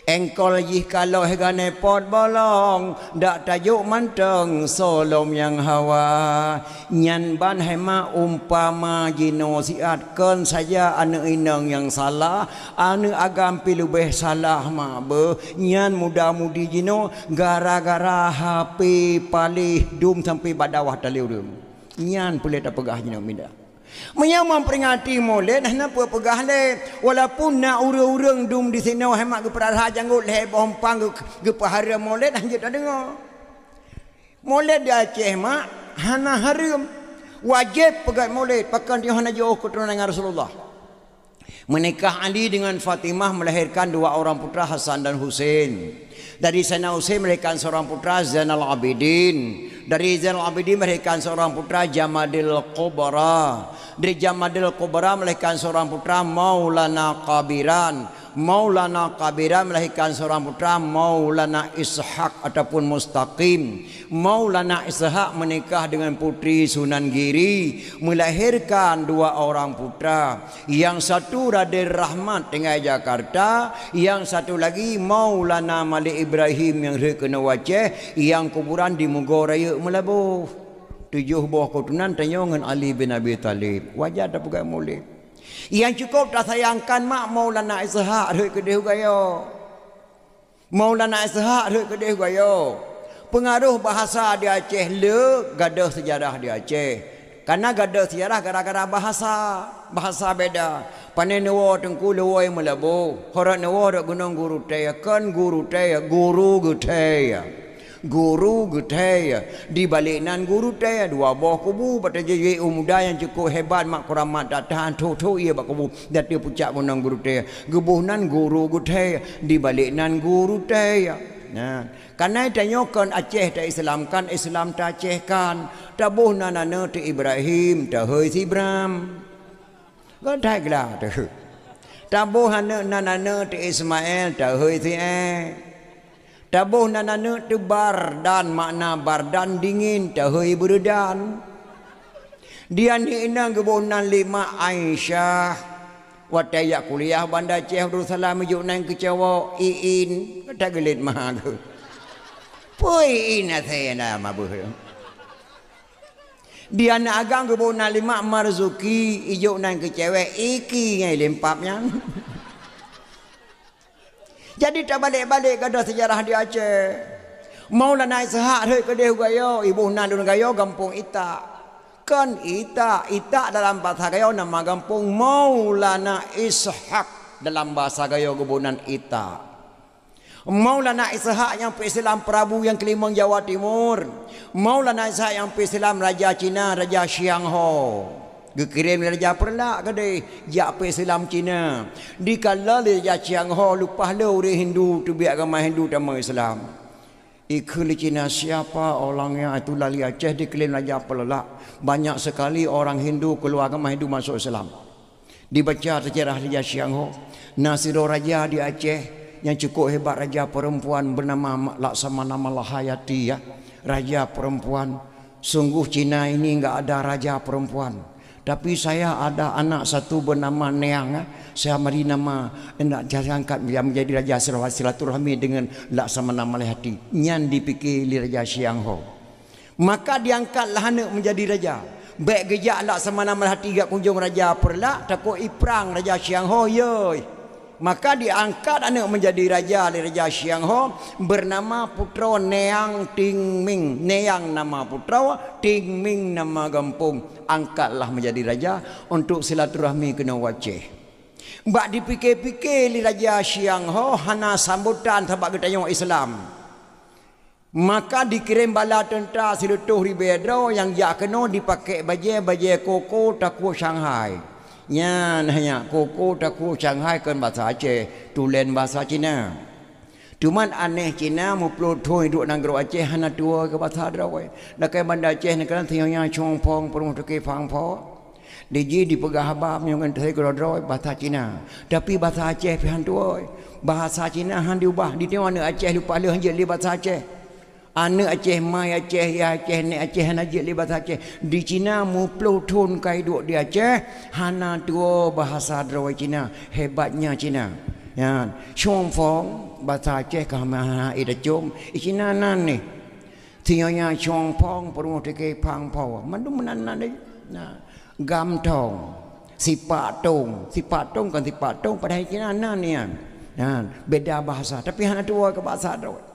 engkol ji kalau hegane pot bolong dak tajuk manteng solom yang hawa nyan ban hema umpama jino siat ken saja anu inang yang salah anu agam pilubeh salah ma be nyan muda-mudi jino gara-gara HP palih dum sampai badawah taliu nyan boleh tak pegah jino minda Menyang memperingati Maulid kenapa pegah le walaupun nak urang-urang dum di sini hemat ke perah janggut le bompang ke pahara Maulid hanya tak dengar Maulid di Aceh mak hana haram wajib pegah Maulid pakan dia hana jauh keturunan Rasulullah menikah Ali dengan Fatimah melahirkan 2 orang putra Hasan dan Husain dari Sayyidina Husain melahirkan seorang putra Zainal Abidin dari Zainal Abidin melahirkan seorang putra Jamadil Kubra dari Jamadil Kubra melahirkan seorang putra Maulana Kabiran melahirkan seorang putra Maulana Ishaq ataupun Mustaqim Maulana Ishaq menikah dengan putri Sunan Giri melahirkan 2 orang putra yang satu Raden Rahmat tinggal Jakarta yang satu lagi Maulana Malik Ibrahim yang kena Aceh yang kuburan di Mogoraya Melabuh 7 buah keturunan tanya dengan Ali bin Abi Talib wajar tak pegang Maulid yang cukup tak sayangkan mak Maulana Ishaq ruk kedeh gayo Maulana Ishaq ruk kedeh gayo pengaruh bahasa di Aceh le gadah sejarah di Aceh karena gadah sejarah gara-gara bahasa beda panen newo tengku lewo Melabuh horat newo dak gunung guru taya kan guru taya guru getaya di baliknan guru taya 2 buah kubu pada jeje muda yang cukup hebat mak kuramat tak tahan tu ia bak kubu dan dia pucak gunung guru taya gebuhnan guru getaya di baliknan guru taya nah karena tanyakan Aceh tak Islamkan Islam tak Acehkan tabuh nanana tu Ibrahim tak hei si Ibrahim kan tak gelah tu tabuh nanana tu Ismail tak hei si tabuh nanana tu bardan makna bardan dingin tahoi berdan dia ni inang kebunan 5 Aisyah wataya kuliah Bandar Aceh Darussalam juk nang kecewa iin tak gelit mah ke poi ina saya nama bu dia nak agang kebunan 5 Marzuki ijuk nang kecewa iki ngai lempapnya jadi tak balik-balik gadah sejarah di Aceh. Maulana Ishaq ruk kedeh gayo ibu nandun gayo kampung Ita. Kan Ita dalam bahasa gayo nama kampung Maulana Ishaq dalam bahasa gayo kebunan Ita. Maulana Ishaq yang Islam Prabu yang Kelimang Jawa Timur. Maulana Ishaq yang Islam Raja Cina, Raja Xiangho. Gekirim Raja Perlak ke deh jak Islam Cina di kala Raja Xiangho lupa lu di Hindu tu biar agama Hindu sama Islam ikut Cina siapa orangnya itu lali Aceh diklaim Raja Perlak banyak sekali orang Hindu keluar agama Hindu masuk Islam dibaca sejarah Raja Xiangho Nasiro Raja di Aceh yang cukup hebat, raja perempuan bernama Laksamana Malahayati ya. Raja perempuan. Sungguh Cina ini enggak ada raja perempuan. Tapi saya ada anak satu bernama Neang. Saya beri nama nak angkat dia menjadi raja silaturahmi dengan Laksamana Malahayati. Nyan dipikir Raja Siang Ho. Maka diangkatlah anak menjadi raja. Baik gejak Laksamana Malahayati gak kunjung raja perlak takut iprang Raja Siang Ho yoi. Maka diangkat anak menjadi raja oleh Raja Siang Ho bernama putra Neang Ting Ming. Neang nama putra, Ting Ming nama kampung. Angkatlah menjadi raja untuk silaturahmi kena Aceh. Mbak dipikir-pikir li Raja Siang Ho hana sambutan sebab kita Islam. Maka dikirim bala tentera silutuh ribedro yang jak kena dipakai bajai koko taku Shanghai. Nya hanya koko taku Shanghai kan bahasa Aceh, tulen bahasa Cina. Cuman aneh Cina mu pelotoi duk negara Aceh hana tua ke bahasa drawai. Dakai banda Aceh ni kan tiangnya chongpong perung teke fangpo. Diji dipegah habam yang kan tei drawai bahasa Cina. Tapi bahasa Aceh pihan tua. Bahasa Cina han diubah di tengok anak Aceh lupa le hanjit li bahasa Aceh. Anak Aceh, mai Aceh, ya Aceh, ni Aceh, hana je li bahasa Aceh. Di Cina mu pelutun kai duk di Aceh, hana tua bahasa drawai Cina. Hebatnya Cina. Ya, Chong Fong bahasa Aceh kama ida jom. Cina nan ni. Tianya Chong Fong perung teke pang paw. Mandu menan ni. Nah, gam tong. Sipak tong kan sipak tong pada Cina nan ni. Ya, beda bahasa tapi hana tua ke bahasa drawai.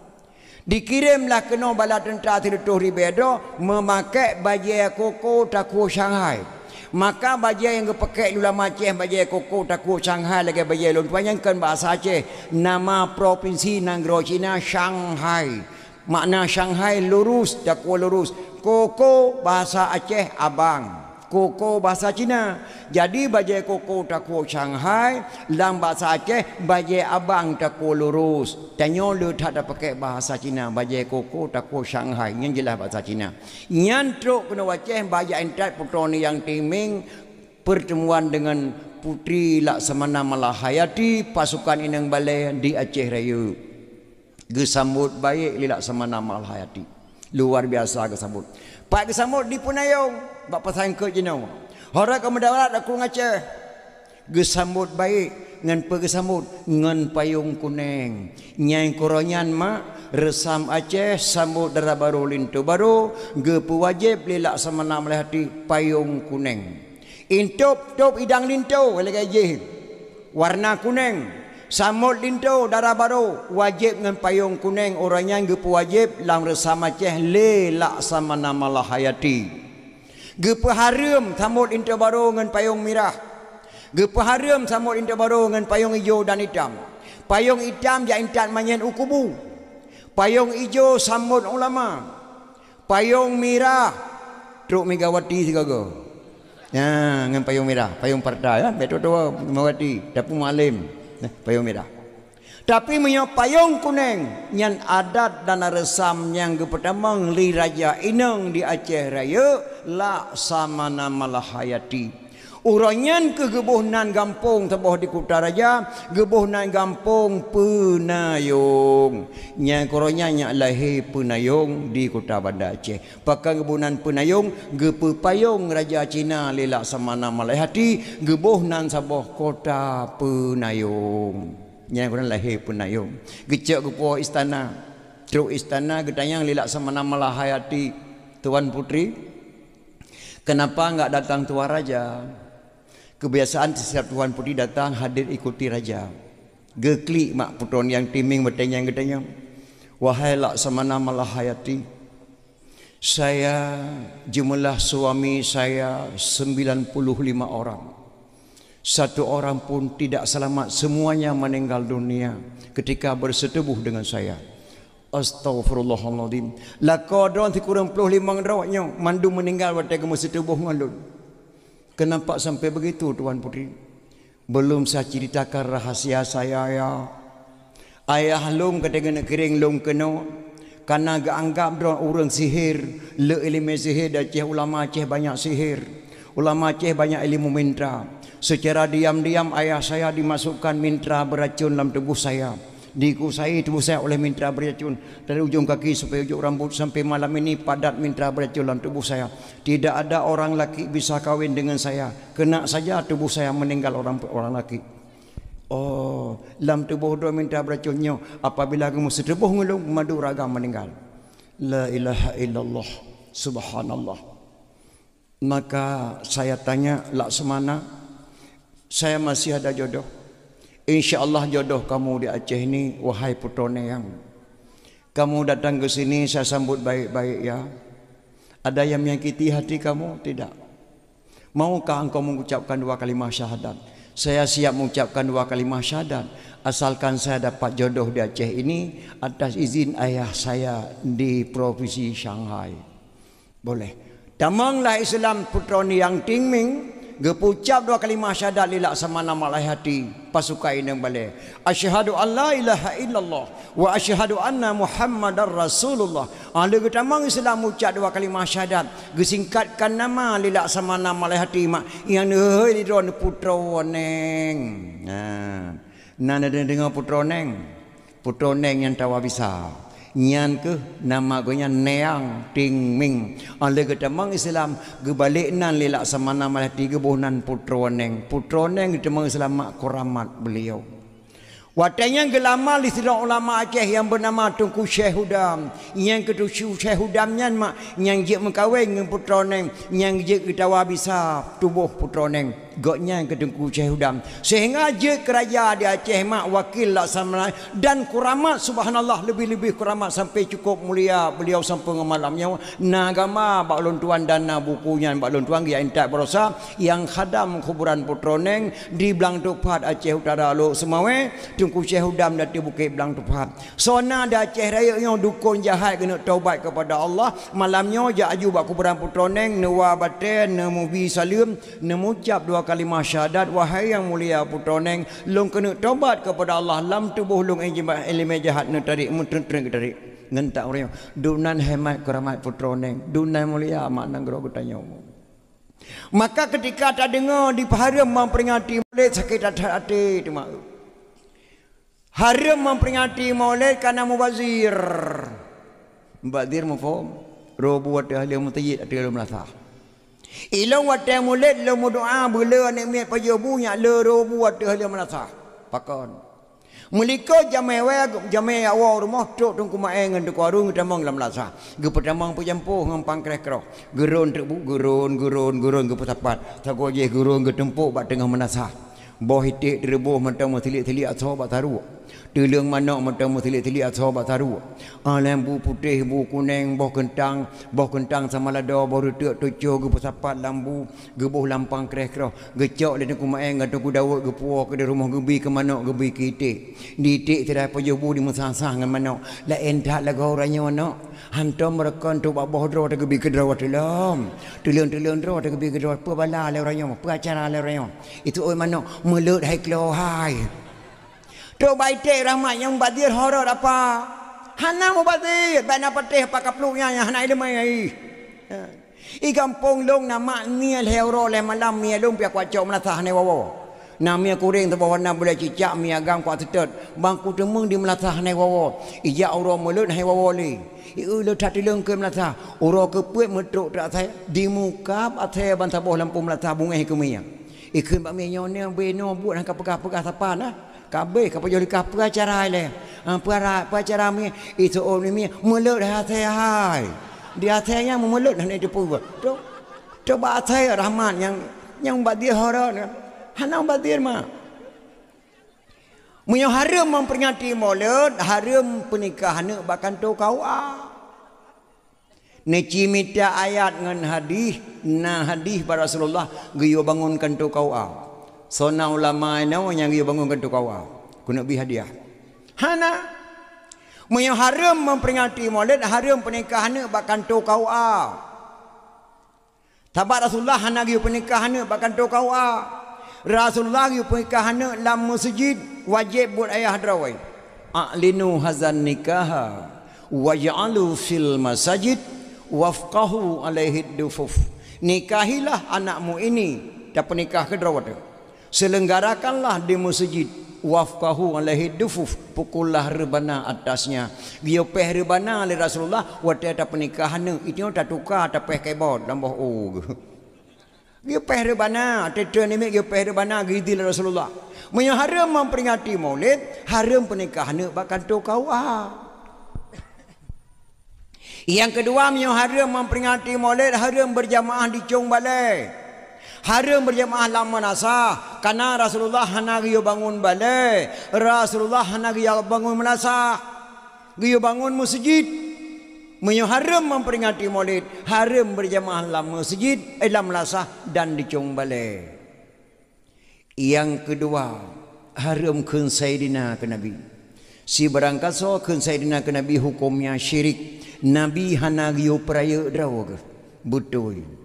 Dikirimlah kena bala tentera silutuh ribedo memakai bajai koko taku Shanghai. Maka bajai yang dipakai ulama Aceh bajai koko taku Shanghai lagi bajai lon panjangkan bahasa Aceh. Nama provinsi negara Cina Shanghai. Makna Shanghai lurus, taku lurus. Koko bahasa Aceh abang. Koko bahasa Cina. Jadi bajai koko taku Shanghai dalam bahasa Aceh bajai abang taku lurus. Tanya lu tak ada pakai bahasa Cina bajai koko taku Shanghai yang jelas bahasa Cina. Nyantruk kena Aceh bajai entat putra ni yang timing pertemuan dengan putri Laksamana Malahayati pasukan Inang Balai di Aceh Raya. Gesambut baik li Laksamana Malahayati. Luar biasa gesambut. Pak gesambut di Punayong. Bapa sangka jenau. Hora kemudarat aku ngaceh. Gesambut baik ngan pegesambut ngan payung kuning. Nyai koronyan mak resam Aceh sambut dara baru lintu baru gepu wajib li Laksamana Malahayati payung kuning. Intop top idang lintu lagi je. Warna kuning. Sambut lintu dara baru wajib ngan payung kuning orangnya gepu wajib lam resam Aceh li Laksamana Malahayati. Gepaharum sambut inta baru dengan payung merah. Gepaharum sambut inta baru dengan payung hijau dan hitam. Payung hitam ja intat manyen ukubu. Payung hijau sambut ulama. Payung merah Truk Megawati segaga. Ya, dengan payung merah, payung partai ya, betul tua Megawati, dapur malim. Payung merah. Tapi punya payung kuning yang adat dan resam yang pertama li Raja Inang di Aceh Raya Laksamana Malahayati. Uranyan ke gebuhnan gampung tebah di Kuta Raja, gebuhnan gampung Penayung. Yang koronya nya lahir Penayung di Kota Bandar Aceh. Pakai gebuhnan Penayung, gepu payung Raja Cina li Laksamana Malahayati, gebuhnan sabah Kota Penayung. Yang korang lahir Penayung. Gecek gepuh istana. Truk istana getanyang li Laksamana Malahayati. Tuan Putri, kenapa enggak datang Tuan Raja? Kebiasaan setiap Tuan Putri datang hadir ikuti Raja. Geklik mak putron yang timing bertanyang getanyang. Wahai Laksamana Malahayati, saya jumlah suami saya 95 orang. Satu orang pun tidak selamat, semuanya meninggal dunia ketika bersetubuh dengan saya. Astaghfirullahaladzim. Lakodron ti kurang 55 rawatnya mandu meninggal waktu kamu setubuh ngandun. Kenapa sampai begitu Tuan Putri? Belum saya ceritakan rahasia saya ya. Ayah lum ketika nak kering lum kena karena gak anggap dorang orang sihir, le ilmu sihir dan Aceh ulama Aceh banyak sihir. Ulama Aceh banyak ilmu mintra. Secara diam-diam ayah saya dimasukkan mintra beracun dalam tubuh saya. Dikusai tubuh saya oleh mitra beracun dari ujung kaki sampai ujung rambut, sampai malam ini padat mitra beracun dalam tubuh saya. Tidak ada orang laki bisa kawin dengan saya. Kena saja tubuh saya meninggal orang laki. Oh, dalam tubuh dua mitra beracunnya apabila kamu setubuh ngelung madu ragam meninggal. La ilaha illallah, subhanallah. Maka saya tanya, Laksamana, saya masih ada jodoh. InsyaAllah jodoh kamu di Aceh ini, wahai putra Neyang. Kamu datang ke sini, saya sambut baik-baik ya. Ada yang menyakiti hati kamu? Tidak. Maukah engkau mengucapkan 2 kalimah syahadat? Saya siap mengucapkan 2 kalimah syahadat, asalkan saya dapat jodoh di Aceh ini atas izin ayah saya di provinsi Shanghai. Boleh. Damanglah Islam putra Neyang Tingming. Gepucap 2 kalimah syahadat li Laksamana Malahati pasukai nang balik. Asyhadu an la ilaha illallah wa asyhadu anna Muhammadar Rasulullah. Ada getamang Islam ucap 2 kalimah syahadat, gesingkatkan nama li Laksamana Malahati mak yang heuh di dron putra Neng. Nah dengar putra Neng. Putra Neng yang tawa bisa. Nyan ke nama gonya Neyang Tingming. Oleh getamang Islam gebalik nan li Laksamana Malahati gebuhnan putra Neng. Putra Neng getamang Islam mak kuramat beliau. Watanya gelama li sidang ulama Aceh yang bernama Tunku Syekh Hudam. Yang kedua Syekh Hudam nyan mak yang jek mengkawin dengan putra Neng, yang jek ketawa bisa tubuh putra Neng. Goknya ke Tunku Syekh Hudam. Sehingga je kerajaan di Aceh mak wakil Laksamana dan kuramat, subhanallah, lebih-lebih kuramat sampai cukup mulia beliau sampai malamnya nagama bak lontuan dana bukunya bak lontuan yang tak berosa yang khadam kuburan putra Neng di Blang Tupat Aceh Utara lo semawe Tunku Syekh Hudam dati Bukit Blang Tupat. Sona di Aceh Raya yang dukun jahat kena taubat kepada Allah. Malamnya ja aju bak kuburan putra Neng newa baten nemu bi salim nemu ucap 2 kalimah syahadat, wahai yang mulia putra Neng, long kena taubat kepada Allah lam tubuh long elemen jahat ne tarik mentren tarik ngentak orang dunan hemat keramat putra Neng, dunan mulia makna gero tanya. Maka ketika tak dengar di haram memperingati Maulid sakit hati tu mak. Haram memperingati Maulid karena mubazir. Mubazir mafhum? Robu wa ahli mutayyid ada melasa. Ilong wate Maulid lo doa bela nikmat pajabunya le robu wate hal manasa pakon mulika jamai awal rumah tok tungku mae ngan tok warung tamang lam lasa ge pertamang pujampo ngam pangkrek geron tebu geron ge petapat tago je geron ge tempuk bak tengah menasa boh hitik rebuh mentang tilik-tilik atau bak taru Telung manak mentang tilik-tilik atau bak taru lembu putih bu kuning boh kentang sama lada boh retuk tujuh ge pesapat lambu ge boh lampang kreh-kreh gecok le ku mae ngan ku dawut ge puo ke rumah gebi ke manak gebi ke itik di itik tirai pajobu di mesasah ngan manak la endak lagu orangnya manak hantam merekan tu bak boh dro te gebi ke dro dalam telung dro te gebi ke dro pe bala le orangnya pe acara le orangnya itu oi manak melut hai klo hai tu baite rahmat yang badir horor apa hana mubadir bana patih pakaplunya yang hana ile mai i kampung long nama mia hero le malam mia long pia kwacok melatah ne wawo na mia kuring tu bawana boleh cicak mia gang kwa tetet bangku temung di melatah ne wawo ija uro mulut hai wawo le i le tatilung ke melatah uro ke puet metruk tak saya di muka athe bantah boh lampu melatah bungai ke mia ikun bak mia nyone beno buat hang pegah-pegah tapan ah kabeh kapal joli kapal acara le acara mi itu om ni mulut hati hai di hatinya mulut dan itu pun tu coba hati rahmat yang badir horor hana badir mah munyo haram memperingati maulid haram pernikahan bahkan tu kau neci mita ayat ngan hadis na hadis para Rasulullah geyo bangunkan tu kau sona ulama no yang dia bangunkan tu kawa guna bi hadiah hana munyo haram memperingati maulid haram pernikahan bahkan tu kawa tabat Rasulullah hana gi pernikahan bahkan tu kawa Rasulullah gi pernikahan dalam masjid wajib buat ayah drawai a'linu hazan nikaha waj'alu fil masajid wafqahu alaihi dufuf nikahilah anakmu ini dah pernikah ke drawat selenggarakanlah di masjid wafqahu alaihi dufuf, pukullah rebana atasnya. Dia peh rebana oleh Rasulullah waktu ada pernikahan itu tak tukar tak peh kebot tambah dia peh rebana tetu ni dia peh rebana gitu Rasulullah. Menyo haram memperingati Maulid, haram pernikahan bakal tukau Yang kedua menyo haram memperingati Maulid, haram berjamaah di Cung Balai. Haram berjamaah lama nasah karena Rasulullah hana giyo bangun balai, Rasulullah hana giyo bangun menasah, giyo bangun masjid. Menyo haram memperingati Maulid, haram berjamaah lama masjid, dalam nasah dan di Cung Balai. Yang kedua, haram kun Sayyidina ke Nabi. Si berangkat so kun Sayyidina ke Nabi hukumnya syirik. Nabi hana giyo peraya draw ke. Betul.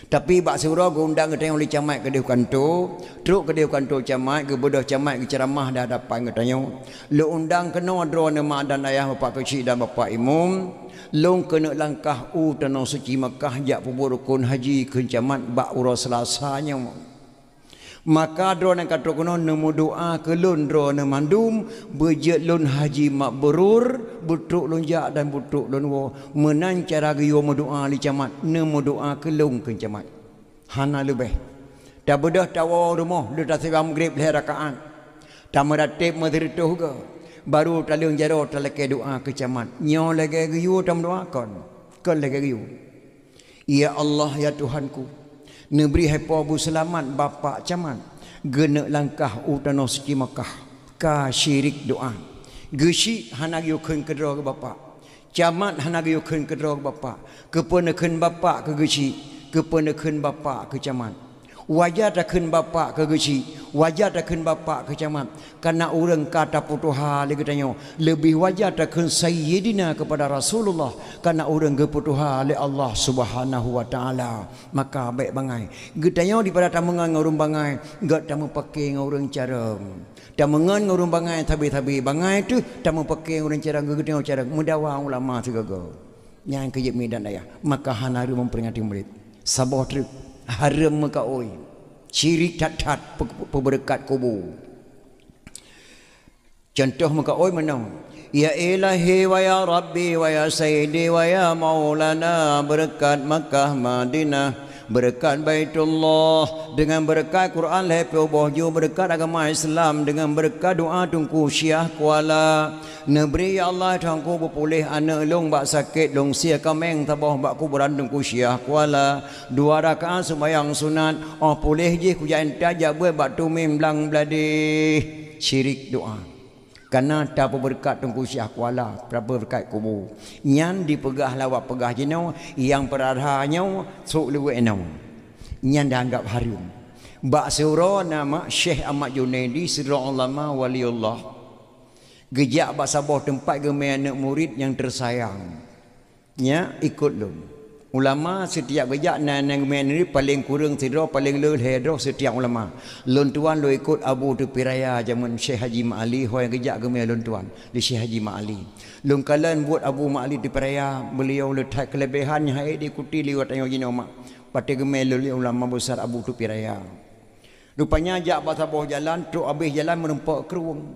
Tapi bak surah undang ke tengok oleh camat ke dia kantor, truk ke dia kantor camat ke bodoh camat ke ceramah dah dapat ke tanya. Lu undang kena draw nama dan ayah bapak kecil dan bapak imam. Long kena langkah tanah suci Makkah jak pubur rukun haji ke camat bak urus selasanya. Maka drone kata kono nemu doa ke lun drone mandum bejet lun haji makbrur butruk lun jak dan butruk lun wo menan cara giyo doa li camat nemu doa ke lun ke camat hana lebih dah bedah tawa rumah dah tak sebab maghrib leh rakaat tak meratib madrituh ke baru talung jaro talake doa ke camat nyo lagi giyo tam doakan ke lagi giyo ya Allah ya Tuhanku Neberi hepa bu selamat bapa camat gena langkah utano suci Makkah ka syirik doa geshi hana yukun kedra ke bapa camat hana yukun kedra ke bapa keponakan bapa ke geshi keponakan bapa ke camat wajah takkan bapa ke geshi wajah takkan bapa ke camat karena orang kata putuha lagi tanya lebih wajah takkan sayyidina kepada Rasulullah karena orang keputuha oleh Allah Subhanahu wa taala maka baik bangai getanya di pada tamangan ngurung bangai gat tamu pakai ngurung cara tamangan ngurung bangai tabi-tabi bangai tu tamu pakai ngurung cara getanya cara mudawa ulama segaga yang kejep medan ayah maka hanaru memperingati murid sabah truk haram maka oi syirik tat peberkat kubur contoh maka oi menang ya ilahi wa ya rabbi wa ya sayyidi wa ya maulana berkat Makkah Madinah berkat Baitullah dengan berkat Quran lepe bohju berkat agama Islam dengan berkat doa tungku Syiah Kuala negeri ya Allah tangku berpulih anak long bak sakit long sia kameng tabah bak kuburan tungku Syiah Kuala 2 rakaat sembahyang sunat pulih je ku jain tajak buat bak tumim belang beladi syirik doa karena tak berkat tungku Syiah Kuala berkat kubur nyan dipegah lawak pegah jenau yang peradhanya sok lewe enau nyan dah anggap harum bak surah nama Syekh Ahmad Junaidi sirra ulama waliullah gejak bak sabah tempat gemai anak murid yang tersayang nya ikut lu ulama setiap gejak nan gemai ni paling kurang sirra paling leuh hedro setiap ulama lon tuan lo ikut Abu Tepi Raya zaman Syekh Haji Ma'ali ho yang gejak gemai lon tuan di Syekh Haji Ma'ali lon kalan buat Abu Ma'ali Tepi Raya beliau letak kelebihan hai diikuti liwat ayo gini mak pati gemai loli ulama besar Abu Tepi Raya rupanya jak basabah jalan truk habis jalan merempak keruang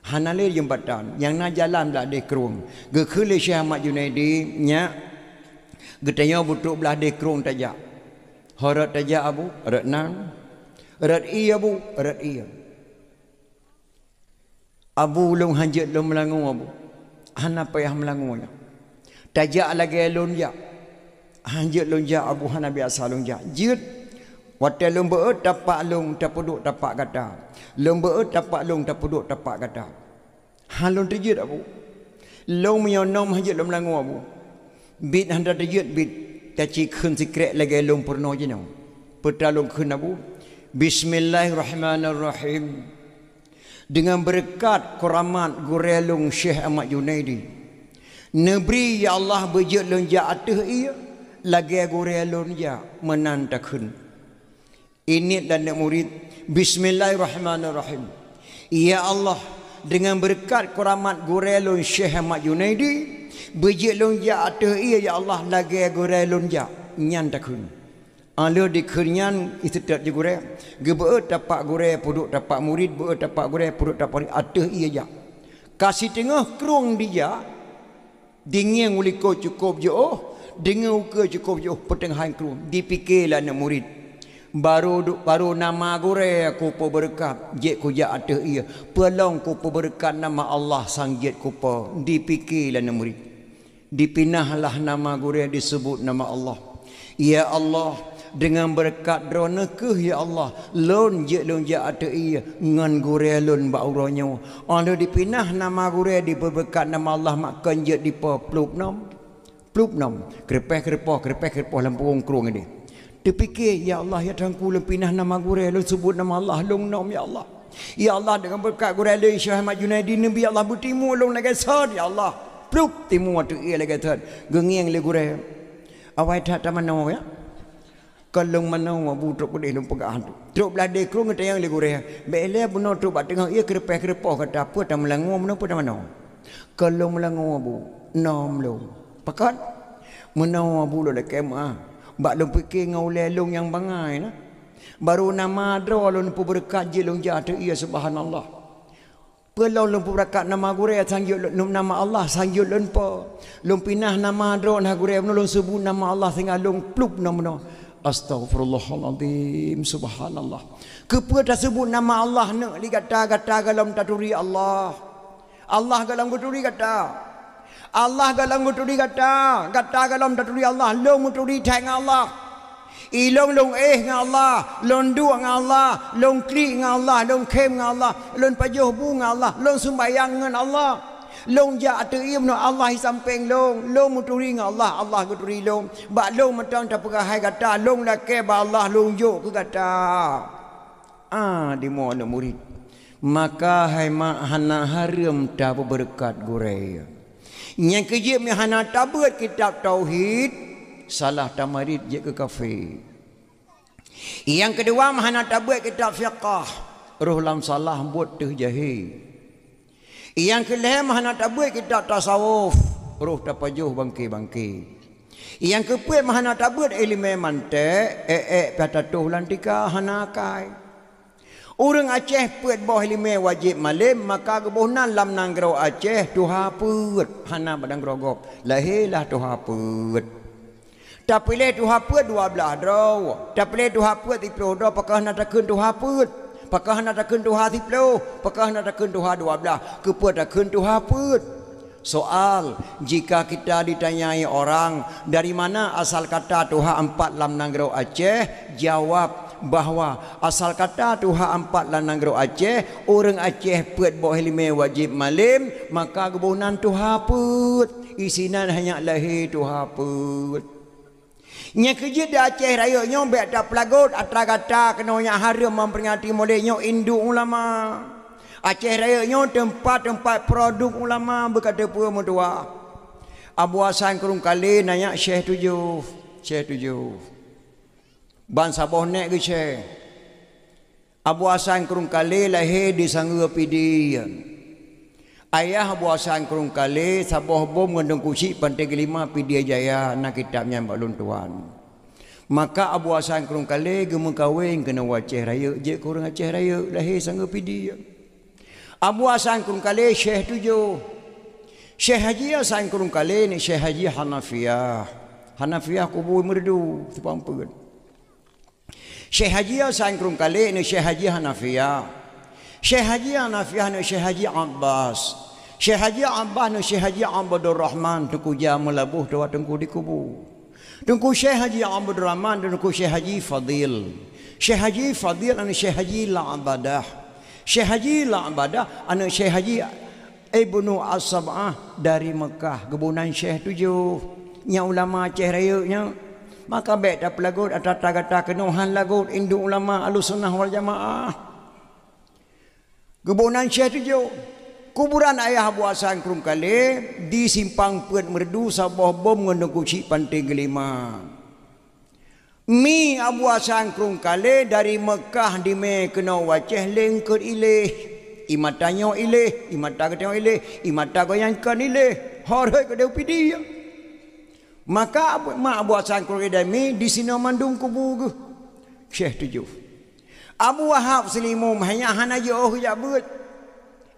hanale jembatan yang na jalan dah de keruang gekele Syekh Ahmad Junaidi nya getanya butuk belah dekrung tajak harat tajak abu harat nang harat iya abu harat iya abu long hanjat long melangu abu hana payah melangunya tajak lagi lon jak hanjat lon jak abu hana biasa lon jak jit watel long beut tapak long tapuduk tapak kata long beut tapak long tapuduk tapak kata halon terjit abu long menyonom hanjat long melangu abu bit handa dayut bit taci khun sikret lagi long purno jenau petalung khun abu bismillahirrahmanirrahim dengan berkat keramat gurelung Syekh Ahmad Junaidi nebri ya Allah bejut long ja ateh ia lagi gurelung ja menanta khun ini dan nak murid bismillahirrahmanirrahim ya Allah dengan berkat keramat gurelung Syekh Ahmad Junaidi bejik lonja ateh ia ya Allah lagi gore lonja nyan takun Ala dikenyan istidak je gure. Gebe tapak gure puduk tapak murid, be tapak gure puduk tapak murid. Ateh ia ja. Kasih tengah kerung dia. Dingin uliko cukup je oh. Dingin uke cukup je oh pertengahan kerung. Dipikirlah nak murid. Baru nama gure aku po berkat. Jet ku ja ateh ia. Pelong ku po berkat nama Allah sang jet ku po. Dipikirlah nak murid. Dipinahlah nama gure disebut nama Allah. Ya Allah, dengan berkat drone ke ya Allah, lon je ate iya ngan gure lon ba uronyo. Anda dipinah nama gure di berkat nama Allah makan je di plup nom. Krepeh lampung krung ini. Dipikir ya Allah ya tangku pinah nama gure lon sebut nama Allah long nom ya Allah. Ya Allah dengan berkat gure lon Syekh Ahmad Junaidi Nabi Allah butimu long lagi sad ya Allah. Plup timu atu iya lagi tad. Gengiang le gure. Awai tak tamanau ya. Kalau manau abu truk gede lum pegahan tu. Truk belade krung ngata yang le gure. Bele buno truk bat tengah ia krepeh kata apa tak melangu mana apa tamanau. Kalau melangu abu nom lo. Pakat menau abu lo dak kemah. Bak lum fikir ngau lelong yang bangai na. Baru nama dro lum pu berkat je lum jatuh ia subhanallah. Pelau lum berkat nama gure sangyut lum nama Allah sangyut lum po. Lum pinah nama dro nah gure lum sebut nama Allah sehingga lum plup nama. Astaghfirullahaladzim. Subhanallah. Kepada sebut nama Allah nak digata-gata galam taturi Allah. Allah galam guturi kata. Allah galam guturi kata. Gata galam taturi Allah. Long guturi tang Allah. Ilong long ngah Allah. Long dua ngah Allah. Long kli ngah Allah. Long kem ngah Allah. Long pajuh bu ngah Allah. Long sembayang ngah Allah. Long ja atu im no Allah samping long muturi ngah Allah Allah guturi long ba long matang tak perahai kata long la ke ba Allah long jo ke kata di mana murid maka hai ma hana haram ta berkat gure yang kejip mi hana tabat kitab tauhid salah tamarid je ke kafe yang kedua hana tabat kitab fiqh roh lam salah buat teh jahil. Yang kelima hana tak buat kita tasawuf roh tapajuh bangki. Yang keempat hana tak buat ilmu mantek patatuh lantika hana kai. Orang Aceh puat boh ilmu wajib malim maka kebunan lam nanggro Aceh tuha put hana badang grogop lahilah tuha put. Tak pilih tuha put 12 draw. Tak pilih tuha put 10 draw pakah nak takun tuha put. Pakah nak takun tuha 10, pakah nak takun tuha 12, kepuat takun tuha put. Soal, jika kita ditanyai orang dari mana asal kata tuha 4 lam nanggro Aceh, jawab bahawa asal kata tuha 4 lam nanggro Aceh, orang Aceh put boh lime wajib malim, maka kebunan tuha put. Isinan hanya lahir tuha put. Nya kerja di Aceh Raya nyo be ada pelagut atra kata kena nya haram memperingati molek nyo induk ulama. Aceh Raya nyo tempat produk ulama berkata pua mutua. Abu Hasan Kurung Kali nanya Syekh tujuh. Ban Sabah nek ke Syekh. Abu Hasan Kurung Kali lahir di Sangga Pidi. Ayah Abu Hasan Kurung Kali Sabah bom ngandung kucik Pantai Kelima Pidi Jaya nak kitabnya balun tuan. Maka Abu Hasan Kurung Kali gemuk kahwin kena Aceh Raya je kurang Aceh Raya lahir Sangga Pidi. Abu Hasan Kurung Kali Syekh tujuh. Syekh Haji Hasan Kurung Kali ni Syekh Haji Hanafiyah kubur merdu terpampun. Syekh Haji Hasan Kurung Kali ni Syekh Haji Hanafiyah. Syekh Haji Hanafiyah ni Syekh Haji Abbas. Syekh Haji Abbas ni Syekh Haji Abdul Rahman tuku jam melabuh doa tengku di kubur. Tengku Syekh Haji Abdul Rahman dan tengku Syekh Haji Fadil. Syekh Haji Fadil ni Syekh Haji La'abadah. Syekh Haji La'abadah anu Syekh Haji Ibnu As-Sab'ah dari Mekah. Kebunan Syekh tujuh. Nya ulama Aceh Raya nya. Maka baik dah pelagut atas kata kenuhan lagut induk ulama Ahlussunnah wal Jamaah. Kebunan Syekh tujuh. Kuburan ayah Abu Hasan Kurung Kali di simpang Puat Merdu Sabah bom ngandung kucik Pantai Kelima. Mi Abu Hasan Kurung Kali dari Mekah di me kena Aceh lengket ilih. Imatanyo ilih, imata ketengok ilih, imata goyangkan ilih. Harai ke dia pidi. Maka mak buat sangkul kedami di sini mandung kubu Syekh 7. Abu Wahab Selimum hanya hana jauh ya but.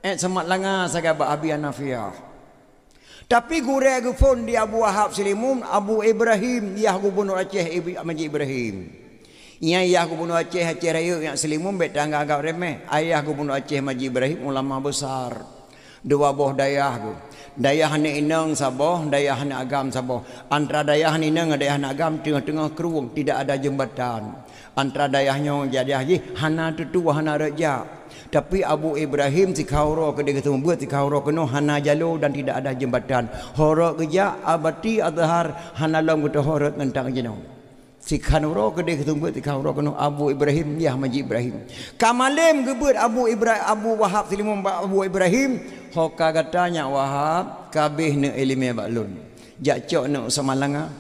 Semat langa sagaba Abi Hanafiah. Tapi gure gufon di Abu Wahab Selimum Abu Ibrahim yah gubernur Aceh Maji Ibrahim. Ia gubernur Aceh raya yang Selimum bet tangga agak remeh. Ayah gubernur Aceh Maji Ibrahim ulama besar. Dua boh dayah tu. Dayah ni inang saboh, dayah ni agam saboh. Antara dayah ni inang dayah ni agam tengah-tengah keruang, tidak ada jembatan. Antara dayahnya jadi haji, hana tutu hana raja. Tapi Abu Ibrahim si kauro ke dia ketemu buat si kauro kena hana jalur dan tidak ada jembatan. Horok kerja abati adhar hana long kutu horok ngentang jenong. Si kanuro ke dia ketemu buat si kauro kena Abu Ibrahim ya Maji Ibrahim. Kamalem gebut Abu Wahab Selimum Abu Ibrahim. Hoka katanya Wahab kabeh ne ilmu baklun. Jak cok ne samalanga.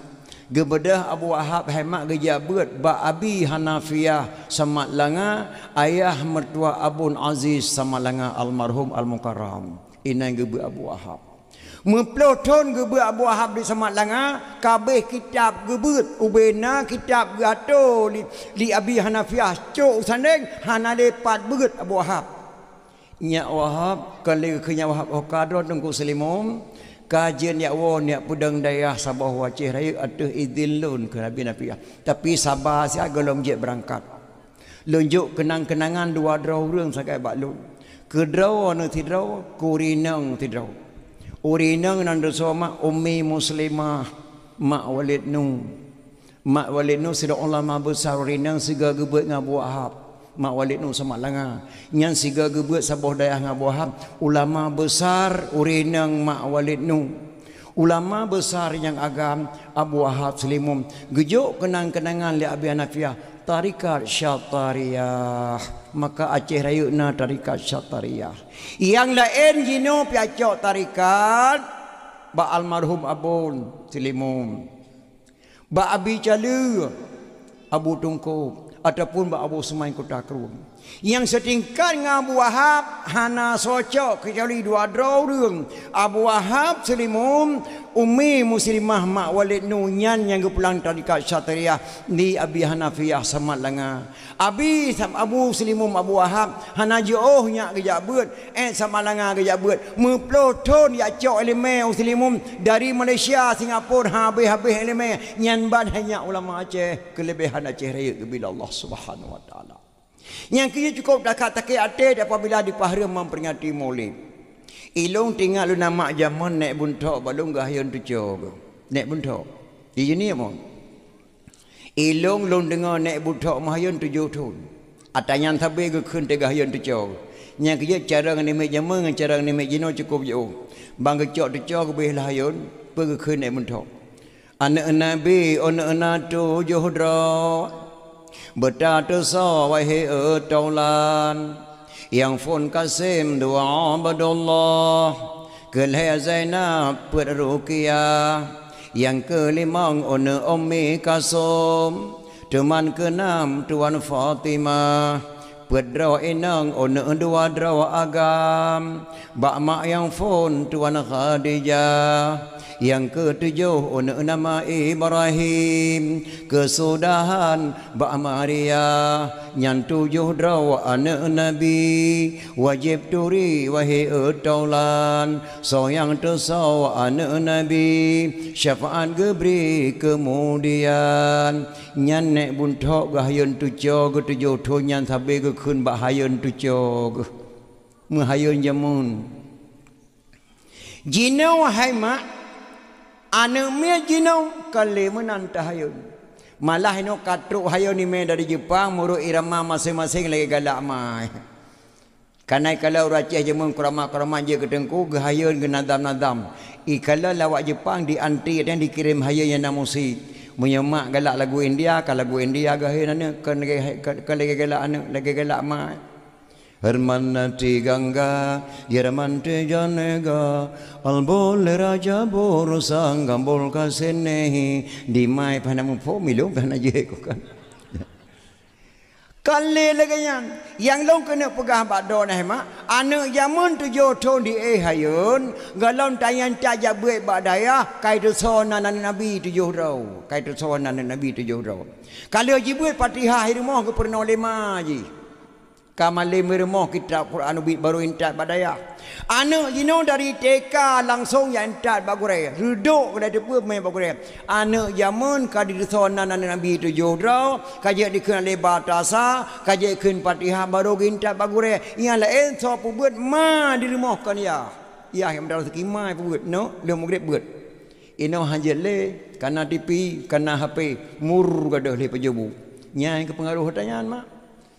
Gebedah Abu Wahab hemat geja beut ba Abi Hanafiah samalanga ayah mertua Abun Aziz samalanga almarhum al-mukarram. Inai gebe Abu Wahab. Memploton gebe Abu Wahab di samalanga kabeh kitab gebeut ubena kitab gato li Abi Hanafiah cok sandeng hana lepat beut Abu Wahab. Nya Wahab kali kenya Wahab okadro tengku Selimum kajian ya wo nya pudang dayah Sabah Aceh raya atuh izin lun ke Nabi Nafiah. Tapi sabar sia golong je berangkat. Lunjuk kenang-kenangan dua draw reung sakai bak lun. Ke draw anu ti draw kurinang ti draw. Urinang nan dosoma ummi muslimah mak Walid Nu. Mak Walid Nu sida ulama besar urinang siga gebet ngabu Wahab. Mak Walid Nu sama langa nyan siga gebet saboh dayah ngabu Wahab ulama besar urinang Mak Walid Nu ulama besar yang agam Abu Wahab Selimum gejuk kenang-kenangan li Abi Hanafiah tarikat Syatariyah. Maka Aceh rayuna tarikat Syatariyah yang lain jino piacok tarikat ba almarhum Abun Selimum ba Abi Calu Abu Tungku ataupun ba Abu Semain Kota Keruang yang setingkat dengan Abu Wahab hana socok kecuali dua draw reung Abu Wahab Selimum ummi muslimah Mak Walid Nu nyan yang gepulang tarikat Syatariyah di Abi Hanafiah samat langa Abu Selimum Abu Wahab hana jauh nya gejak beut samat langa gejak beut meploton ya cok elemen Selimum dari Malaysia Singapura habis-habis elemen nyan ban hanya ulama Aceh kelebihan Aceh raya bila Allah Subhanahu wa taala. Yang kita cukup dekat takik atir apabila dipahara memperingati Maulid. Ilung tinggal lu nama zaman naik buntok balung gahyun tujuh. Naik buntok. Di sini apa? Ilung lung dengar naik buntok mahyun 7 tahun. Atanya tabe ke kun gahyun tujuh. Yang kita cara ngene mek zaman cara ngene mek jino cukup jauh. Bang kecok tujuh ke beh lahyun pergi kun naik buntok. Anak Nabi anak tujuh dra. Bertata sa wahai taulan yang fun kasim doa abdullah keleh Zainab perruqyah yang kelimang ona ummi kasum teman keenam tuan Fatimah pedra inang ona dua draw agam bak mak yang fun tuan Khadijah yang ketujuh ona nama Ibrahim kesudahan Mbak Maria yang 7 draw anak Nabi wajib turi wahai taulan soyang tersau anak Nabi syafaat gebri kemudian nyan nek buntok gahyun 7 tu nyan sabe ke kun bak hayun 7 menghayun jamun jinau hai mak ane mia jinau kali menantah hayun malah ino katruk hayun ni me dari Jepang muruk irama masing-masing lagi galak mai kanai kalau Aceh jemun kurama-kurama je ketengku gahayun ke nadam-nadam kalau lawak Jepang di anti dan dikirim hayun yang namusi menyemak galak lagu India kalau lagu India gahayun ane kan lagi galak ane lagi galak mai Hermanati Gangga Yermante Janega Albol Raja Borosang Gambol Kasenehi Dimai Panamu Po Milung Panaje ko kan Kali lagi yang long kena pegah bakdo nah mak anak zaman tu yo thon di hayun galon tayan caja buat badaya kai tu sonan nabi tu yo rau kai tu sonan nabi tu yo rau kalau jibuat Fatihah rumah ke pernah lema ji kamale rumah kita Quran baru intat badaya anak jino dari TK langsung yang intat bagure duduk dari depan main bagure anak zaman ka di sonan nabi tu yo rau kaje dikenal lebar tasa kaje kun Fatihah baru intat bagure ialah so buat ma di rumah kan ya yang mendapat rezeki buat no dia murid buat ino hanjat le kana TV kana HP mur gadah le pejabu nyai ke pengaruh tanyaan mak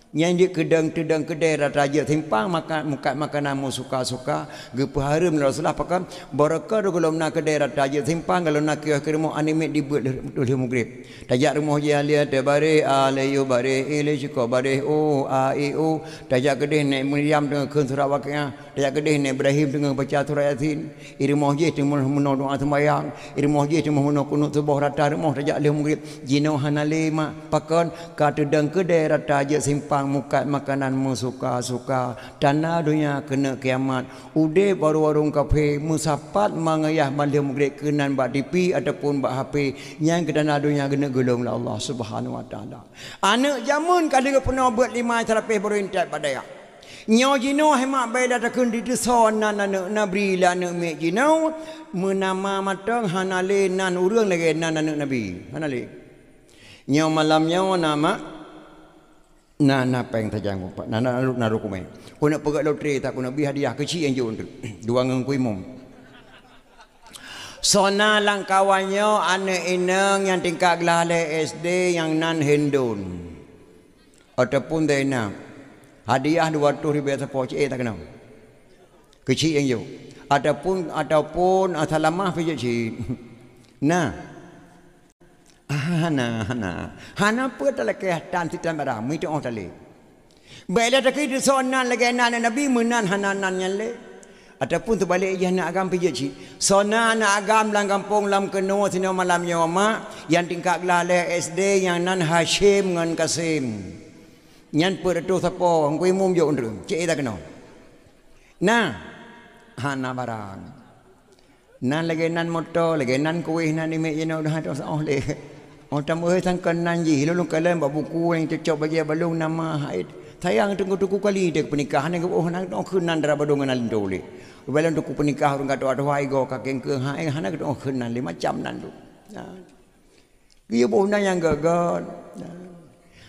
nyai dia kedang kedai raja simpang makan muka makanan mu suka-suka gepahara Rasulullah pakan barakah kalau nak kedai raja simpang kalau nak ke rumah anime dibuat oleh mugrib tajak rumah dia lihat bare alayu bare ile cukup bare o a e o tajak kedai nek Maryam dengan kun surah waqiah tajak kedai nek Ibrahim dengan baca surah Yasin rumah dia dengan menon doa sembahyang rumah dia dengan menon kunut subuh rata rumah tajak oleh mugrib jino hanale mak pakan ka tedang kedai raja simpang muka makananmu suka-suka tanah dunia kena kiamat ude baru warung kafe musapat mangayah malah mugrek kenan bak TV ataupun bak HP yang ke tanah dunia kena gelung lah Allah Subhanahu wa taala anak zaman kada pernah buat 5 terapih baru intat padaya nyo jino hemak bai dah takun di deson nan anak nabi la anak mek jino menama matang hanale nan urang lagi nan anak nabi hanale nyo malamnya nama na peng tajang upat na rukumai ku nak pegat loteri tak ku nak beli hadiah kecil yang jauh dua ngeng kuimum sona langkawannya anak inang yang tingkat gelale SD yang nan hendun ataupun dena hadiah 200,000 sepuluh tak kenal kecil yang jauh ataupun salamah pijak nah hana pun tak lagi tan sitan barang itu orang tali baiklah tak itu sonan lagi anak nabi menan hananan yang le ataupun terbalik ia nak agam pijak ci sonan nak agam lang kampung lam keno sino malam nyoma yang tingkat gelale SD yang nan Hashim ngan Kasim nyan peratu sapo ngui mum jo ndru cik tak keno nah hana barang nan lagi nan motor lagi nan kuih nan ni mek jeno dah tu oh le orang tamu sang kenan ji lalu kalian buat buku yang cocok bagi balung nama haid sayang tunggu-tunggu kali dia pernikahan yang oh nak kenan dara badung nan dole balung tuku pernikah orang kata ada hai go kakeng ke hai hana ke kenan le macam nan tu dia bona yang gagal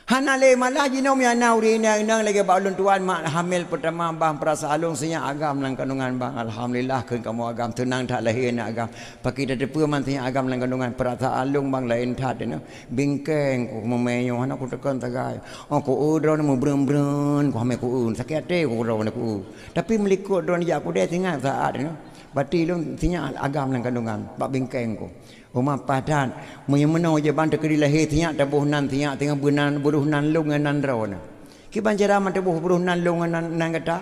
hana le malah jinom yang nauri nang lagi balun tuan mak hamil pertama bang perasa alung senyap agam lang kandungan bang alhamdulillah keun kamu agam tenang tak lahir nak agam pakai dah depa man senyap agam lang kandungan perasa alung bang lain that no bingkeng ku memeyo anak ku tekan tagai ku udro mu brem-brem ku hame ku sakit hati ku udro ku tapi melikut don ya ku dia tinggal saat no bati long senyap agam lang kandungan bak bingkeng ku Umar padan menyemeno je ban tekedi lahir tiak tabuh nan tiak tengah benan buruh nan lung nan rawan ki banjara man tabuh buruh nan lung nan kata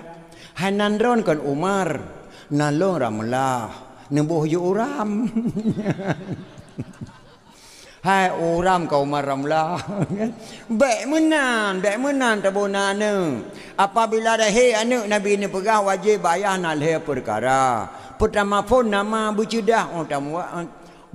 hanan ron kan Umar nan lung ramlah nembuh ju uram hai uram kau Umar ramlah baik menan tabuh nan apabila dah he anak nabi ni pegah wajib bayar nan le perkara pertama pun nama bercedah tamu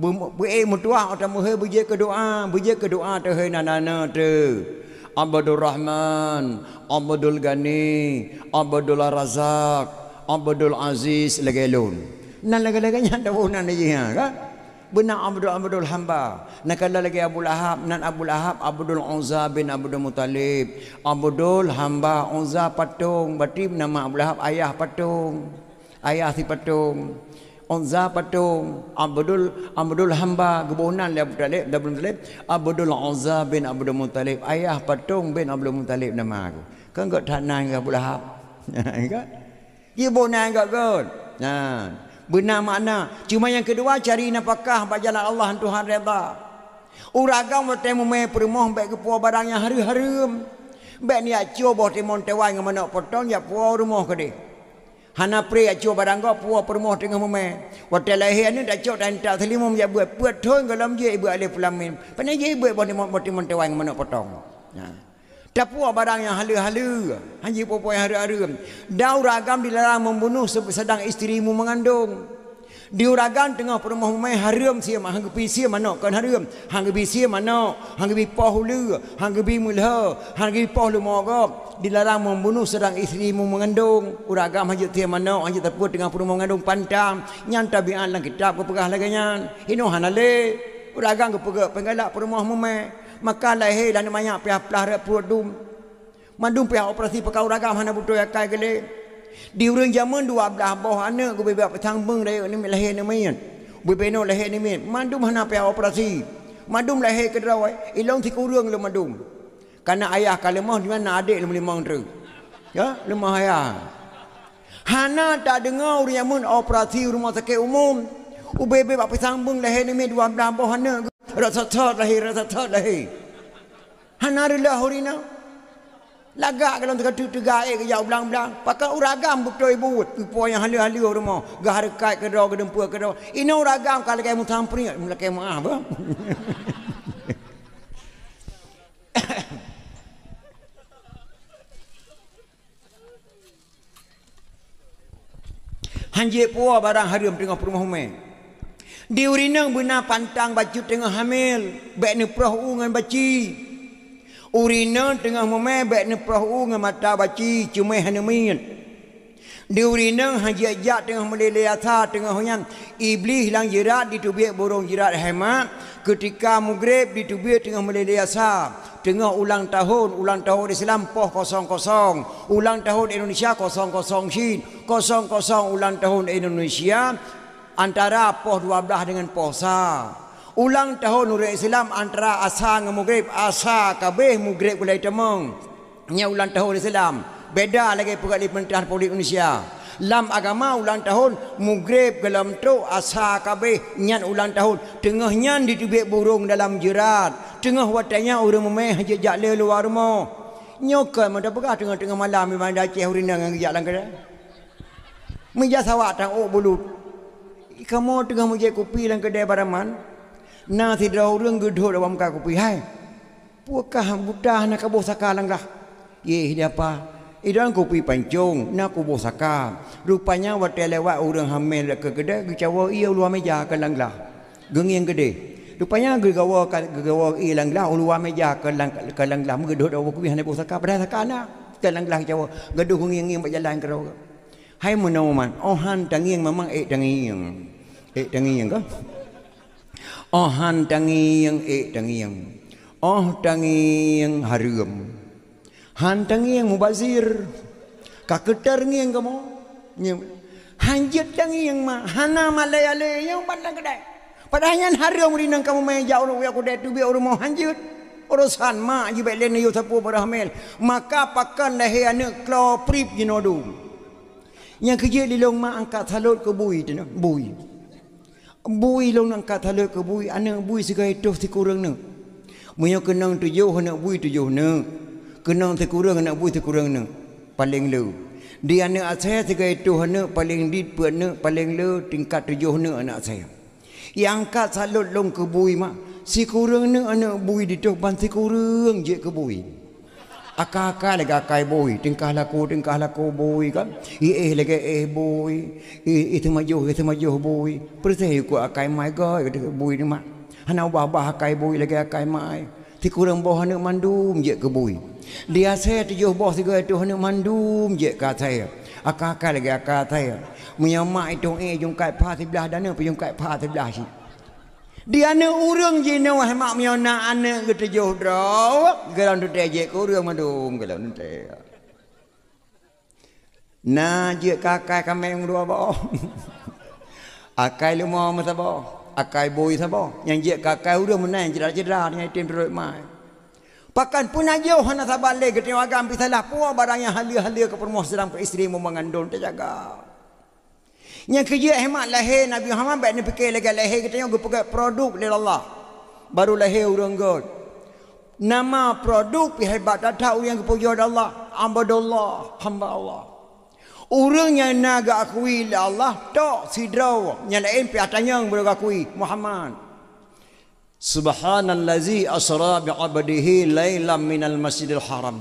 mutuah atau muhe buje ke doa teh nana tu Abdul Rahman Abdul Ghani Abdul Razak Abdul Aziz lagelun nan lagi-laginya tahu nan dia kan benar Abdul hamba nak kala lagi Abu Lahab nan Abu Lahab Abdul Uzza bin Abdul Muttalib Abdul hamba Uzza patung berarti nama Abu Lahab ayah patung ayah si patung Uzza patung Abdul hamba gebonan Abu Talib Abdul Uzza bin Abdul Muttalib ayah patung bin Abdul Muttalib nama aku kan gak tanan ke Abu Lahab kan dia bonan gak god nah benar makna cuma yang kedua cari nafkah bagi jalan Allah Tuhan redha uragam bertemu me permoh baik ke puas barang yang hari-hari baik ni acu boh timon tewai ngamana potong ya puas rumah ke dia hana pre acu barang go puas permoh tengah meme hotel lahir ni dak cok dan tak selimum ya buat thon galam je ibu alif lam mim pandai je ibu boh timon tewai ngamana potong nah Tapua barang yang hala-hala. Haji perempuan yang hala-hala. Dau ragam dilarang membunuh sedang isterimu mengandung. Diuragan tengah perempuan mai haram sia mah hang pi sia mana kan haram. Hang pi sia mana, hang pi poh lu, hang pi mulha, hang pi poh lu mogop. Dilarang membunuh sedang isterimu mengandung. Uragam haji tia mana, haji tapua tengah perempuan mengandung pantang. Nyan tabian lang kitab kepegah laganya. Ino hanale. Uragam kepegah penggalak perempuan mai. Maka lahir dan banyak pihak-pihak produm. Mandum pihak operasi pekau ragam hana butuh akai gele. Di urang zaman 12 bawah anak ku bebak petang beng dari ni lahir ni main. Bebeno lahir ni main. Mandum hana pihak operasi. Mandum lahir ke drawai. Ilong ti kurang le mandum. Karena ayah kalemah di mana adik lemah tu. Ya, lemah ayah. Hana tak dengar urang zaman operasi rumah sakit umum. Ubebe bak petang beng lahir ni main 12 bawah anak. Rasa lahir. Hana rela horina. Lagak kalau tegak ke jauh belang-belang. Pakai uragam betul ibu. Ibu yang halu-halu rumah. Gahar kait ke draw ke dempur ke draw. Ini uragam kalau kayak mutampri. Mula kayak maaf. Hanjik puah barang harum tengah perumah umai. Di urinang benar pantang baju tengah hamil. Baik ni perahu dengan baci. Urina tengah memebek ni perahu dengan mata baci cuma hanya min. Di urina haji ajak tengah meleleh atas tengah yang iblis lang jerat di tubik burung jerat hemat. Ketika maghrib di tubik tengah meleleh asar. Tengah ulang tahun Islam poh 00. Ulang tahun Indonesia 00 sin. 00 ulang tahun Indonesia antara poh 12 dengan poh sa. Ulang tahun Nurul Islam antara asar dengan maghrib. Asar kabeh maghrib kulai temeng. Nya ulang tahun Islam. Beda lagi pegawai Pemerintahan Republik Indonesia. Lam agama ulang tahun maghrib dalam tu asar kabeh nyan ulang tahun. Tengah nyan ditubik burung dalam jerat. Tengah watanya orang memeh jejak le luar rumah. Nyokan mana pegah tengah-tengah malam memang dah ceh urina dengan jejak lang kedai. Meja sawak tang oh bulut. Kamu tengah mujai kopi lang kedai baraman. Nah tidak orang gedor dalam muka kopi. Hai. Puakah budah nak kabur sakalang lah. Ye dia apa? Idan kopi pancung nak kabur saka. Rupanya waktu lewat orang hamil ke kedai gecawa ia luar meja ke lang lah. Geng yang gede. Rupanya gegawa ilang lah luar meja ke lang lah gedor dalam kopi hanya kabur saka pada sakana. Ke lang lah gecawa gaduh nging berjalan ke rawa. Hai menawan. Ohan tanging memang tanging. Tanging ke? Ohan tanging tanging. Oh tanging harum. Han tanging mubazir. Kaketar nging kamu. Hanjit tanging mah hana malay-alay yang pandang kedai. Padahal yang harum rinang kamu main jauh lu aku dah tu biar rumah hanjit. Urusan mak jibek len yo sapu berhamil. Maka pakan lahir anak klo prip jinodu. Yang kerja di long mak angkat salut ke bui tu nak bui. Bui long angkat salut ke bui anak bui segai tu si kurang nak. Munyo kenang 7 anak bui 7 nak. Kenang si kurang anak bui si kurang nak. Paling lu. Di anak saya segai tu anak paling dit pu anak paling lu tingkat 7 anak saya. Yang angkat salut long ke bui mak. Si kurang nak anak bui di tu ban si kurang je ke bui. Akak-akak lagi akai bui. Tingkah laku bui kan. Lagi bui. Itu maju bui. Percaya ku akai mai goi bui ni mak. Hana ubah akai bui lagi akai mai. Ti kurang boh anak mandum je ke bui. Dia saya 7 boh 3 tu anak mandum je ke saya. Akak-akak lagi akak saya. Menyamak itu jung kai pa sebelah dana pi jung kai pa sebelah si. Dia anak urang je na wah mak miona anak ke 7 draw. Gelang tu je ke urang mandum gelang tu. Na je kakai kami dua boh. Akai lemo masa boh. Akai boi sabo. Yang je kakai urang menang cedera dengan tim teruk mai. Pakan pun aja hana sabale ke tengok agam pi salah puah barang yang halia-halia ke permoh sedang isteri mengandung terjaga. Yang kerja hemat lahir Nabi Muhammad baik ni fikir lagi lahir kita yang pakai produk dari Allah. Baru lahir orang god. Nama produk hebat datang orang yang kepuja Allah. Abdullah, hamba Allah. Orang yang nak akui Allah tok sidraw. Yang lain pi atanya yang boleh akui Muhammad. Subhanallazi asra bi'abdihi lailam minal masjidil haram.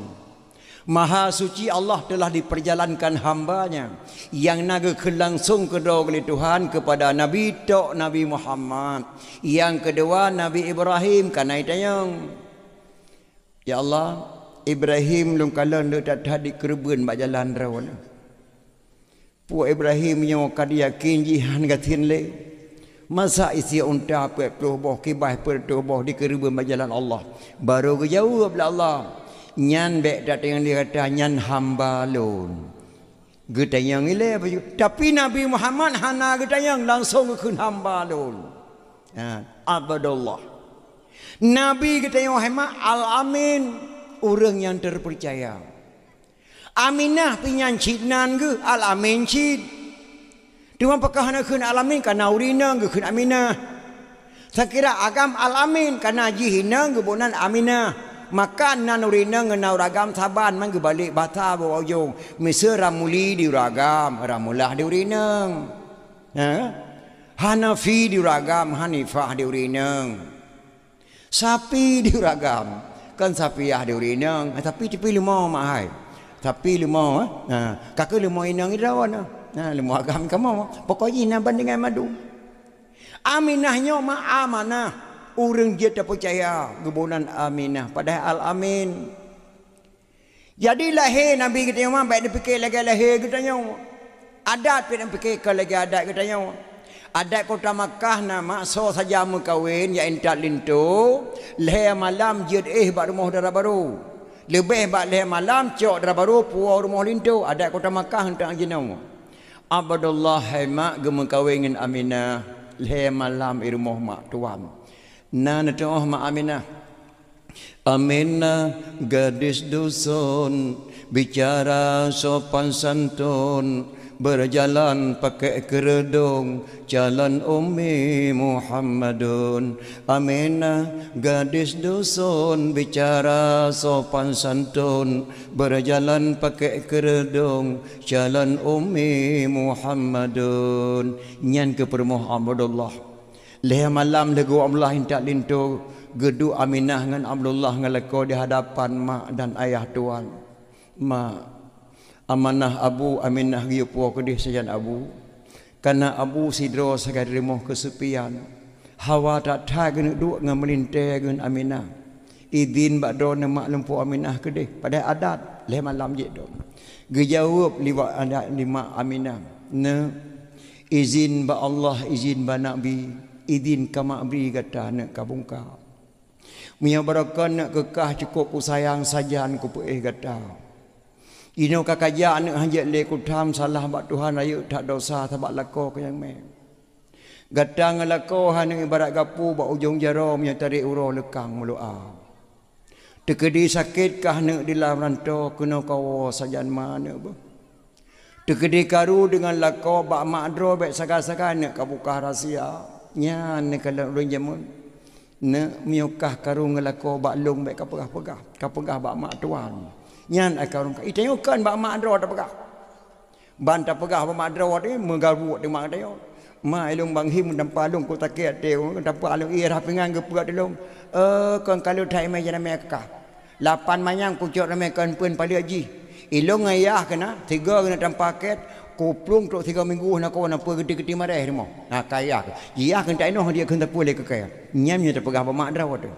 Maha suci Allah telah diperjalankan hambanya yang naga langsung kedua kali Tuhan kepada Nabi Tok Nabi Muhammad. Yang kedua Nabi Ibrahim karena itayang. Ya Allah, Ibrahim lung kala le tak di kerbun bak jalan rawan. Pu Ibrahim nyo kad yakin jihan gatin le. Masa isi unta pe boh kibah per boh di kerbun bak jalan Allah. Baru ke jawab lah Allah. Nyan bek datang dia kata nyan hamba lon. Getayang ile tapi Nabi Muhammad hana getayang langsung ke hamba lon. Abdullah. Nabi getayang hema al-amin orang yang terpercaya. Aminah pinyan cinan ke al-amin cid. Cuma apakah nak ke al-amin kana urina ke aminah. Saya kira agam al-amin kana jihina ke bonan aminah. Makan nan urina ngenau ragam saban man balik bata bawa ujung misal ramuli di ragam ramulah di urina Hanafi di ragam Hanifah di urina sapi di ragam kan sapiah di urina tapi limau mahai tapi limau kakak limau inang irawan limau agam kamu pokoknya naban dengan madu aminahnya amanah. Orang dia tak percaya kebunan Aminah padahal al-amin. Jadi lahir Nabi kita yang baik dia fikir lagi lahir kita yang adat dia fikir ke lagi adat kita yang adat kota Makkah nama so saja mengkawin ya intat lintu lahir malam jid bak rumah darah baru lebih bak lahir malam cok darah baru puau rumah lintu adat kota Makkah hentak jenau Abdullah haimak gemengkawin dengan Aminah lahir malam rumah mak tuan. Nana toh ma Aminah. Aminah gadis dusun bicara sopan santun berjalan pakai kerudung jalan Ummi Muhammadun. Aminah gadis dusun bicara sopan santun berjalan pakai kerudung jalan Ummi Muhammadun. Nyan ke permoh Abdullah. Leh malam legu Abdullah hintak lintu gedu Aminah dengan Abdullah ngeleko di hadapan mak dan ayah tuan. Mak amanah Abu Aminah giupo kedih sajan Abu. Karena Abu sidro sagai remoh kesepian. Hawa tak tha gena duk ngan melinte ngan Aminah. Idin bak do mak lempu Aminah kedih pada adat leh malam je do. Gejawab liwat adat lima Aminah. Ne izin ba Allah izin ba Nabi. Idin kama beri kata nak kabungka. Mia barakan nak kekah cukup ku sayang sajan ku puih kata. Ino kakaja nak hajat le ku tham salah bak Tuhan ayu tak dosa tabak lako ke yang me. Gata ngalako han ibarat gapu bak ujung jarum yang tarik uro lekang melua. Tekedi sakit kah nak di dalam rantau kena kawo sajan mana ba. Tekedi karu dengan lako bak makdro bak saga-saga nak kabuka rahsia. Nyan kalau orang jamun ne miukah karung ngelako bak long bak kapegah bak mak tuan nyan akarung itayong kan bak mak dro ta pegah ban ta pegah bak mak dro ni mengaru de mak tayo ma ilung bang him dan palung ko taket teu ta palung ira pengang ke pegat delong kon kalau thai mai jana me ka 8 manyang pucuk rame kan pun pali haji ilung ayah kena 3 kena tampaket kuplung tok 3 minggu nak kau nak gede-gede marah ni mo. Nah kaya. Dia akan tak enoh dia kena boleh ke kaya. Nyamnya terpegah mak drawat tu.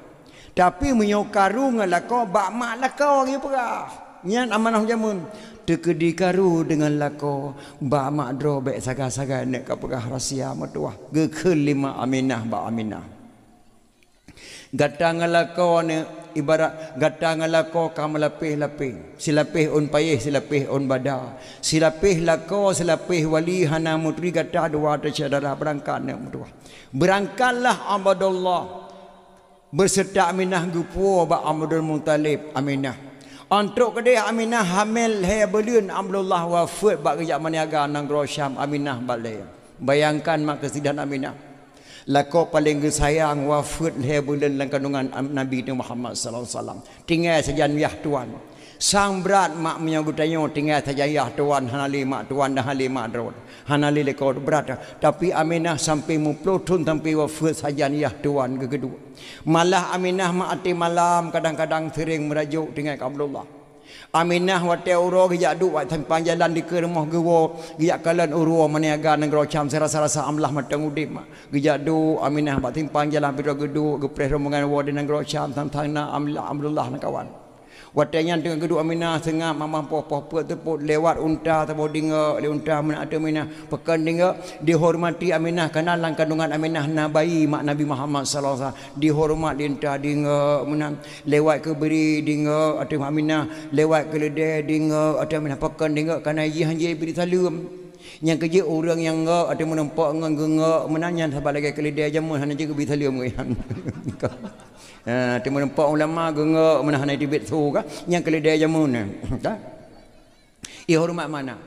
Tapi menyokaru ngalako bak mak lako dia pegah. Nyan amanah jamun. Tekedi karu dengan lako bak mak draw bek saga-saga nak ka pegah rahsia matuah. Ge kelima Aminah bak Aminah. Gata ngalako ne ibarat gata ngalako kam lapih-lapih. Silapih on payih silapih on bada. Silapih lako silapih wali hana mutri gata dua tercedara berangkat ne mutuah. Berangkatlah Abdullah berserta Aminah gupu ba Abdul Muttalib Aminah. Untuk kedai Aminah hamil hai belun Abdullah wafat bak kerja maniaga nang Syam Aminah balik. Bayangkan mak kesidan Aminah. Lako paling sayang wafat hai bulan dalam kandungan Nabi Muhammad sallallahu alaihi wasallam. Tinggal saja yah tuan. sang berat mak menyambutnya tinggal tajayah tuan hanali mak tuan dah hali mak drone hanali lekor berat tapi Aminah sampai mupelutun sampai wafat sajaniyah tuan kedua malah Aminah mak ati malam kadang-kadang sering merajuk dengan Abdullah Aminah wate uro gejak duk wat tempang jalan di ke rumah gewo gejak kalan uro maniaga negro cam serasa-rasa amlah matang udip mak gejak duk Aminah bat tempang jalan pira geduk gepres rombongan wo di negro cam tang na amlah Abdullah nak kawan watenya dengan geduk Aminah tengah mamah poh-poh tepuk lewat unta atau dinga le unta mana ada Aminah pekan dinga dihormati Aminah kerana lang kandungan Aminah na bayi mak Nabi Muhammad sallallahu alaihi wasallam dihormat dinta dinga menang lewat ke beri dinga ada Aminah lewat ke ledeh dinga ada Aminah pekan dinga kerana ye hanji beri salam yang kerja orang yang ada menempak ngengak menanya sabar lagi ke ledeh jamun hanya je beri salam Temu nampak ulama gengak mana hanai dibit tu kan yang keledai jamun dah. Ia hormat mana?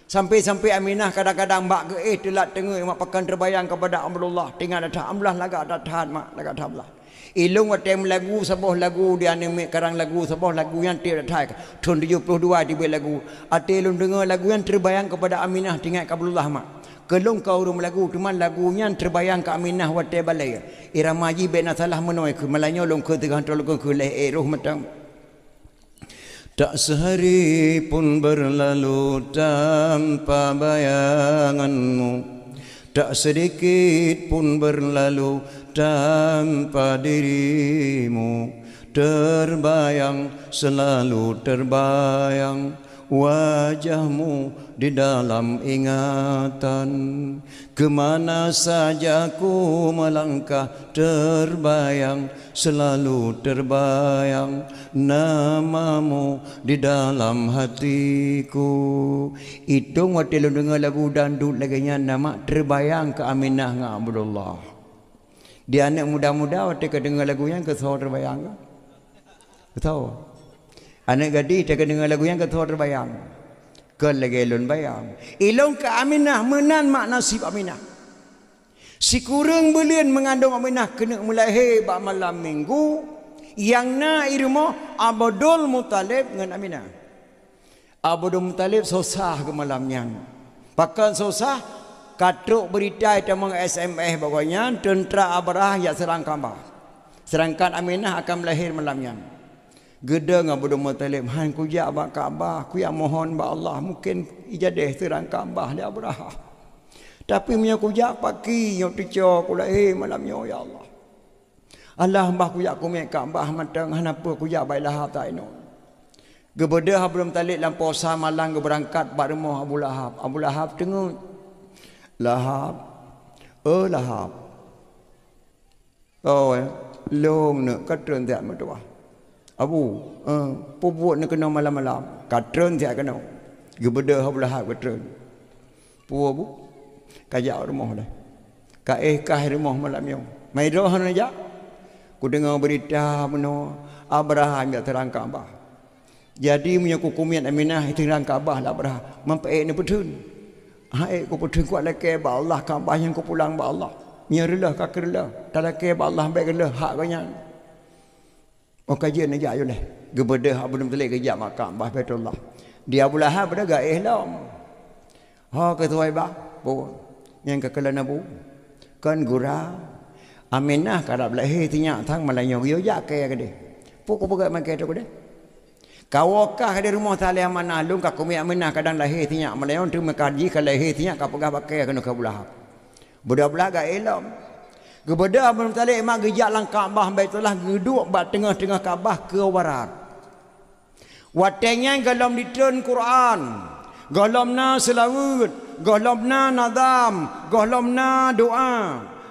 Sampai Aminah kadang-kadang mak ke telat tengah mak pakan terbayang kepada Abdullah tinggal dah amlah lagak dah tahan mak lagak tablah. Ilung watem lagu sebuah lagu dia ni karang lagu sebuah lagu yang tidak thai tahun 72 dibit lagu. Ate lun dengar lagu yang terbayang kepada Aminah tinggal Abdullah mak. Kelung kau rum lagu cuma lagunya terbayang ke Aminah wate balai irama ji bena salah menoi ke malanyo long ke tengah tolong ke leh roh matang tak sehari pun berlalu tanpa bayanganmu tak sedikit pun berlalu tanpa dirimu terbayang selalu terbayang wajahmu di dalam ingatan kemana saja ku melangkah terbayang selalu terbayang namamu di dalam hatiku. Hitung waktu lu dengar lagu dandut laginya nama terbayang ke Aminah dengan Abdullah. Dia anak muda-muda waktu ke dengar lagu yang kesal terbayang ke tahu anak gadis dia dengar lagu yang ketua terbayang ke lagi lun bayang ilong ke Aminah menan mak nasib Aminah si kurang belian mengandung Aminah kena mulai bak malam minggu yang na irmo Abdul Muttalib dengan Aminah Abdul Muttalib susah ke malamnya pakan susah katruk berita tamang SMS pokoknya tentera Abrah yang serang Kaabah serangkan Aminah akan melahir malamnya Gede dengan Abdul Muttalib han ku jak bak Kaabah ku yang mohon ba Allah mungkin ijadeh terang Kaabah dia Abrahah tapi punya ku jak pagi yang teco ku lahir malam ya Allah Allah mbah ku jak ku mek Kaabah matang hanapa ku jak baik lahap tak ino gebeda Abdul Muttalib lampau malang ke berangkat bak rumah Abu Lahab tengok Lahab Lahab long nak katron tak matua Abu, pubuat nak kena malam-malam. Katron siap kena. Gebeda habelah katron. Pu abu, kajak rumah dah. Kah rumah malam yang. Mai roh aja. Ku dengar berita meno Abraham yang terang Kaabah. Jadi punya kukumian Aminah terang Kaabah lah Abraham. Mampai ni betun. Hai ku betun kuat leke ba Allah Kaabah yang ku pulang ba Allah. Nyerlah kakerlah. Talake ba Allah baik gelah hak banyak. Oh kajian aja ayo leh. Gebeda Abdul Muttalib kejak makam Bah Baitullah. Dia Abu Lahab dah gaih lam. Ha ketua ba. Bu. Yang kekalan Abu. Kan gura. Aminah karab lahir tinyak thang malayong yo jak ke gede. Puk puk makai tu gede. Kawakah di rumah tali amanah lung ka kumi Aminah kadang lahir tinyak malayong tu mekaji ka lahir tinyak ka pegah pakai kena ka Abu Lahab. Budak-budak gaih lam. Gebeda Abdul Muttalib mak gejak lang Kaabah Baitullah geduk bak tengah-tengah Kaabah ke barat. Watenya galam ditun Quran, galamna selawat, galamna nadam, galamna doa.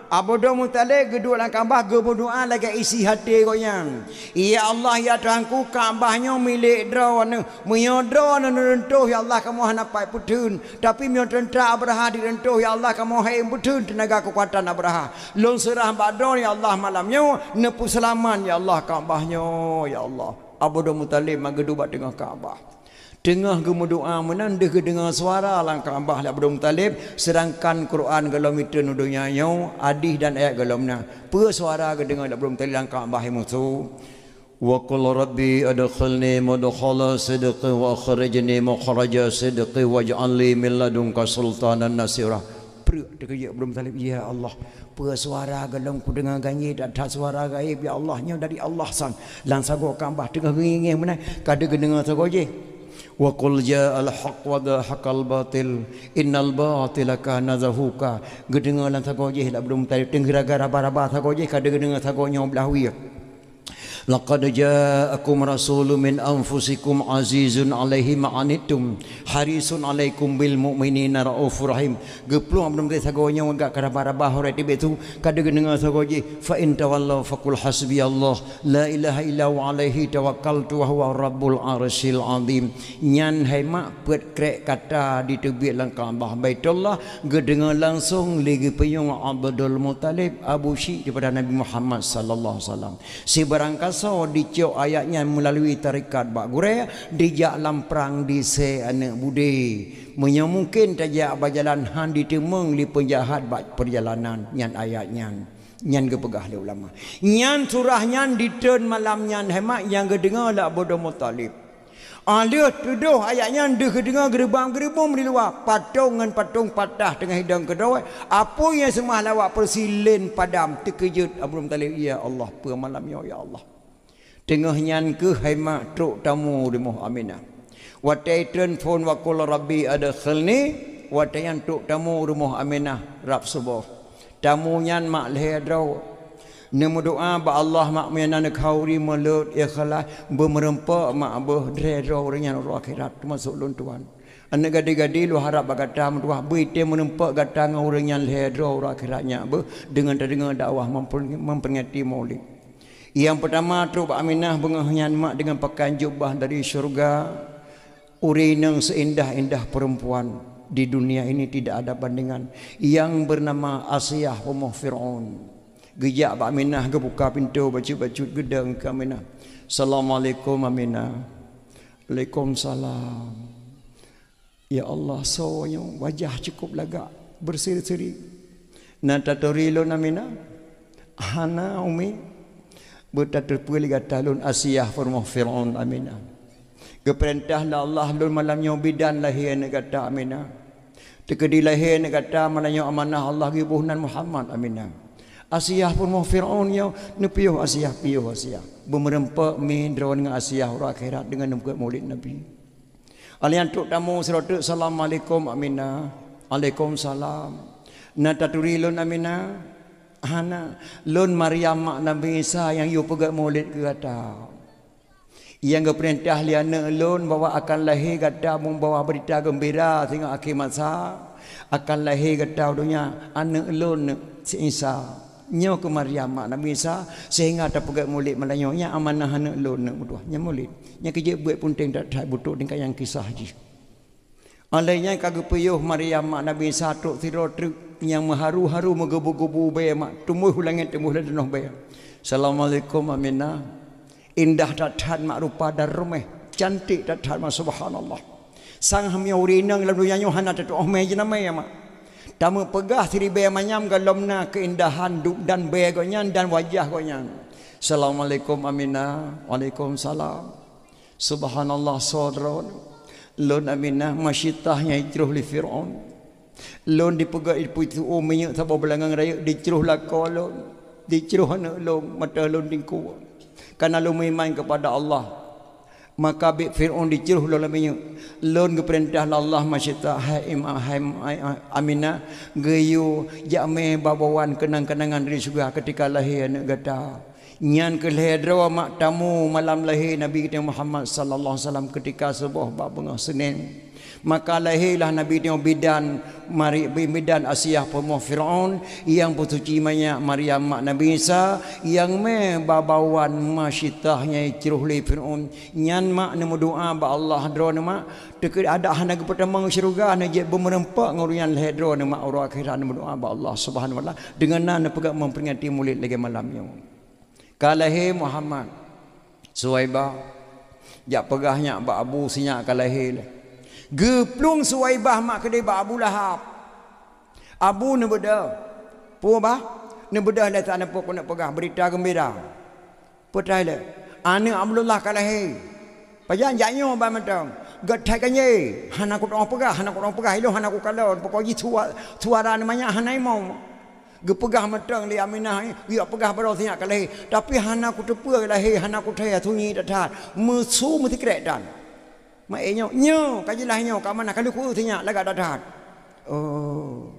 Abdul Muttalib geduk lang Kaabah ge berdoa lagi isi hati goyang. Ya Allah ya Tuhanku Kaabahnya milik drone, mio drone rentuh ya Allah kamu hanapai putun. Tapi mio tentera Abraha direntuh ya Allah kamu hai putun tenaga kekuatan Abraha. Lon serah badron ya Allah malamnya nepu selaman ya Allah Kaabahnya ya Allah. Abdul Muttalib mageduk bak tengah Kaabah. Tengah gemudoa menandeh ke dengar suara lang Kaabah Abdul Muttalib sedangkan Quran galam itu nudunya nyau adih dan ayat galamna. Pe suara ke dengar Abdul Muttalib lang Kaabah musuh. Wa qul rabbi adkhilni mudkhala sidqi wa akhrijni mukhraja sidqi waj'al li min ladunka sultanan nasira. Perut terkejut belum talib, ya Allah, suara gelong ku dengar ganyi dan tak suara gaib, ya Allah, nya dari Allah sang lan sago kambah tengah nginging menai kada dengar sago je. Wa qul ja'al haqq wa dhahaqal batil innal batila kana zahuqa. Gedengar lan sago je lah belum talib tengah gara-gara sago je kada dengar sago nya belahwi. Laqad ja'akum rasulun min anfusikum azizun alaihi ma'anittum harisun alaikum bil mu'minina raufur rahim. Geplung belum teh sagonya wagak karaba-raba hore tibe tu kada dengar sagoje fa in tawallaw faqul hasbiyallah la ilaha illa huwa alaihi tawakkaltu wa huwa rabbul arsyil azim. Nyan hai mak pet krek kata di tebik lang Kaabah Baitullah gedengar langsung lagi peyung Abdul Muttalib Abu Syih daripada Nabi Muhammad sallallahu alaihi wasallam. Si barangkas so dicok ayatnya melalui tarikat bak gure dijak lamprang di se anak budi menya mungkin tajak berjalan han ditemeng li penjahat bak perjalanan nyan ayatnya nyan gepegah le ulama nyan surah nyan diten malam nyan hemat yang gedengar lah bodoh Muttalib ada tuduh ayatnya dia kedengar gerbang-gerbang di luar patung dengan patung patah tengah hidang kedua apa yang semua lawak persilin padam terkejut Abu Talib ya Allah per malamnya ya Allah tengah nyan ke haimak truk tamu di Muh Aminah watai telefon wa qul rabbi adkhilni watai yang truk tamu di Muh Aminah rap subuh tamu nyan mak lehedrau nemu doa ba Allah mak menana khauri melut ikhlas bermerempak mak beh drero dengan roh akhirat termasuk lun tuan anak gadi-gadi lu harap bagata mentuah buite menempak gata ngurang yang lehedrau roh akhiratnya beh dengan terdengar dakwah memperingati maulid. Yang pertama tu Pak Aminah bengahnya mak dengan pakaian jubah dari syurga urinang seindah-indah perempuan di dunia ini tidak ada bandingan yang bernama Asiyah Ummu Fir'aun. Gejak Pak Aminah ke buka pintu bacut-bacut gedang ke Aminah. Assalamualaikum Aminah. Waalaikumsalam. Ya Allah soalnya wajah cukup lagak berseri-seri. Natatorilo Aminah. Hana Umi. Bertaterpuli kata lun Asiyah Ummu Fir'aun Aminah. Keperintahlah Allah lun malamnya bidan lahir kata Aminah. Tekedi lahir kata malamnya amanah Allah gibuhnan Muhammad Aminah. Asiyah pun mau Fir'aun yang nepiuh Asiyah piuh Asiyah bermerempak min drawan dengan Asiyah orang akhirat dengan nembuat maulid Nabi. Alian tuk tamu serotuk Assalamualaikum Aminah. Waalaikumsalam. Nataturi lun Aminah. Hana lun Maryam mak Nabi Isa yang you pegat maulid ke kata. Yang keperintah liana lun bawa akan lahir kata membawa berita gembira sehingga akhir masa akan lahir kata dunia anak lun si Isa. Nyo ke Maryam mak Nabi Isa sehingga tak pegat mulik malanyo nya amanah anak lon nak butuh nya mulik nya kerja buat punting tak butuh dengan yang kisah ji alainya kagak peyuh Maryam mak Nabi Isa tok sira truk yang mengharu-haru menggebu-gebu bae mak tumuh langit tumuh lenah bae. Assalamualaikum Aminah. Indah dathat mak rupa dan rumah cantik dathat mak subhanallah sang hamya urinang lalu nyanyo hana tu omeh je nama ya mak tamu pegah siri be manyam galomna keindahan dan begonya dan wajah gonya. Assalamualaikum Aminah. Waalaikumsalam. Subhanallah sodron lon Aminah masyitahnya ijruh li Fir'aun lon dipegah ipu uminya sabo belangang raya dicruh lakon dicruh anak lon mata lon dingku karena lon iman kepada Allah maka bi Fir'aun dicruh lalaminya lon ke perintah Allah masyita hai Aminah geyu jame babawan kenang-kenangan dari surga ketika lahir anak gata nyan ke lahir mak tamu malam lahir Nabi kita Muhammad sallallahu alaihi wasallam ketika sebuah bab Senin maka lahirlah Nabi dia bidan bidan Asiyah Ummu Fir'aun yang bersuci banyak Maryam mak Nabi Isa yang babawan masyitahnya ciruh li Fir'aun nyan mak nemu doa ba Allah dro mak dekat ada hana pertama syurga na je bermerempak ngurian lahir mak orang akhirat nemu doa ba Allah Subhanahu wa taala dengan nan pegak memperingati maulid lagi malamnya kalahi Muhammad Suwaibah jak pegahnya ba Abu sinyak kalahi geplung Suwaibah mak kedai ba Abu Lahab Abu ne beda pu bah ne beda le tak nampak nak pegah berita gembira putai le Ane Abdullah kalahi. Pajan janyo ba matang. Gathai kanye. Hana ku tong pegah, hana ku tong pegah ilo hana ku kalon. Pokoji suara namanya hanai mau. Gepegah matang li Aminah. Ya pegah baro sinya kalahi. Tapi hana ku tepua kalahi, hana ku thaya thunyi datat. Musu mesti kredan. Mak nyo kajilah nyo ka mana kalau ku sinya laga datat. Oh.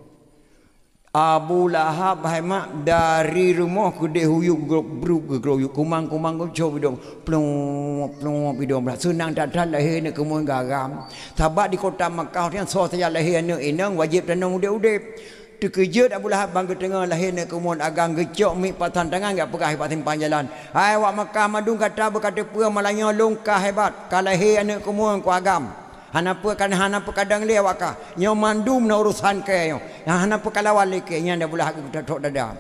Abu Lahab mak dari rumah ku de huyuk bruk groyuk kumang ku coba dong plong bidong senang datat lahir ne kemun garam sabat di kota Makkah yang so saya lahir ne inang wajib tanang udep terkejut Abu Lahab bang tengah lahir ne kemun agang gecok mi patan tangan gak pegah hebat simpang jalan hai wak Makkah madung kata berkata pua malanya longkah hebat kalahir ne kemun ku agam hanapa kadang dia wakah nyo mandum na urusan ke yo hanapa kalawal ke nya dah bulah tok dada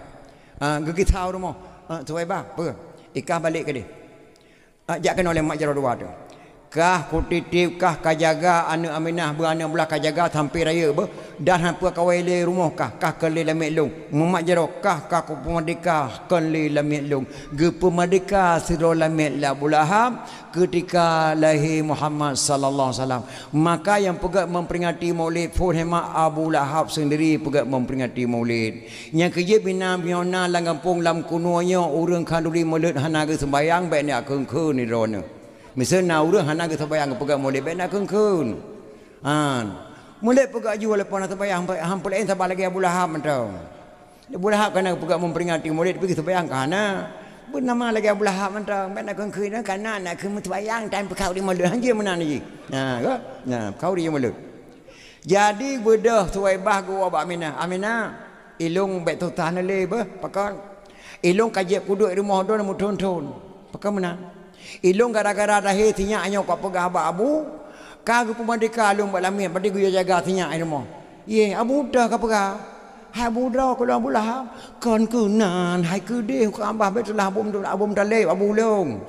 gigi tahu rumah tuai ba apa ikah balik ke dia jakkan oleh mak jaro dua tu kah ku titip kah kajaga anu Aminah beranak belah kajaga sampai raya be dan hampa kawaile rumah kah kali lamik long mak jaro kah ku pemerdeka kali lamik long ge pemerdeka siro lamik la bulaham ketika lahir Muhammad sallallahu alaihi wasallam maka yang pegat memperingati Maulid Fuhema Abu Lahab sendiri pegat memperingati Maulid yang kerja bina biona lang kampung lam kunonya urang kanduri Maulid hana ge sembayang baik nak keun ni rona misalnya urang hana ge sembayang pegat Maulid baik nak keun Maulid pegat jual lepas nak sembayang hampir lain sabar lagi Abu Lahab mentau Abu Lahab kena pegat memperingati Maulid pergi sembayang kana bernama lagi Abu Lahab mentang nak keun kana nak keun sembayang time kau di Maulid hang je mana ni kau di Maulid jadi bedah tuai bah gua ba Aminah ilung bet tu tanah le bah pakal ilung kajep kuduk rumah do mu ton pakal mana ilung gara-gara dah tinya anyo ka pegah ba abu ka gu pemerdeka alung ba lamin padi gu jaga tinya rumah ye abu dah ka pegah hai budra ko Abu Lahab kon kunan hai ku de ko ambah betulah abum dalai abu long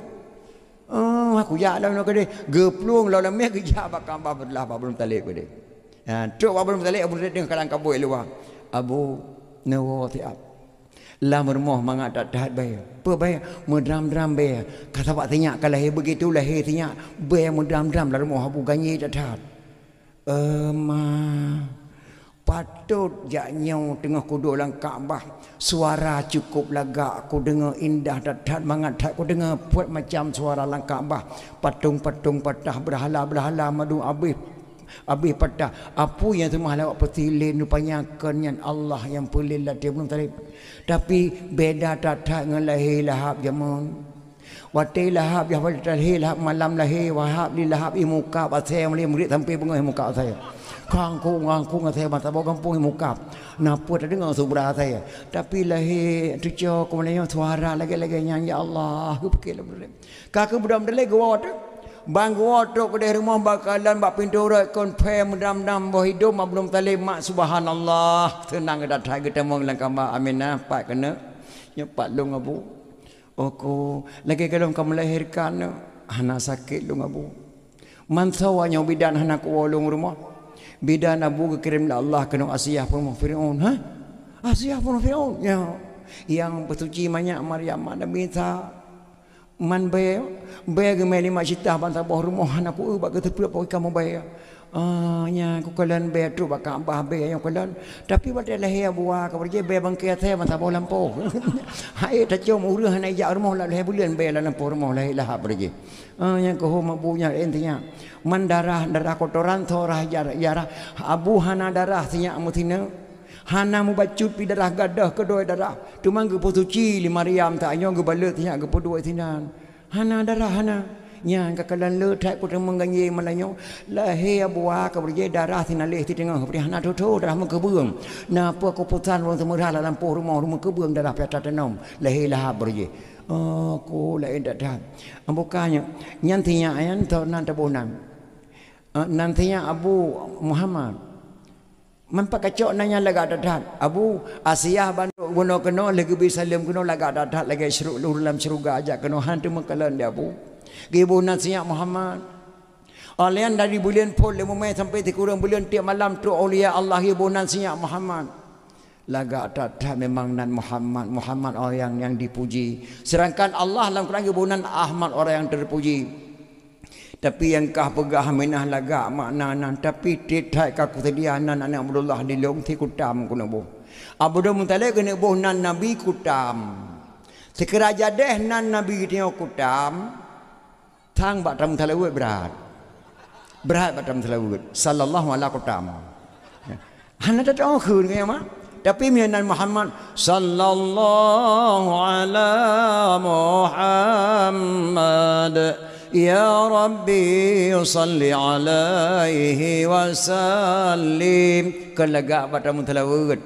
aku ya dah no ke de gepluang lo la me ke ja ba kambah betulah abum dalai ko de truk abum dalai abu de kalang kaboi luar abu nawo tiap la mermoh mangat dadat bay pe bay medram bay kata pak tanya kalau begitu lahir tanya bay medram la rumah abu ganyi dadat patut jaknya tengah kuduk dalam Kaabah suara cukup lagak aku dengar indah dadat mangat aku dengar buat macam suara dalam Kaabah patung-patung patah berhala madu habis patah apa yang semua lawak petilin rupanya kenyan Allah yang pelil lah dia belum tarik tapi beda dadat dengan lahir Lahab jamun Wati Lahab ya lahir Lahab malam lahir Wahab di Lahab imuka pasal muli murid sampai bengah muka saya kangkung saya mata bawa kampung muka napa tak dengar suara saya tapi lahir tu cok kemudian suara lagi-lagi nyanyi Allah aku fikir boleh kakak budak lagi gua tu bang gua tu ke rumah bakalan bak pintu rai konfirm dam boh hidup belum talim mak subhanallah tenang datang kita mau langkama Aminah pak kena nyepat long abu aku lagi kalau kamu melahirkan hana sakit long abu mansawanya bidan hana ku wolong rumah bidan abu kirim Allah kena Asiyah pun Firaun Asiyah pun Firaun ya yang bersuci banyak Maryam ada minta man bay gemeli mak cita bantah bawah rumah anakku bak ketepuk pakai kamu bay nya ku kalan bay tu bak abah bay yang kalan tapi pada lahir buah ka pergi bay bangkai saya bantah bawah lampu hai tak cium urang hanai jak rumah lah lahir bulan bay lah lampu rumah lahir lah pergi yang ko mabunya intinya man darah kotoran thorah yarah abu hana darah tinya mutina hana mu bacut pi darah gadah kedua darah tu mang ge suci li Maryam tak anyo ge balut tinya ge podoi tinan hana darah hana nya kakalan le thai ku teng mengganyi malanyo lahir buah ka berje darah tinalih ti tengah pri hana tu darah mu kebeung na apa keputusan wong semurah dalam rumah kebeung darah peta tenom lahir lah berje aku lain dadah bukannya nyantinya ayan to nan tabunan nantinya Abu Muhammad mampak kacok nanya laga dadat Abu Asiyah bantu gono keno lagi bisa lem keno laga dadat lagi syuruk dalam syurga aja keno hantu makalan dia Abu gibu nasiya Muhammad alian dari bulan pol lemu mai sampai ti kurang bulan tiap malam tu aulia Allah gibu nasiya Muhammad lagak tak memang nan Muhammad orang yang dipuji. Sedangkan Allah dalam Quran kebunan Ahmad orang yang terpuji. Tapi yang kah pegah minah lagak makna nan tapi tidak kah kutadianan anak Abdullah di long ti kutam kuna boh. Abdul Muttalib kena boh nan Nabi kutam. Sekeraja deh nan Nabi tengok kutam. Thang batam talawut berat. Berat batam talawut. Sallallahu alaihi kutam. Hana tak tahu khun ke mah. Tapi mianan Muhammad sallallahu ala Muhammad ya Rabbi salli alaihi wasallim kelagak pada mutalawud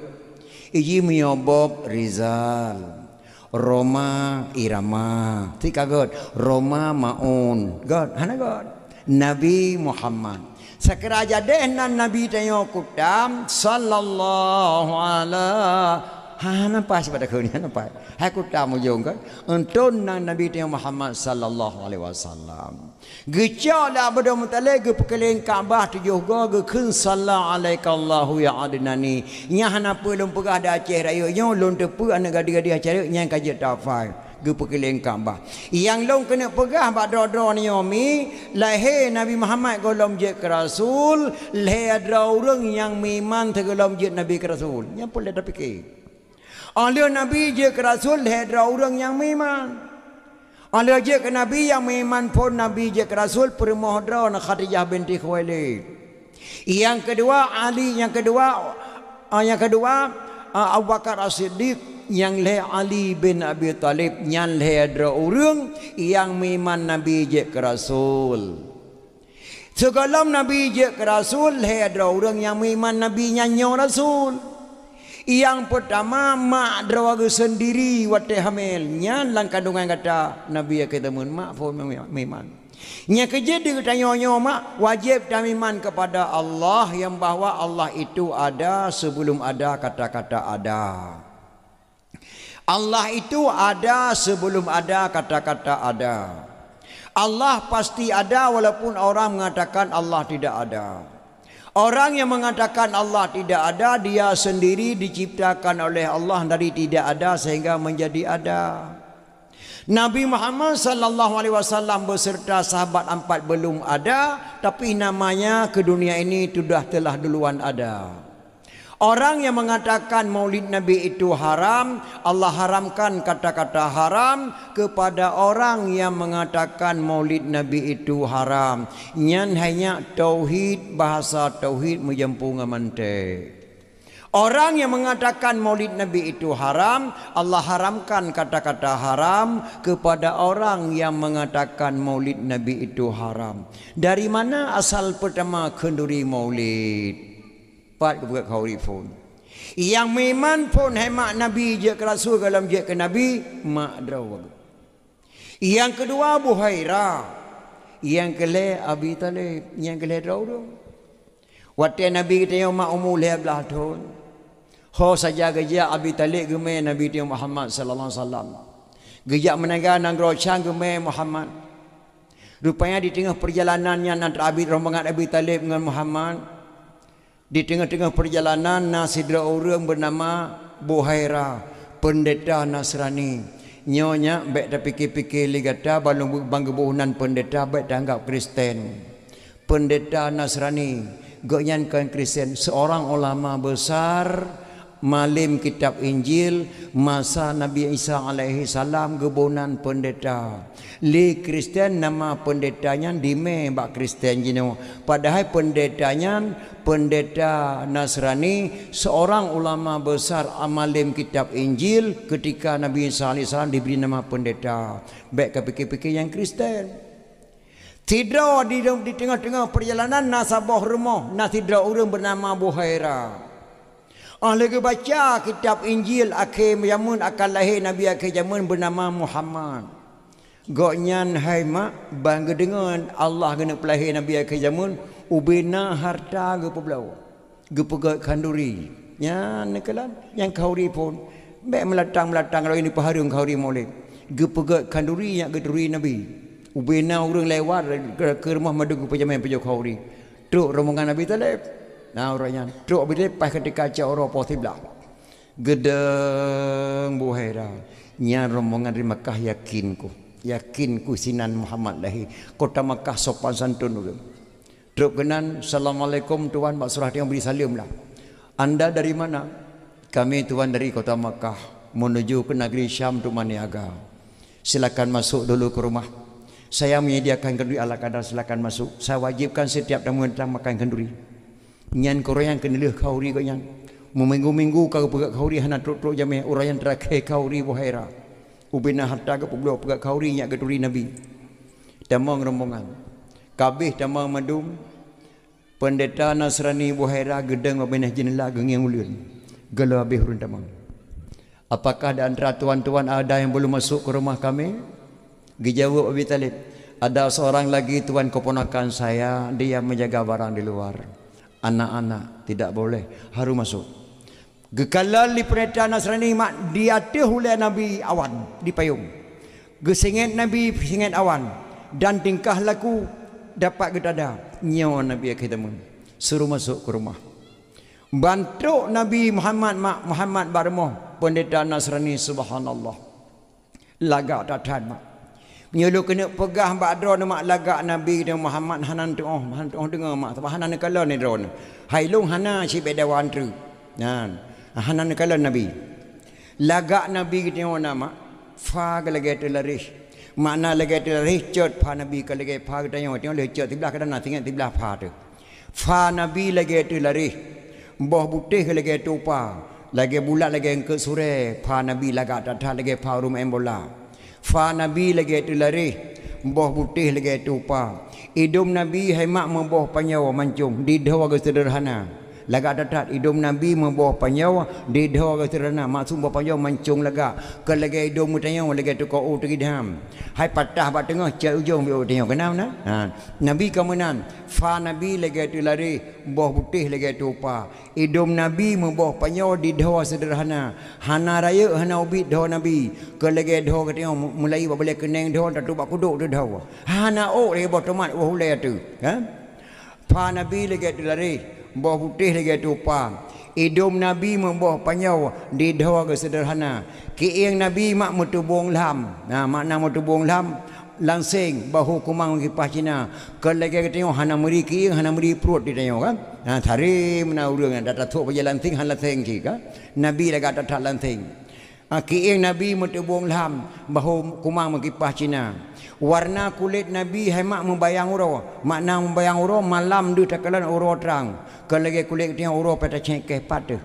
iji miobob Rizal Roma Irama tika god Roma Maun god hana god Nabi Muhammad sakeraja dehnan Nabi tayo kutam sallallahu ala hana pas pada kau ni hana pas hai kutam mujung kan untuk Nabi tayo Muhammad sallallahu alaihi wasallam gecala Abdul Muttalib ge pekeleng Kaabah tujuh go ge khun sallallahu alaikallahu ya adnani nya hana pelum pegah da Aceh raya nyo lon tepu anak gadi-gadi acara nya kaje tafai ge pekeleng Kaabah yang long kena pegah bak dro-dro ni mi lahir Nabi Muhammad golom je ke Rasul lahir dro urang yang miman tegolom je Nabi ke Rasul nya pun dah fikir oleh Nabi je ke Rasul lahir dro urang yang miman oleh je ke Nabi yang miman pun Nabi je ke Rasul permohdra na Khadijah binti Khuwailid yang kedua Ali yang kedua Abu Bakar As-Siddiq yang le Ali bin Abi Talib yang le dra urang yang miman Nabi je ke Rasul segalam Nabi je ke Rasul le dra urang yang miman Nabi nyanyo Rasul yang pertama mak drawaga sendiri wate hamilnya lang kandungan kata Nabi kita mun mak pun miman nya kerja dia tanya mak wajib tamiman kepada Allah yang bahwa Allah itu ada sebelum ada kata-kata ada Allah itu ada sebelum ada kata-kata ada Allah pasti ada walaupun orang mengatakan Allah tidak ada. Orang yang mengatakan Allah tidak ada, dia sendiri diciptakan oleh Allah dari tidak ada sehingga menjadi ada. Nabi Muhammad sallallahu alaihi wasallam beserta sahabat 4 belum ada, tapi namanya ke dunia ini telah duluan ada. Orang yang mengatakan maulid Nabi itu haram, Allah haramkan kata-kata haram kepada orang yang mengatakan maulid Nabi itu haram. Nyan hanya tauhid, bahasa tauhid menjempung amante. Orang yang mengatakan maulid Nabi itu haram, Allah haramkan kata-kata haram kepada orang yang mengatakan maulid Nabi itu haram. Dari mana asal pertama kenduri maulid? Buat kauri pun yang memang pun hemat Nabi je ke Rasul dalam je ke Nabi mak draw. Yang kedua Buhairah, yang kele Abi Talib, yang kele draw. Waktu Nabi kita yang mak umur 12 tahun. Ho saja geja Abi Talib gemeh Nabi dia Muhammad sallallahu alaihi wasallam. Geja menaga nang rocang gemeh Muhammad. Rupanya di tengah perjalanannya antara rombongan Abi Talib dengan Muhammad, di tengah-tengah perjalanan nasidra orang bernama Buhairah, pendeta Nasrani. Nyonya baik dah fikir-fikir ligata balung banggebunan pendeta baik dah anggap Kristen. Pendeta Nasrani, goyan kan Kristen, seorang ulama besar malim kitab Injil masa Nabi Isa alaihi salam gebunan pendeta. Li Kristen nama pendetanya dime bak Kristen jino. Padahal pendetanya pendeta Nasrani, seorang ulama besar amalim kitab Injil ketika Nabi Isa alaihi salam diberi nama pendeta. Baik kepikir-pikir yang Kristen. Tidra di tengah-tengah perjalanan nasabah rumah nasidra orang bernama Buhairah. Lagi baca kitab Injil akhir zaman akan lahir Nabi akhir zaman bernama Muhammad. Goknyan hai mak bangga dengan Allah kena pelahir Nabi akhir zaman ubina harta ge peblau. Ge pegat kanduri. Nya nekalan yang kauri pun baik melatang kalau ini paharung kauri molek. Ge pegat kanduri yang ge duri Nabi. Ubina orang lewat ke rumah madu pejaman pejo kauri. Truk rombongan Nabi Talib. Nah orangnya truk bila pas ketika cak orang potiblah. Gedeng Buhaira nya rombongan dari Mekah yakinku sinan Muhammad lahi kota Mekah sopan santun dulu. Truk kenan assalamualaikum tuan mak surah yang beri salim lah. Anda dari mana? Kami tuan dari kota Mekah menuju ke negeri Syam untuk maniaga. Silakan masuk dulu ke rumah. Saya menyediakan kenduri ala kadar, silakan masuk. Saya wajibkan setiap tamu datang makan kenduri. Nyan korean kenilih kauri ko nyan. Minggu-minggu kau pegak kauri hana truk-truk jameh urayan terakhir kauri Buhaira. Ubina harta ke pegak pegak kauri nyak kenduri Nabi. Tamang rombongan. Kabih tamang madum. Pendeta Nasrani Buhaira gedeng ubinah jenela gengiang ulun. Gelo habis urun tamang. Apakah di antara tuan-tuan ada yang belum masuk ke rumah kami? Dijawab Abi Talib, ada seorang lagi tuan keponakan saya, dia menjaga barang di luar. Anak-anak tidak boleh, harus masuk. Gekalal di pendeta Nasrani mak dia oleh Nabi awan di payung. Gesingit Nabi singit awan dan tingkah laku dapat gedada. Nyawa Nabi ketemu. Suruh masuk ke rumah. Bantu Nabi Muhammad Barmoh pendeta Nasrani subhanallah. Lagak tatan mak. Nyulu kena pegah mak drone mak lagak Nabi dan Muhammad hanan tu dengar mak sebab hanan kala ni drone. Hailung hana si bedawan tru. Nah, hanan kala Nabi. Lagak Nabi kita nama fa lagi tu laris. Makna lagi tu laris cut fa Nabi ka lagi fa kita yang tengok le cut tibelah kadang nak tinggal tibelah fa tu. Fa Nabi lagi tu laris. Boh putih lagi tu pa. Lagi bulat lagi ke sore fa Nabi lagak datang lagi fa rumah embola. Fa Nabi lagi tu lari, boh putih lagi tu pa. Hidung Nabi hemat memboh panyawa mancung di dawa ke sederhana. Lagak datat hidung Nabi memboh panyawa di dawa ke sederhana. Maksud boh panyawa mancung lagak. Ke lagi hidung mutanya lagi tu kau tu gidam. Hai patah bat tengah cak ujung biu tengok kenal na. Nabi kemenan. Fa Nabi lagi tu lari, boh putih lagi tu pa. Hidung Nabi memboh panyawa di dawa sederhana. Hana raya hana ubit dawa Nabi. Ke lagi dawa ke tengok mulai boleh keneng dawa tak tu bak kuduk tu dawa. Hana lagi boh tomat hulai tu. Fa Nabi lagi tu lari, boh putih lagi tu pa. Hidung Nabi memboh panyawa di dawa ke sederhana. Kiing Nabi mak mutubung lam. Makna mutubung lam langsing bahu kumang kipas Cina. Kalau lagi tengok hana meri kiing hana meri perut dia tengok kan. Thari mana urang data thuk berjalan ting han lanting kan. Nabi lagi data lanting. Kiing Nabi mutubung lam bahu kumang kipas Cina. Warna kulit Nabi hemat membayang uro. Makna membayang uro malam du takalan uro terang. Kalau lagi kulit tengok uro pada cengkeh patu.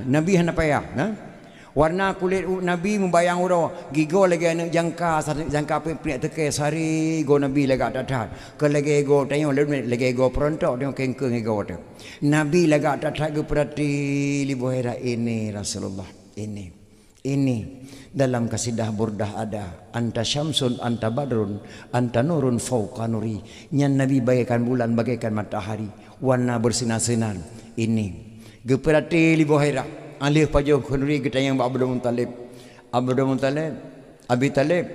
Nabi hana payah. Warna kulit Nabi membayang uro. Gigo lagi anak jangka pek teke sari go Nabi lagi datat. Kalau lagi go tengok lagi go perontok tengok kengkeng go tu. Nabi lagi datat ke perhati libuhera ini Rasulullah ini dalam kasidah burdah ada anta syamsun anta badrun anta nurun fauqa nuri. Nyan Nabi bagaikan bulan bagaikan matahari warna bersinar-sinar ini geperati libuhera alih pajau khunuri kita yang Abdul Muttalib Abi Talib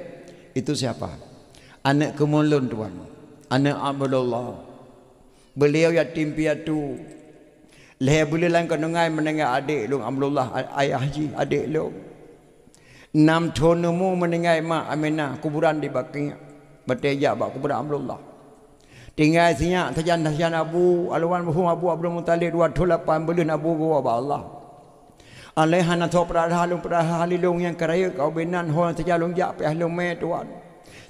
itu siapa? Anak kemulun tuan, anak Abdullah. Beliau yatim piatu. Leher bulan kandungan mendengar adik lu Abdullah ayah haji adik lu. 6 tahun nemu mendengar mak Aminah kuburan di Baqi'. Bertejak bak kuburan Abdullah. Tinggal sinyak tajan Abu Alwan mahum Abu Abdul Muttalib 28 bulan Abu gua ba Allah. Alaihan atau perhalung yang keraya kau benan ho tajalung jak pe ahlung me tuan.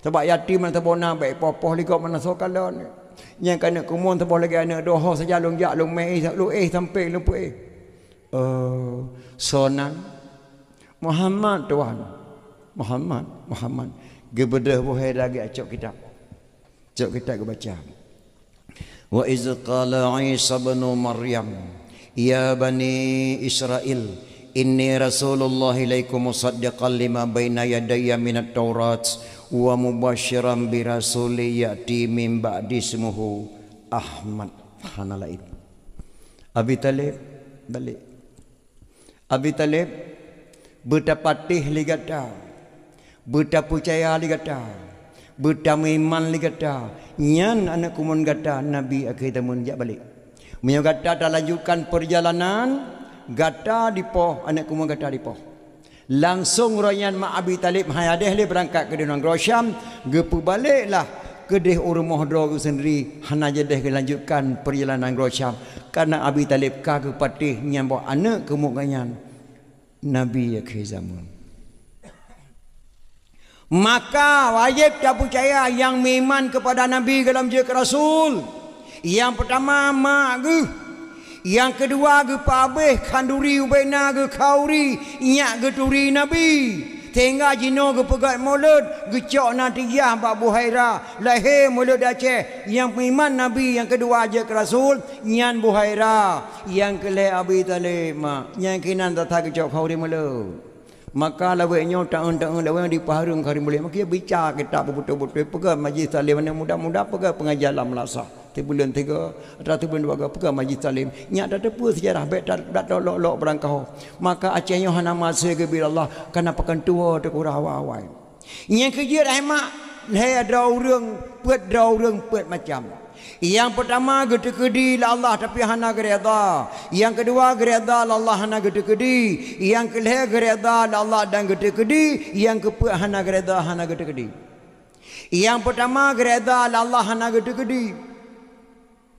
Sebab yatim man tabona baik popoh ligo mana sokalon. Yang kena kumun tabo lagi anak doho sajalung jak lung me lu sampai lu pu sonang Muhammad tuan. Muhammad gebedah bohai lagi acok kitab ke baca. Wa iz qala Isa bin Maryam ya bani Israel inni rasulullah ilaikum musaddiqan lima baina yadayya minat taurat wa mubasyiran bi rasuli yati min ba'di ismuhu Ahmad. Hanalain Abi Talib balik. Abi Talib bertapatih ligata, bertapercaya ligata, bertamiman ligata. Nyan anak kumun gata Nabi akhir tamun jak balik. Menyo gata dah lanjutkan perjalanan gata dipoh anak kumung gata dipoh. Langsung royan mak Abi Talib hayadeh le berangkat ke Dinang Grosyam, gepu baliklah ke deh rumah dro sendiri hana jedeh lanjutkan perjalanan Grosyam karena Abi Talib ka ke patih nyambo anak kemuganyan Nabi akhir zaman. Maka wajib kita percaya yang beriman kepada Nabi dalam je Rasul. Yang pertama mak ge. Yang kedua ge pabeh kanduri ubena ge kauri nyak ge turi Nabi. Tengah jino ge pegat mulut ge cok natiyah Pak Buhaira lahir mulut Aceh. Yang beriman Nabi yang kedua je Rasul nyan Buhaira. Yang kelih Abi Talib mak yang kinan tata ge cok kauri mulut. Maka lawaknya tak lawak di paharung kari boleh maka bicara kita betul-betul pegang majlis taklim mana mudah-mudah pegang pengajaran melasa di bulan 3 atau bulan 2 pegang majlis taklim nyak dak tepu sejarah baik dak lok berangkau maka acehnya hana masa ke bila Allah kana pakan tua dak awal yang kerja rahmat hai ada orang puat macam. Yang pertama gede-gede la Allah tapi hana gereda. Yang kedua gereda la Allah hana gede-gede. Yang kelih gereda la Allah dan gede-gede. Yang keempat hana gereda hana gede-gede. Yang pertama gereda la Allah hana gede-gede.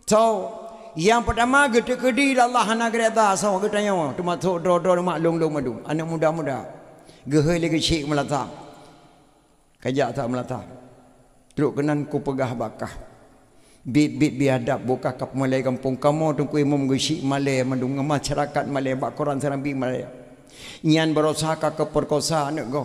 So, yang pertama gede-gede la Allah hana gereda. So katanya tu masuk dro-dro mak long madu. Anak muda-muda. Gehoi lagi cik melata. Kajak tak melata. Teruk kenan ku pegah bakah. Bit biadab buka kap Malay kampung kamu tungku imam gusi Malay mandung masyarakat Malay bak Quran serambi Malay nyan berusaha ke perkosa anak go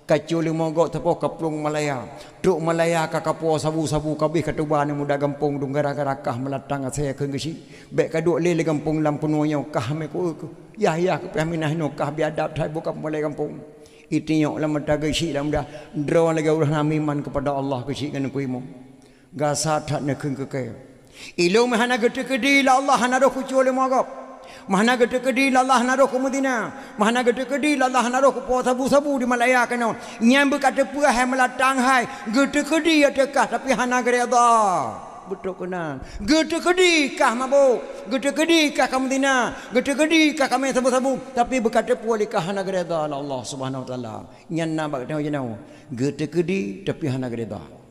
kaculi mogok tepo kaplung Malaya truk Malaya ka kapo sabu-sabu kabih katuba ni muda kampung dung gara-garakah melatang saya ke gusi bek kaduk le kampung lampunonyo kah me ku ya ke paminah no kah biadab thai buka Malay kampung itinyok lam tagasi lam dah draw lagi urang iman kepada Allah gusi kan ku imam gasat tak nak kengkeke. Ilmu mahana gede-gede la Allah hana roh kucul mogok. Mahana gede-gede la Allah hana roh ku Madinah. Mahana gede-gede la Allah hana roh ku sabu-sabu di Malaya kano. Nyam berkata puah hai melatang hai gede-gede adakah tapi hana gereda. Betul kena. Gede-gede kah mabuk. Gede-gede kah ke Madinah. Gede-gede kah kami sabu-sabu tapi berkata puah likah hana gereda la Allah Subhanahu wa taala. Nyan na bak tahu jenau. Gede-gede tapi hana gereda.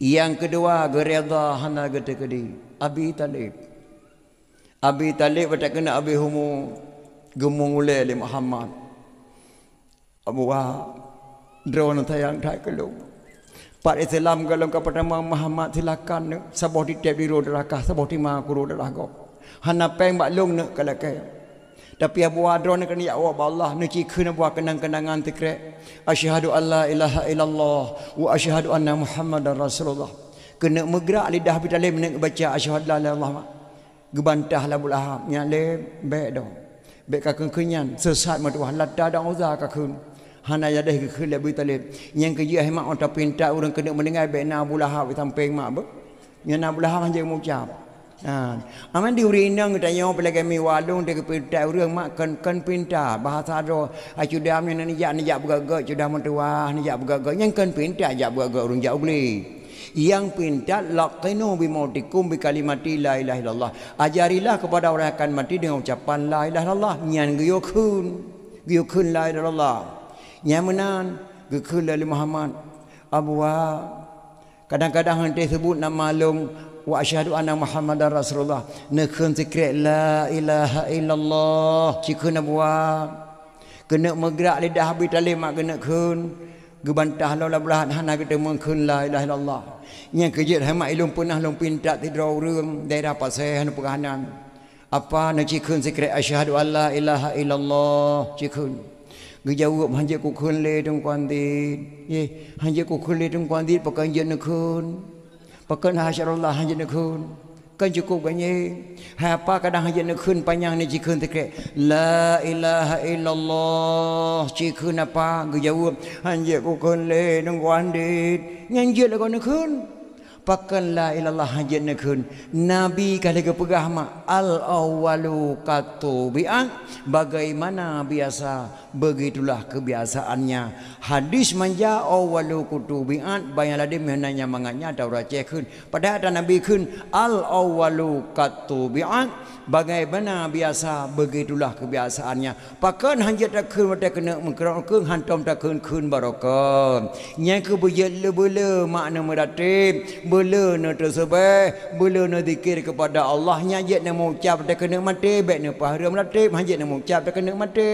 Yang kedua gereda hana gede-gede Abi Talib. Abi Talib tak kena Abi Humu gemung ule li Muhammad. Abu Wah drone tayang thai kelung. Pak Islam galong kepada Muhammad silakan sabah di tep di rodarakah sabah di ma ku rodarakah. Hana peng bak long nak kalakai. Tapi Abu Adron kan ya Allah niki kena buat kenang-kenangan tikrek. Asyhadu alla ilaha illallah wa asyhadu anna Muhammadar Rasulullah. Kena megrak lidah Abi Talib nak baca asyhadu la ilaha illallah. Gebantah la bulahab nyale bek dah. Bek ka kenyan sesat matuah lada dan uzah ka kun. Hana yadah ke khul Abi Talib. Yang kerja mak orang pinta orang kena mendengar bek na Abu Lahab samping mak be. Yang Abu Lahab hanya mengucap. Aman di urinang tanya pelagi mi walung de pinta urang mak kan pinta bahasa ro acudam ni jak bergagak cudah mentua ni jak bergagak yang kan pinta jak bergagak urang jak beli yang pinta laqinu bi mautikum bi kalimati la ilaha illallah ajarilah kepada orang akan mati dengan ucapan la ilaha illallah nyan giyukun la ilaha illallah nyan menan giyukun la Muhammad Abu kadang-kadang henti sebut nama long wa asyhadu anna Muhammadar Rasulullah nekun zikir la ilaha illallah cikuna buat kena megrak lidah Abi Talib mak kena kun gebantah la belahan hana kita mengkun la ilaha illallah yang kejit hamak ilum punah lum pintak tidro urang daerah pasai hanu perkahanan apa nak cikun zikir asyhadu alla ilaha illallah cikun gejawab hanje ku kun le tung kuanti ye hanje ku kun le tung kuanti pakai jen kun pakan hasyarullah hanya nekun kan cukup ganye apa kadang hanya nekun panjang ni cikun tekek la ilaha illallah cikun apa gejawab hanya ku kun le nang wandit nyanjut la nekun pakan la ilallah hajat nakun nabi kali ke pegah mak al awwalu katubian bagaimana biasa begitulah kebiasaannya hadis manja awwalu kutubian banyak lagi menanya manganya Taurat cekun pada ada nabi kun al awwalu katubian bagaimana biasa begitulah kebiasaannya pakan hajat nakun mata kena mengkerang hantam takun kun barokah nya ke bejat le makna meratib bela na tersebut bela na zikir kepada Allah nyajat na mengucap dak kena mati baik na pahala meratib hajat na mengucap dak kena mati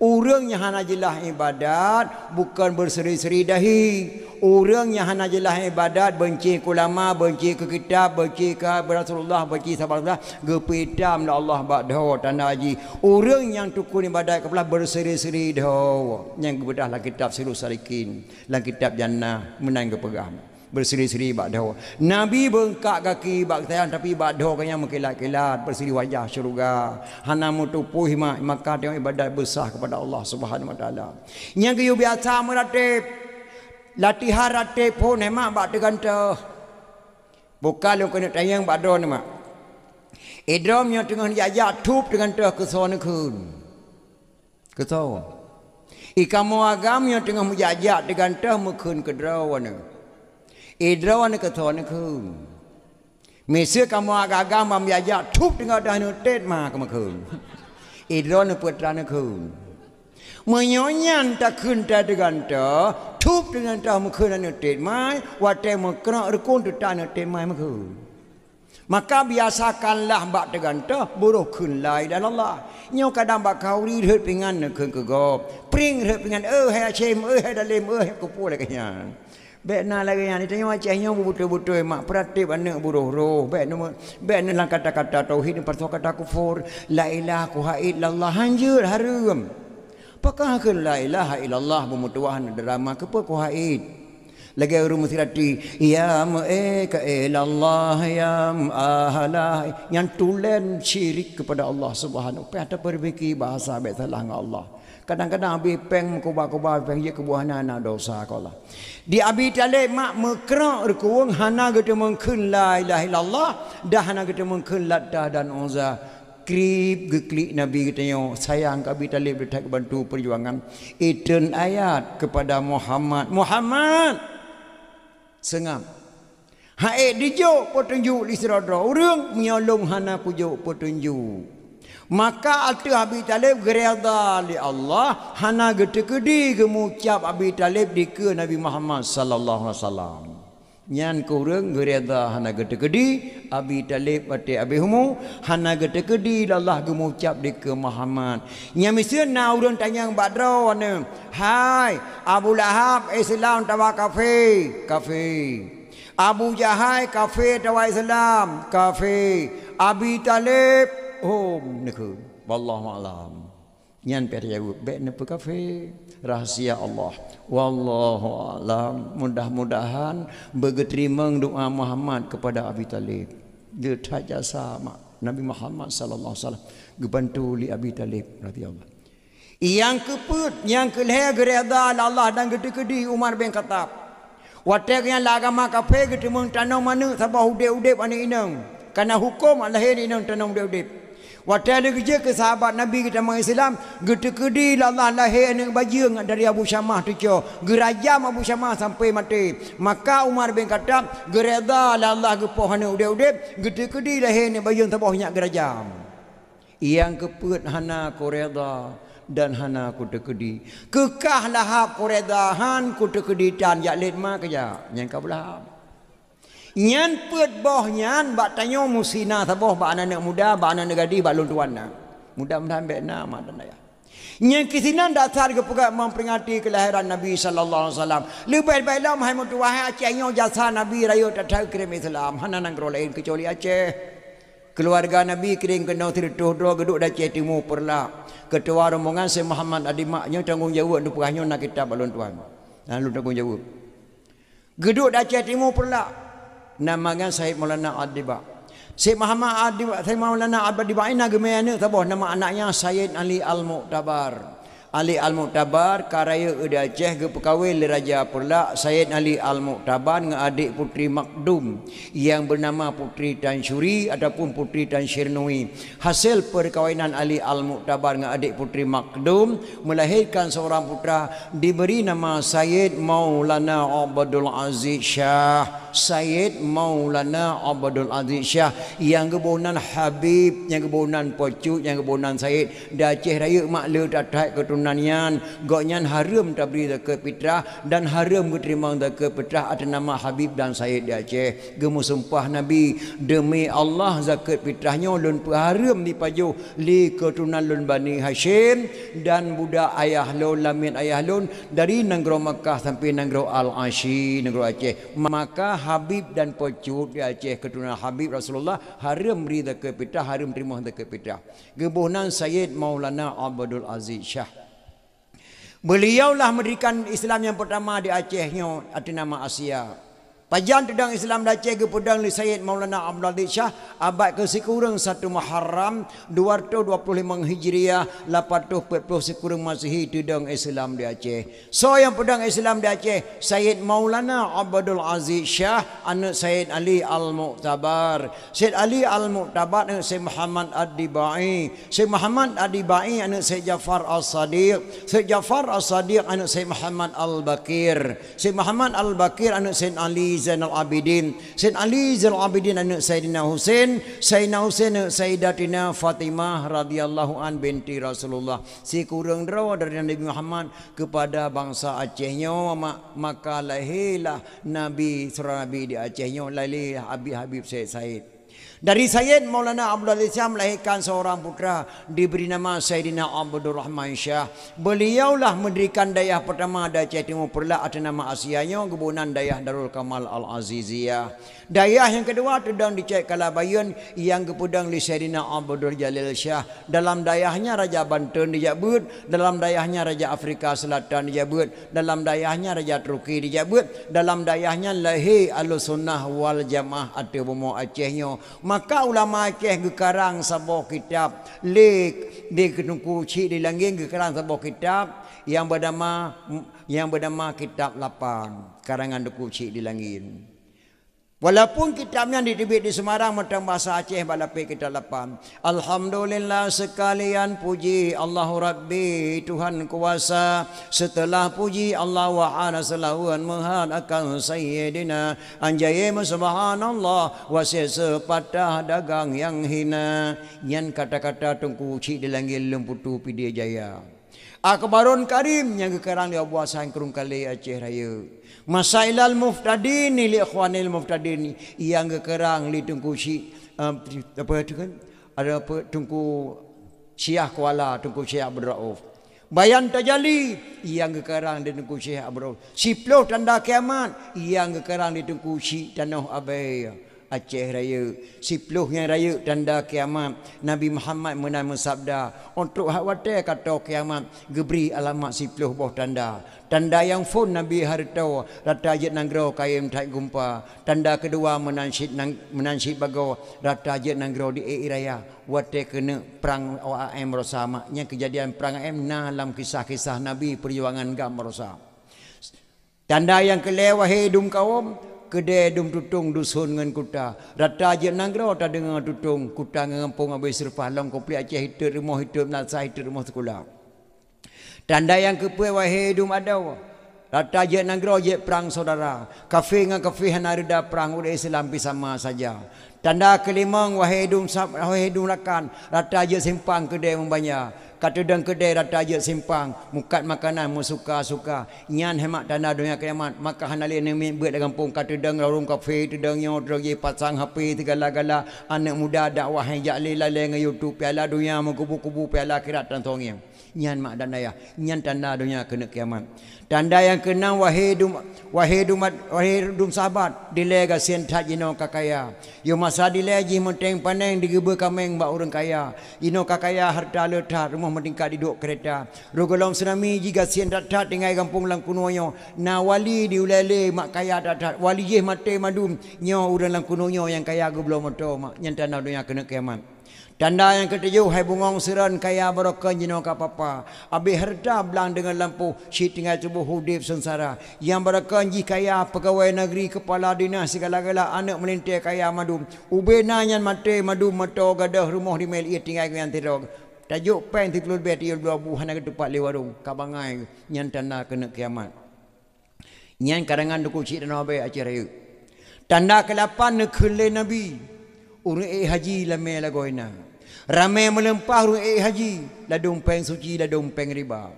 urangnya hana jelah ibadat bukan berseri-seri dahi urangnya hana jelah ibadat benci ke ulama benci ke kitab benci ke Rasulullah benci sahabat gepidam Allah bakdo tanda haji urang yang tukun ibadat kebelah berseri-seri dah yang kebedah lah kitab Sirus Salikin lah kitab jannah menang ke pegang berseri-seri bakdo nabi bengkak kaki bak sayang tapi bakdo kan yang mengkilat-kilat berseri wajah syurga hana mutupuh maka dia ibadat besar kepada Allah Subhanahu wa taala yang kayu biasa meratib latihan ratib pun emak bak teganta bukan lu kena tayang bakdo ni mak idrom yang tengah jajak tup dengan teh keson kun keso ikamu agam yang tengah menjajak dengan teh mekun kedrawan idrawan keton kun mesir kamu agam menjajak tup dengan dah nutet ma kemakun idron putrana kun menyonyan tak kun tak dengan teh tup dengan teh mekun nutet mai wate mekra rekun tu tak nutet mai mekun maka biasakanlah bak tegantah buruh kun lai dan Allah nyo kadang bak kauri hut pingan kun ke gop pring hut pingan hai acem hai dalim ke pula kanya bekna lagi yang ditanya macamnya betul-betul mak peratib anak buruh roh bekna lang kata-kata tauhid perso kata kufur la ilaha illallah hanjur harum apakah ke la ilaha illallah pemutuhan drama ke pe kuhaid lagi urung musirati ya ma'eka ilallah ya ahlah yang tulen syirik kepada Allah Subhanahu wa taala perbaiki bahasa baik salah dengan Allah kadang-kadang abi peng kubah-kubah peng ye kebuahna na dosa Allah di abi talib mak mekra rekuung hana gede mengkeun la ilaha illallah dah hana gede mengkeun laddah dan uzza krip geklik nabi katanya sayang ke abi talib dia bantu perjuangan iten ayat kepada Muhammad sengam hae dijo petunjuk lisradra urang menyolong hana pujuk petunjuk maka atu Abi Talib gereda li Allah hana gede-gede gemucap Abi Talib di ke Nabi Muhammad sallallahu alaihi wasallam nyan kurang gereda hana gede-gede Abi Talib ate Abi Humu hana gede-gede Allah gemucap di ke Muhammad nya misieun na urang tanyang badro ane hai Abu Lahab Islam tawa kafir Abu Jahal kafir tawa Islam kafir Abi Talib nekun wallahu alam nyan perjawab be ne kafe rahasia Allah wallahu alam mudah-mudahan begetrimeng doa Muhammad kepada Abi Talib dia tak jasa Nabi Muhammad sallallahu alaihi wasallam gebantu li Abi Talib radhiyallahu yang keput yang keleh gereda Allah dan gede-gede Umar bin Khattab watek yang agama kafe getemeng tanau mana sabah udep-udep ane inang karena hukum Allah ini inang tanau udep-udep waktu ada kerja ke sahabat Nabi kita orang Islam gede-gede Allah lahir anak bajing dari Abu Syamah tu cok gerajam Abu Syamah sampai mati maka Umar bin Khattab gereda Allah gepoh anak udep-udep gede-gede lahir anak bajing tabahnya gerajam yang keput hana koreda dan hana kutekedi kekah lahap koredahan kutekedi tan yak letma keja yang kabelah nyan pet boh nyan bak tanyo musina saboh bak anak muda bak anak gadis bak lon tuan mudah-mudahan bekna mak dan ayah nyan kisinan dasar ke pegak memperingati kelahiran Nabi sallallahu alaihi wasallam lebih baiklah mahai mutu wahai Aceh nyo jasa Nabi rayo tak tahu kirim Islam hana nang gro lain kecuali Aceh keluarga Nabi kirim kena tirtuh dro geduk dah Aceh Timur perla ketua rombongan Syekh Muhammad Adimaknya tanggungjawab du pegahnya nak kitab bak lon tuan lalu tanggungjawab geduk dah Aceh Timur perla namanya Syekh Maulana Adiba Syekh Muhammad Adiba Syekh Maulana Adiba ini gemeana tabah nama anaknya Sayyid Ali Al-Mu'tabar Ali Al-Mu'tabar karaya di Aceh ke perkahwin le Raja Perlak Syed Ali Al-Mu'tabar dengan adik Putri Makdum yang bernama Putri Tan Syuri ataupun Putri Tan Syirnui. Hasil perkahwinan Ali Al-Mu'tabar dengan adik Putri Makdum melahirkan seorang putra diberi nama Syed Maulana Abdul Aziz Shah. Syed Maulana Abdul Aziz Shah yang kebunan Habib, yang kebunan Pocut, yang kebunan Syed di Aceh Raya makle tatai keturunannya goknyan haram tabri ke fitrah dan haram keterima ke fitrah atas nama Habib dan Syed di Aceh. Gemu sumpah Nabi demi Allah zakat fitrahnya lun haram dipaju li keturunan lun Bani Hashim dan budak ayah lun lamin ayah lun dari negara Makkah sampai negara Al-Ashi negara Aceh. Maka Habib dan Pocut di Aceh keturunan Habib Rasulullah haram beri zakat fitrah, haram terima zakat fitrah. Gebunan Syed Maulana Abdul Aziz Shah. Beliaulah mendirikan Islam yang pertama di Acehnya atas nama Asia. Pajan tedang Islam di Aceh ke pedang li Syed Maulana Abdul Aziz Shah abad ke sekurang 1 Muharram 225 Hijriah 840 sekurang Masihi tedang Islam di Aceh. So yang pedang Islam di Aceh Syed Maulana Abdul Aziz Shah anak Syed Ali Al-Mu'tabar. Syed Ali Al-Mu'tabar anak Syed Muhammad Ad-Dibai. Syed Muhammad Ad-Dibai anak Syed Jafar As-Sadiq. Syed Jafar As-Sadiq anak Syed Muhammad Al-Bakir. Syed Muhammad Al-Bakir anak Syed Ali Zainal Abidin. Sayyid Ali Zainal Abidin anak Sayyidina Husain. Sayyidina Husain anak Sayyidatina Fatimah radhiyallahu an binti Rasulullah. Si kurang draw dari Nabi Muhammad kepada bangsa Acehnya, maka lahirlah Nabi surah Nabi di Acehnya, lahirlah Habib Said. Dari Syed Maulana Abdul Aziz Shah melahirkan seorang putra diberi nama Sayyidina Abdul Rahman Shah. Beliaulah mendirikan dayah pertama di Aceh Timur Perlak atas nama Asianya, kebunan dayah Darul Kamal Al-Aziziyah. Dayah yang kedua tedang di Cek Kalabayan yang kepudang di Sayyidina Abdul Jalil Shah. Dalam dayahnya Raja Banten dijabut, dalam dayahnya Raja Afrika Selatan dijabut, dalam dayahnya Raja Turki dijabut, dalam dayahnya lahir Ahlussunnah wal Jamaah atau Bomo Acehnya. Maka ulama Aceh gekarang sebuah kitab lek di kenungku cik di langgeng gekarang sebuah kitab yang bernama Kitab Lapan karangan Duku Cik di Langin. Walaupun kitabnya diterbit di Semarang macam bahasa Aceh balapai Kitab Lapan. Alhamdulillah sekalian puji Allahu Rabbi Tuhan kuasa. Setelah puji Allah wa ana salawan mahad akan sayyidina anjaya subhanallah wasai sepatah dagang yang hina. Yan kata-kata Tungku Cik di Langin Lemputu Pidya Jaya. Akbarun Karim yang kekarang di Abuasan Kerung Kali Aceh Raya. Masailal Muftadin li ikhwanil Muftadin yang kekarang li Tungku Syekh apa itu kan ada apa Tungku Syiah Kuala Tungku Syekh Abdul Rauf. Bayan Tajali yang kekarang di Tungku Syekh Abdul Rauf. Siploh tanda kiamat yang kekarang di Tungku Syekh Tanah Abai Aceh Raya. Sipluh yang raya tanda kiamat. Nabi Muhammad menama sabda untuk khawatir kata kiamat geberi alamat sipluh boh tanda. Tanda yang phone Nabi harta rata jet nanggro kaim tak gumpa. Tanda kedua menansyid bago rata jet nanggro di raya. Wate kena perang OAM Rosa maknya kejadian perang OAM dalam kisah-kisah Nabi perjuangan gam Rosa. Tanda yang kelewah hidung kaum kedai dum tutung dusun dengan kuta. Rata je nanggro ta dengan tutung kuta ngampung abai serpah long komplit Aceh hidup rumah hidup nasa hidup rumah sekolah. Tanda yang kepuai wahai dum ada. Rata je nanggro je perang saudara. Kafe dengan kafe hanarida perang udah Islam sama saja. Tanda kelima wahai dum rakan. Rata je simpang kedai membanyak. Kata dan kedai rata je simpang mukat makanan mu suka-suka nyan hemat tanda dunia kiamat maka hanali nemi buat dalam kampung kata dan warung kafe tedang nyo drogi pasang HP segala-gala anak muda dakwah yang jali lalai dengan YouTube piala dunia mengkubu-kubu piala akhirat dan tongeng nyan mak dan ayah nyan tanda dunia kena kiamat. Tanda yang keenam wahai dum sahabat dilega sentat jino kakaya yo masa dilegi menteng paneng digebe kameng bak orang kaya ino kakaya harta letat rumah meningkat di duk kereta rogolong tsunami jika sentat tat dengan kampung lang kunoyo na wali diulele mak kaya tat wali je mate madum nyo urang lang kunoyo yang kaya go belum moto mak nyan tanda dunia kena kiamat. Tanda yang ketujuh, hai bungong siran kaya barakah jino ka papa. Abi harta belang dengan lampu, si tinggal tubuh hudib sengsara. Yang barakah ji kaya pegawai negeri, kepala dinas segala-gala, anak melintir kaya madu. Ubena yang mati madu mato gadah rumah di mel ia tinggal yang tirog. Tajuk pen 30 bet ia 2 buhan ke tempat le warung kabangai nyan tanda kena kiamat. Nyan karangan duku cik dan abai acara yuk. Tanda ke-8 nekele nabi. Urang haji lame lagoina. Ramai melempah urang haji ladung peng suci ladung peng riba.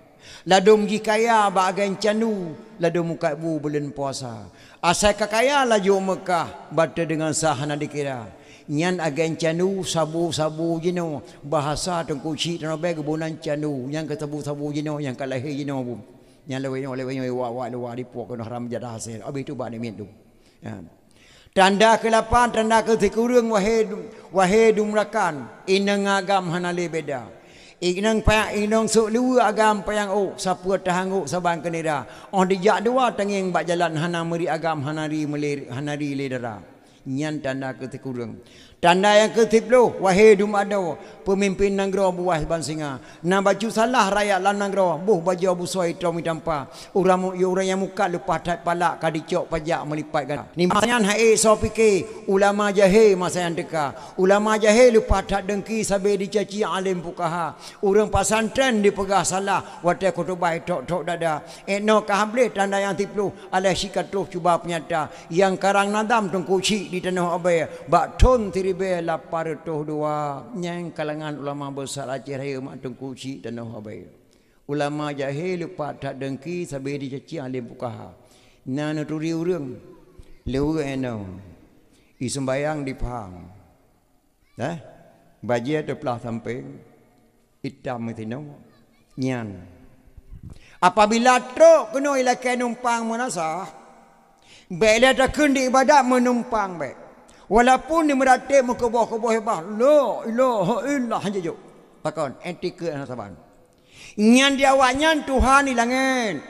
Ladung ji kaya bahagian candu ladung muka bu bulan puasa. Asal kekaya laju Mekah bata dengan sahana dikira. Nyan agen candu sabu-sabu jino bahasa tengku cik dan abai kebunan candu yang kesabu-sabu jino yang kalahir jino bu. Yang lewe wa di puak kena haram jadah hasil. Abi tu ba ni min tu. Tanda ke-8 tanda ke-9 wahai dumrakan inang agam hanale beda. Inang payang inang sok luar agam payang siapa tahangu saban kenira. On dijak dua tenging bak jalan hana meri agam hanari ledera. Nyan tanda ke-9. Tanda yang ke-10 wahai dumado pemimpin nanggro buah bansinga. Na baju salah rakyat lan nanggro buh baju abu soi tromi tampa. Urang yang muka lupa tat palak kadicok pajak melipat gan. Ni masayan hae so fikir ulama jahil masa yang deka. Ulama jahil lupa tat dengki sabe dicaci alim fuqaha. Urang pasantren dipegah salah watai khutbah tok dada. No kahable tanda yang 10 alai sikatuh cuba penyata yang karang nadam tengku cik di tanah abai bak ton ribe lapar toh dua nyang kalangan ulama besar Aceh Raya mak tengku cik tanah abai. Ulama jahil lupa tak dengki sabe dicaci alim fuqaha. Nana turi urang leu eno. I sembayang di Pahang. Bajia terpelah samping hitam metino nyan. Apabila truk kena ilakai numpang menasah, baiklah tak kendi ibadat menumpang baik. Walaupun dia meratip muka bawah hebah. La ilaha illallah hanya juk. Pakon etika dan saban. Nyan dia awaknya Tuhan di langit.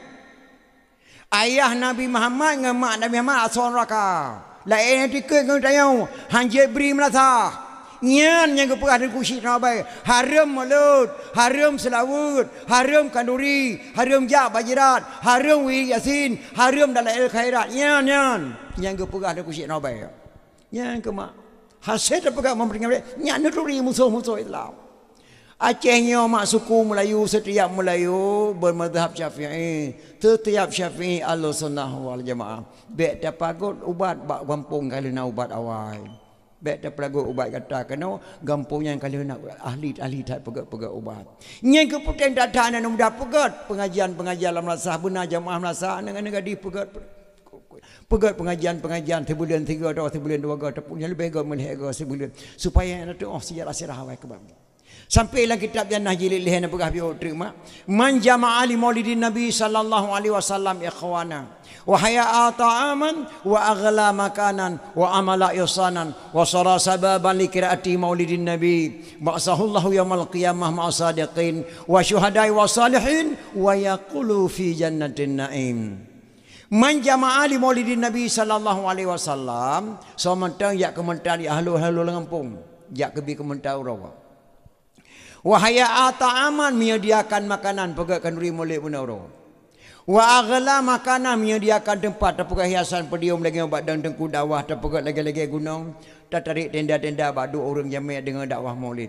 Ayah Nabi Muhammad dengan mak Nabi Muhammad asal neraka. Lain etika dengan tayau. Hanya beri melasa. Nyan yang kepegah dan kusyik nabai. Haram mulut, haram selawut, haram kanduri, haram jak bajirat, haram wiri yasin, haram dalam el khairat. Nyan yang kepegah dan kusyik nabai. Yang kemak hasil terpegang memberikan nyak nuturi musuh-musuh Islam. Acehnya mak suku Melayu setiap Melayu bermadhab Syafi'i, setiap Syafi'i Ahlussunnah wal Jamaah. Bek dapagot ubat bak gampung kali nak ubat awal. Bek dapagot ubat kata kena gampung yang kali nak ahli tak pegat ubat. Yang keputusan datang dan mudah pegat pengajian lamlasah benar jamaah lamlasah dengan di pegat pengajian sebulan 3 atau sebulan 2 ataupun yang lebih melihat sebulan supaya nak sejarah sirah awal kebab. Sampai dalam kitab Jannah jilid leh nak pegah biar terima. Man jama'a li maulidin Nabi sallallahu alaihi wasallam ikhwana wa haya'a ta'aman wa aghla makanan wa amala ihsanan wa sara sababan li qiraati maulidin Nabi ba'sahullahu yaumil qiyamah ma'a sadiqin wa syuhada'i wa salihin wa yaqulu fi jannatin na'im. Man jama'a li maulidin Nabi sallallahu alaihi wasallam sementang yak kementar di ahlu Lampung yak kebi kementar rawa wahaya ta'aman menyediakan makanan pegakan duri molek benar wa aghla makanan menyediakan tempat terpegat hiasan pedium lagi obat dan tengku dakwah terpegat lagi gunung tarik tenda-tenda badu orang jamiah dengan dakwah maulid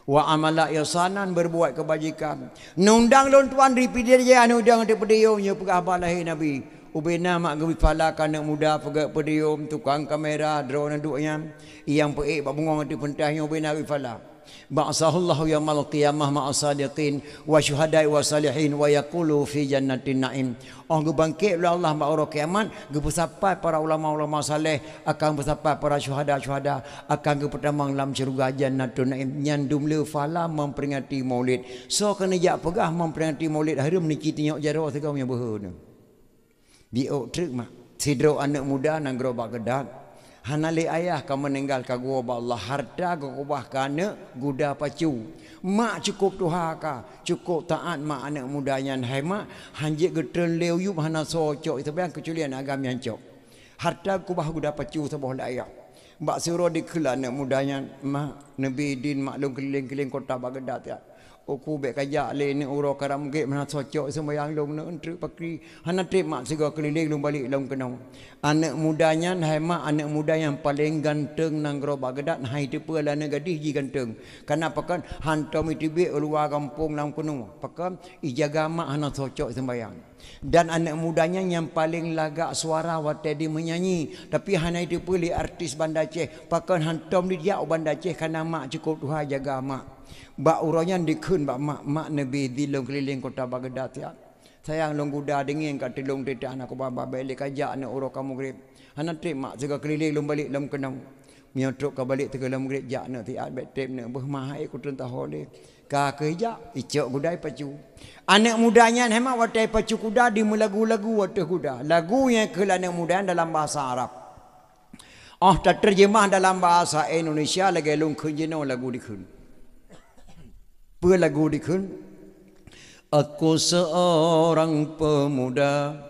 wa amala ihsanan berbuat kebajikan nundang lon tuan ripidir je anu dang te pedium nya pegah balai Nabi ubena mak gewi pala kanak muda pegat pedium tukang kamera drone duknya yang peik bak bungong di pentahnya ubena gewi pala ba'sahullahu yaumil qiyamah ma'a sadiqin wa syuhada'i wa salihin wa yaqulu fi jannatin na'im. Gebangkit oleh Allah mak orang kiamat gebesapai para ulama-ulama saleh akan bersapai para syuhada akan gepertamang dalam syurga jannatun na'im nyandum le fala memperingati maulid. So kena jak pegah memperingati maulid harum ni kita tengok jarah tegau nya beho. Biok truk mak sidro anak muda nang gerobak gedak hanale ayah ka meninggal ka gua ba Allah harta ka ubah kana guda pacu mak cukup tuha ka cukup taat mak anak muda yang hai mak hanjik getren leu yup hana socok itu bang kecualian agam yang cok harta ku bah guda pacu sabah ayah Bak suruh dikela anak mudanya mak Nabi Din maklum keliling-keliling kota Baghdad ya. Aku bek kajak le ni uro karam ge mana socok sembayang long nak entri pakri hana trip mak sego keliling long balik long kenau. Anak mudanya hai mak anak muda yang paling ganteng nang gro Baghdad hai depa lana gadis ji ganteng. Kenapa kan hantam itibe luar kampung nang kuno. Pakan ijaga mak hana socok sembayang. Dan anak mudanya yang paling lagak suara waktu dia menyanyi. Tapi hana itu pilih artis Banda Aceh. Pakan hantam dia Banda Aceh kerana mak cukup Tuhan jaga mak. Bak uranya dikun bak mak Nabi di long keliling kota Baghdad ya. Sayang long guda dingin kat long tetek anak ko baba balik kajak anak uro kamu grip. Hana trip mak jaga keliling long balik long kenang. Miotrok ka balik tegal long grip jak nak tiat bet trip nak bermahai ku tentah hole. Ka kerja icok gudai pacu. Anak mudanya hema watai pacu kuda di lagu-lagu watai kuda. Lagu yang ke anak muda dalam bahasa Arab. Oh tak terjemah dalam bahasa Indonesia lagi long kunjino lagu dikun. Apa lagu dikun? Aku seorang pemuda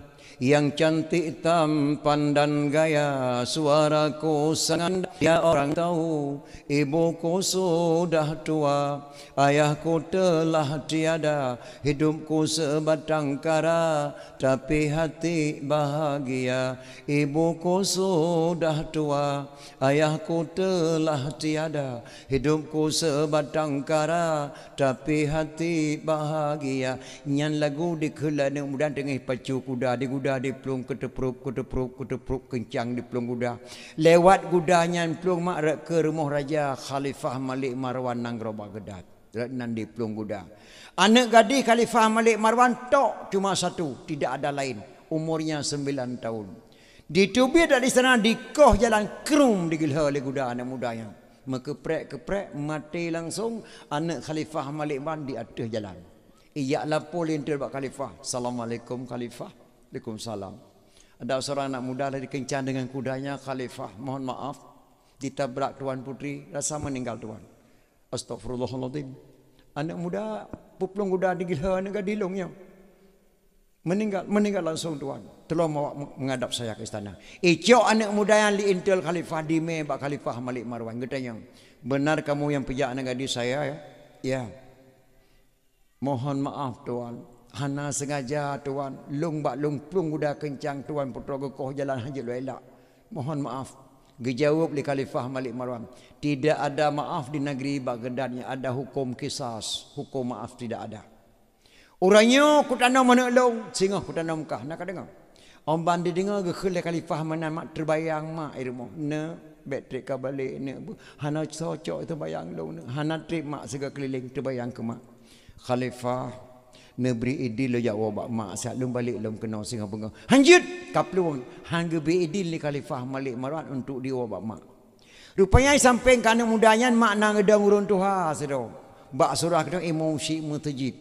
yang cantik tampan dan gaya, suaraku sangat ya orang tahu. Ibuku sudah tua, ayahku telah tiada, hidupku sebatang kara, tapi hati bahagia. Ibuku sudah tua, ayahku telah tiada, hidupku sebatang kara, tapi hati bahagia. Nyan lagu dikelan mudah dengan pacu kuda di kuda di pelung ketepruk kencang di pelung kuda. Lewat kudanya pelung mak ke rumah Raja Khalifah Malik Marwan nang Baghdad. Nan di pelung kuda. Anak gadis Khalifah Malik Marwan tok cuma satu, tidak ada lain. Umurnya 9 tahun. Ditubir dari sana dikoh jalan krum digilha oleh kuda anak mudanya. Keprek mati langsung anak Khalifah Malik Marwan di atas jalan. Iya lapor lintir bak Khalifah. Assalamualaikum Khalifah. Waalaikumsalam. Ada seorang anak muda lagi kencan dengan kudanya. Khalifah, mohon maaf, ditabrak tuan putri, rasa meninggal tuan. Astagfirullahaladzim. Anak muda puplung kuda digilha negara dilungnya. Meninggal langsung tuan. Tolong menghadap saya ke istana. Icok anak muda yang diintel Khalifah dime bak Khalifah Malik Marwan. Katanya, benar kamu yang pejak negara di saya ya? Ya. Mohon maaf tuan. Hana sengaja tuan. Lung plung kuda kencang tuan. Putra gekoh jalan haji elak. Mohon maaf. Dijawab oleh Khalifah Malik Marwan. Tidak ada maaf di negeri Baghdad yang ada hukum kisas. Hukum maaf tidak ada. Orangnya ku tanam mana long. Sehingga ku tanam Mekah. Nak dengar? Om bandi dengar ke Khalifah mana mak terbayang mak irmo. Ne bateri ka balik ne. Hana socok itu bayang long. Hana trip mak segala keliling terbayang ke mak. Khalifah neberi idil lo jawab mak saat lum balik lum kena singa bunga. Hanjut kaplung hangge be idil ni Khalifah Malik Marwan untuk diwabak mak. Rupanya sampai kana mudanya mak nang gedang urun tuha sedo. Bak surah kena Imam Syekh Mutajid.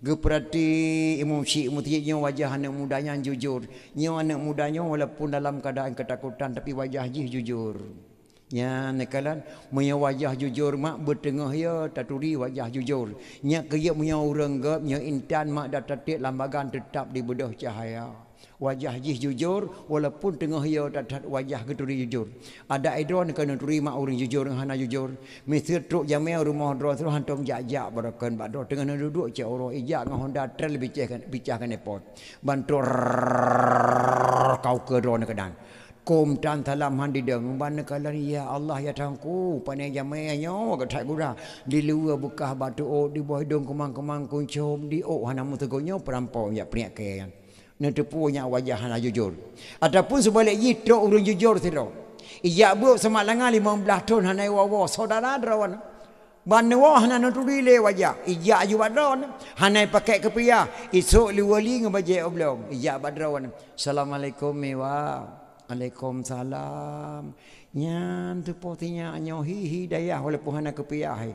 Geperati Imam Syekh Mutajid nya wajah anak mudanya jujur. Nya anak mudanya walaupun dalam keadaan ketakutan tapi wajah jujur. Nya nekalan punya wajah jujur mak bertengah ya taturi wajah jujur. Nya kaya punya orang gap nya intan mak datatik lambagan tetap di bedah cahaya. Wajah jujur walaupun tengah ya tatat wajah keturi jujur. Ada idron kena turi mak orang jujur hana jujur. Misal truk jamai rumah dro terus hantam jajak barakan badro tengah duduk cak orang ijak dengan Honda Trail bicahkan airport. Bantu kau ke drone kedan. Kum tan talam handi deng ban kalan ya Allah ya tangku panai jamai nyo gatai gura di luar bukah batu o di bawah dong kemang-kemang kuncom di o hana mutegonyo perampau ya priak ke ne tepunya wajah hana jujur ataupun sebalik yito urun jujur tiro iya bu semalangan 15 tahun hana wawa saudara drawan banwa hana natuli le wajah iya ju badron hana pakai kepiah esok liwali ngebaje oblong iya badrawan assalamualaikum mewa Waalaikumsalam. Nyan tu potinya anyo hidayah walaupun hana kepiah.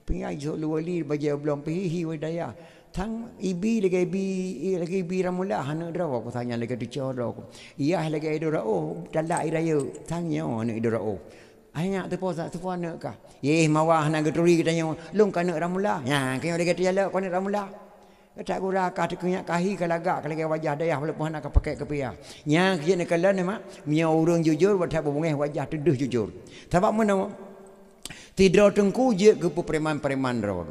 Piai jo luali baje belum hihi hidayah. Tang ibi lagi ibi ramula hana draw aku tanya lagi dicoro aku. Iya lagi idora oh dalak iraya tangnya ana idora oh. Hanya tu posa tu ana kah. Ye mawah hana geturi katanya lung kana ramula. Ya kaya lagi tiala kana ramula. Tak gura kah kenyak kahi kalagak kalagi wajah dayah walaupun nak pakai kepiah. Yang kia nak kalan mak mia urang jujur wadah bungeh wajah teduh jujur. Sebab mana tidak tengku je ke preman-preman raw.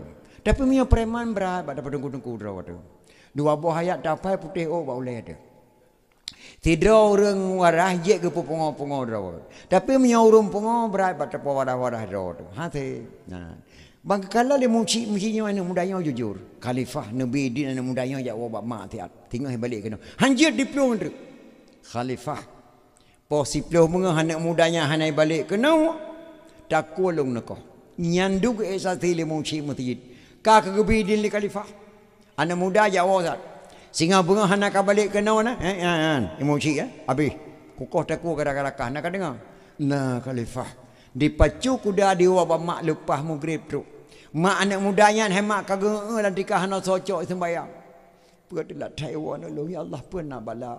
Tapi mia preman berat pada tengku raw tu. Dua buah ayat dapai putih oh boleh ada. Tidak orang warah je ke pongo-pongo raw. Tapi mia urang pongo berat pada wadah-wadah raw tu. Hati. Nah. Bang kala dia muncinya anak mudanya jujur. Khalifah Nabi din anak mudanya jak wabak mak tiap. Tengok balik kena. Hanjir diplom tu. Khalifah. Posiplo menga anak mudanya hanai balik kena. Tak kolong nak. Nyanduk esati le munci masjid. Ka kegebi din li khalifah. Anak muda jak wazat. Singa bunga anak balik kena na. Munci ya. Habis. Kukoh taku gara-gara kah nak dengar. Nah khalifah. Dipacu kuda di wabak mak lepas maghrib tu. Mak anak mudanya hemat kagak dan dikah nak socok sembahyang. Pergilah Taiwan lu ya Allah pernah bala.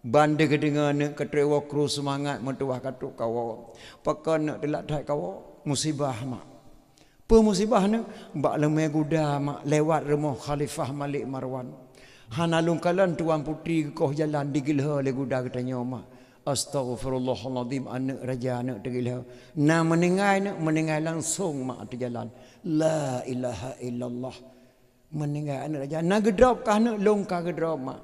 Bande kedengar nak ketewa kru semangat mentuah katuk kau. Pakan nak delak thai kau musibah mak. Pe musibah nak bak lemai kuda mak lewat rumah Khalifah Malik Marwan. Hanalung kalan tuan putri koh jalan digilha le kuda katanya mak. Astaghfirullahaladzim anak raja anak tergila. Nah meninggal langsung mak tu jalan. La ilaha illallah. Meninggal anak raja. Nah gedrop kah nak long kah gedrop mak.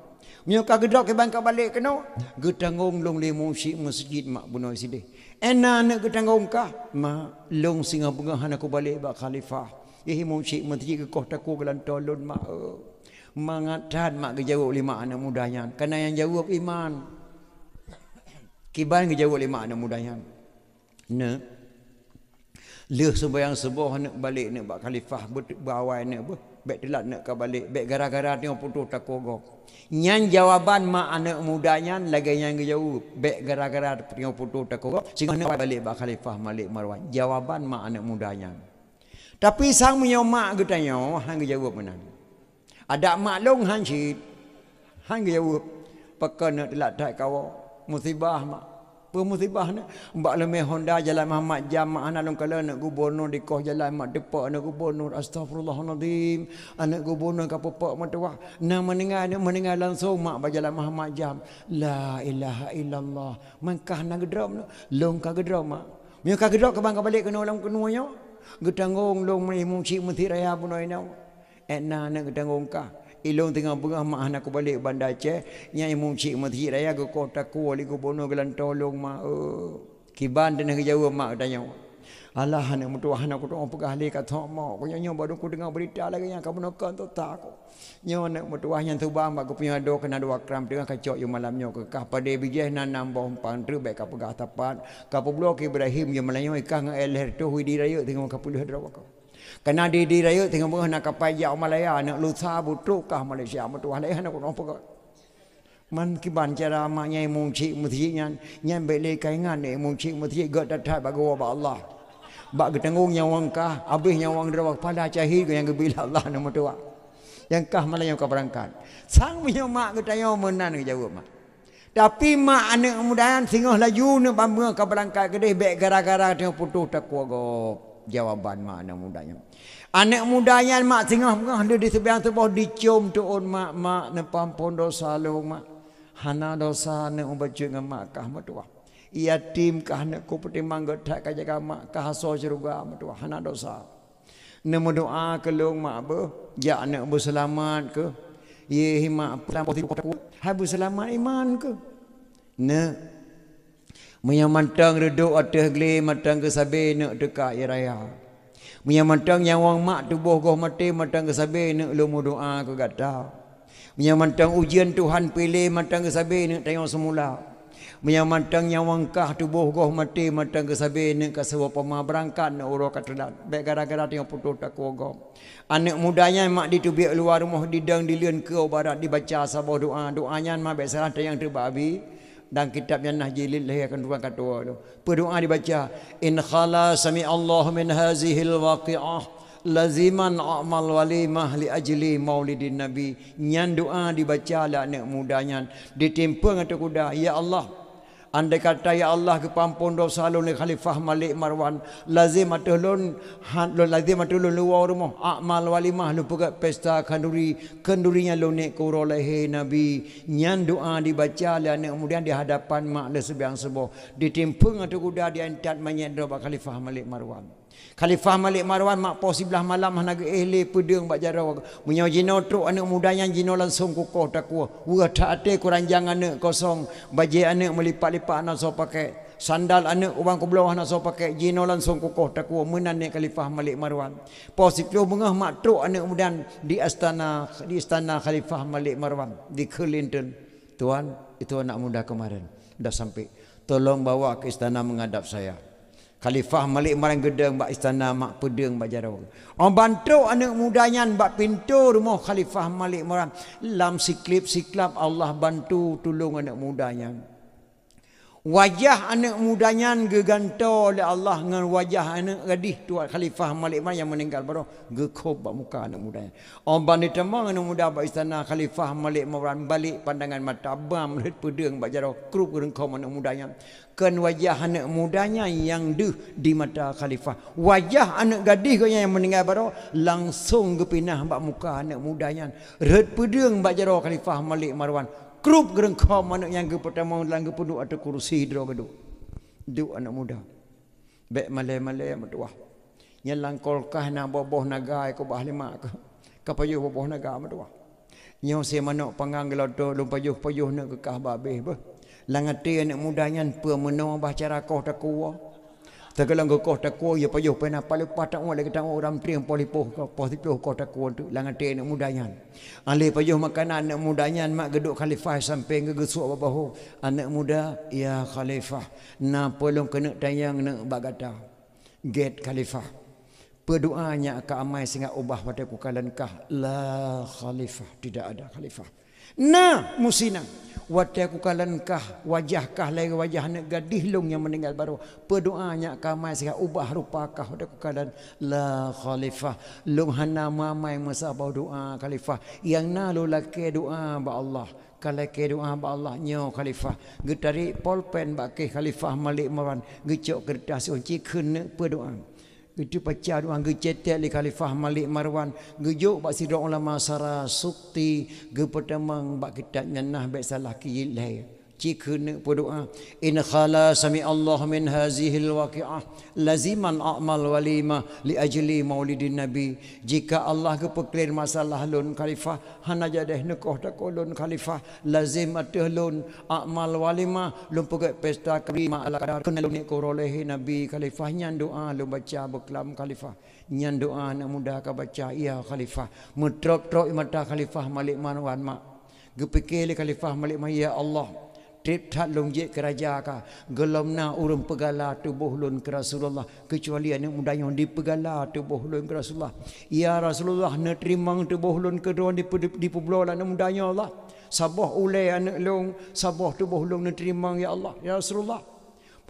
Mio kah gedrop ke bangka balik kena. Getangong long le musyik masjid mak bunoi sidih. Ena nak getangong kah mak long singa bengah aku balik bak khalifah. Ihi musyik masjid ke koh taku kelan tolon mak. Mangatat mak ke jawab lima anak mudanya. Karena yang jawab iman. Kiban ke jauh lima anak mudanya. Ne. Leh sembahyang sebuah nak balik nak bak khalifah berawai nak bek telat nak ke balik bek gara-gara tengok putus tak kogok. Nyan jawaban mak anak mudanya lagi yang ke jauh bek gara-gara tengok putus tak kogok sehingga nak balik bak khalifah Malik Marwan. Jawaban mak anak mudanya. Tapi sang punya mak getanya hang ke jawab mana. Ada mak long hang sit. Hang ke jawab pakai nak telat tak kau. Musibah mak. Pemusibah nak. Mbak lemah Honda jalan Muhammad Jam mak anak long kala nak gubernur di koh jalan mak depak anak gubernur astagfirullahaladzim. Anak gubernur ka pepak matuah. Nah meninggal langsung mak berjalan Muhammad Jam. La ilaha illallah. Mangkah nak gedram nak. Long ka gedram mak. Mio ka gedram ke bangka balik kena ulang kenuanya. Getanggung long meni muncik menti raya punoi nau. Etna nak getanggung kah. Ilong tengah bengah mak anak aku balik Bandar Aceh nyai muncik masjid raya ke kota ku wali gubernur gelan tolong mak kiban dan ke jauh mak tanya alah anak mutuah anak aku tu pegah le kat mak aku nyo baru aku dengar berita lagi yang kamu nak tu tak aku nyo anak mutuah yang tu bang aku punya do kena do akram tengah kacok yo malamnya ke kah pada bijih nanam bawang pantru baik ka pegah tapat ka blok Ibrahim yang melayang ikan elher tu hui di raya tengok ka puluh draw aku. Kena di raya tengok bengah nak kapai jauh Malaya nak lusa butrukah Malaysia mutuah lain nak apa kau man kiban cara maknya muncik masjidnya nyan beli kaingan ni muncik masjid gak datat bagi wa Allah bak getanggung nyawang kah habis nyawang drawak pada cahir yang gebila Allah nak mutuah yang kah Malaya kau berangkat sang punya mak ketanya menan ke jawab mak tapi mak anak mudahan singoh laju nak bambang kau berangkat kedai bek gara-gara tengok putus tak kuagop. Jawaban mak anak mudanya. Anak mudanya mak tengah ada di sebelah dicium tuun mak nepampun dosa lu mak. Hana dosa ne ubaju dengan mak kah matuah. Yatim kah ne ku pertimbang getak ka jaga mak kah so juga matuah hana dosa. Ne doa ke lu mak be ya anak berselamat ke. Ye mak habis selamat iman ke. Ne menyamantang reduk atas geli matang ke sabe nak dekat ya raya. Menyamantang nyawang mak tubuh goh mati matang ke sabe nak lumu doa ke gata. Menyamantang ujian Tuhan pilih matang ke sabe nak tengok semula. Menyamantang nyawang kah tubuh goh mati matang ke sabe nak ka sewa pemah berangkat nak urus kat telat. Baik gara-gara tengok putus tak kuagam. Anak mudanya mak ditubiak luar rumah didang dilian ke barat dibaca sabah doanya mak baik salah yang terbabi. Dan kitabnya Nahjilil lahir akan dua kata tu. Berdoa dibaca in khala sami Allah min hazihil waqi'ah laziman amal walimah li ajli maulidin nabi. Nyan doa dibaca lah anak mudanya ditimpa ngata kuda ya Allah Andai kata ya Allah ke pampun dosa lun Khalifah Malik Marwan lazim atulun lazim atulun luar rumah amal walimah lu pegat pesta kendurinya lun nek kurolehe Nabi nyan doa dibaca dan kemudian di hadapan mak le sebiang sebo ditimpung atau kuda diantat manyet do Khalifah Malik Marwan. Khalifah Malik Marwan mak po sebelah malam hanaga ehle pedeng bak jaro munyo jino truk anak mudanya jino langsung kukoh takwa wa taate kuranjang anak kosong baje anak melipat-lipat anak so pakai sandal anak ubang ke bawah anak so pakai jino langsung kukoh takwa menan ni Khalifah Malik Marwan posiplo bengah mak truk anak mudan di istana Khalifah Malik Marwan di Kelinton. Tuan, itu anak muda kemarin dah sampai, tolong bawa ke istana menghadap saya. Khalifah Malik Marwan gedeng bak istana mak pedeng bak jarau. Orang bantu anak mudanya bak pintu rumah Khalifah Malik Marwan. Lam siklap Allah bantu tolong anak mudanya. Wajah anak mudanya geganto oleh Allah dengan wajah anak gadis tuan Khalifah Malik Marwan yang meninggal baru gekob bak muka anak mudanya. Orang bantu temang anak muda bak istana Khalifah Malik Marwan balik pandangan mata abam lihat pedeng bak jarau krup gerengkom anak mudanya. Kan wajah anak mudanya yang di mata Khalifah. Wajah anak gadis yang meninggal baru langsung gepinah bak muka anak mudanya. Red pedeng bak jaro Khalifah Malik Marwan. Krup gerengkau anak yang pertama lang gepuduk atau kursi dro geduk. Duk anak muda. Bek malai-malai metuah. Nyelang kolkah na boboh naga ko bah lima ke. Kapayuh boboh naga metuah. Nyo se manok pangang gelodo lu payuh-payuh nak kekah babeh bah. Langati anak mudanya pe meno bah cara koh takwa. Tegalang koh takwa ya payuh pena paling patak wala kita orang triang polipoh positif koh takwa tu langati anak mudanya. Ale payuh makanan anak mudanya mak geduk Khalifah sampai gegesuk babahu anak muda ya Khalifah na pelong kena tayang nak bagata. Get Khalifah. Berdoanya ke amai sehingga ubah pada kukalankah la Khalifah tidak ada Khalifah. Nah musina wate kukalankah wajahkah lain wajah anak gadis long yang meninggal baru berdoanya ke amai sehingga ubah rupakah pada kukalan la Khalifah long hana mamai masa bau doa Khalifah yang nalu laki doa ba Allah kalau ke doa ba Allah nyo Khalifah getari polpen ba ke Khalifah Malik Marwan gecok kertas unci kena berdoa. Itu baca doa gecetek li Khalifah Malik Marwan gejuk bak sidok ulama sara sukti ge pertamang bak kitab nyanah bak salah ki lai cikena berdoa in khala sami Allah min hazihil waqi'ah laziman a'mal walima li ajli maulidin nabi jika Allah ke peklir masalah lun Khalifah hana jadeh nekoh takolun Khalifah lazim ateh lun a'mal walima lun pegat pesta kerima ala kadar kenalun ko rolehi nabi Khalifah nyan doa lu baca beklam Khalifah nyan doa nak muda ka baca ya Khalifah metrop-trop mata Khalifah Malik Marwan mak gepikir li Khalifah Malik Marwan ya Allah trip tat longjek keraja ka gelomna urung pegala tubuh lun ke Rasulullah kecuali anak muda yang dipegala tubuh lun ke Rasulullah ya Rasulullah nak terimang tubuh lun kedua di peblo anak mudanya Allah sabah ulai anak long sabah tubuh lun nak terimang ya Allah ya Rasulullah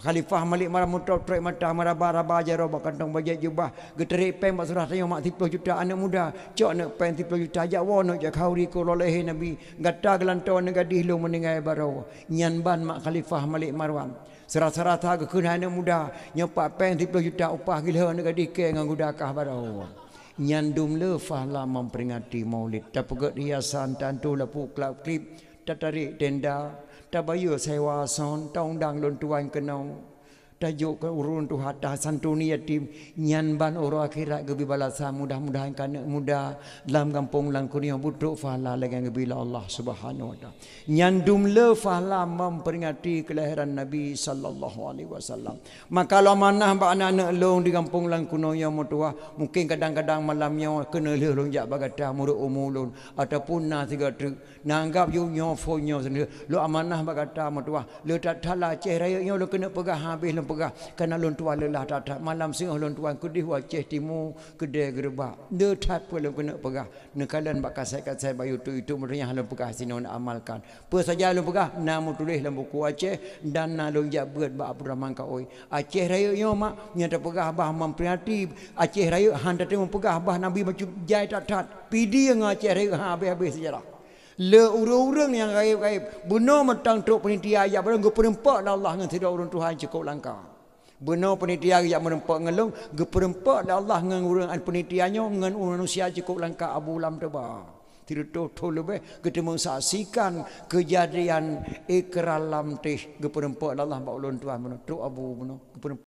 Khalifah Malik Marwan mutrok mata maraba jaro bakantong bajak jubah geteri peng bak surah tayang mak 30 juta anak muda cok nak peng 30 juta ajak wono jak khauri ko lolehe nabi gata gelanto nak gadih lu meninggal baro nyan ban mak Khalifah Malik Marwan serat-serata ke kena anak muda nyopak peng 30 juta upah gila nak gadih ke ngan gudakah baro nyan dum le fahla memperingati maulid tapegat hiasan tantu lapu klip tatarik tenda tabayu sewa son taung dang lon tuan kenau tajuk ke urun tu hatta santuni yatim nyan ban oro akhirat gebi balasa mudah-mudahan kana muda dalam kampung langkunia buduk fahala dengan gebila Allah Subhanahu wa taala nyan dumle fahala memperingati kelahiran Nabi sallallahu alaihi wasallam maka kalau manah ba anak-anak long di kampung langkunia mutua mungkin kadang-kadang malamnya kena le long jak bagata muruk umulun ataupun na tiga truk nanggap yu nyo fo nyo sendiri lo amanah bagata mutua le tak thala cehrai nyo lo kena pegah habis pegah kerana lon tuan lelah tak malam singah lon tuan kudih Aceh Timur kedai gerbak de tat pun kena pegah nekalan bak kasai bayu tu itu merenya lon pegah sini nak amalkan apa saja lon pegah nama tulis dalam buku Aceh dan lon jabat bak Abdul Rahman ka oi Aceh raya nyo mak nya tak pegah bah memperingati Aceh raya handa temu pegah bah Nabi macam jai tat pidi yang Aceh raya habis-habis sejarah Le urang-urang yang gaib-gaib. Benar mentang tok penitia ayat barang ge perempak Allah ngan tidak urang Tuhan cukup langkah. Benar penitia ayat merempak ngelung ge perempak Allah ngan urang penitianya ngan manusia cukup langkah abu lam teba. Tidak tahu lebih kita mensaksikan kejadian ikralam teh ge perempak Allah ba ulun Tuhan benar tok abu benar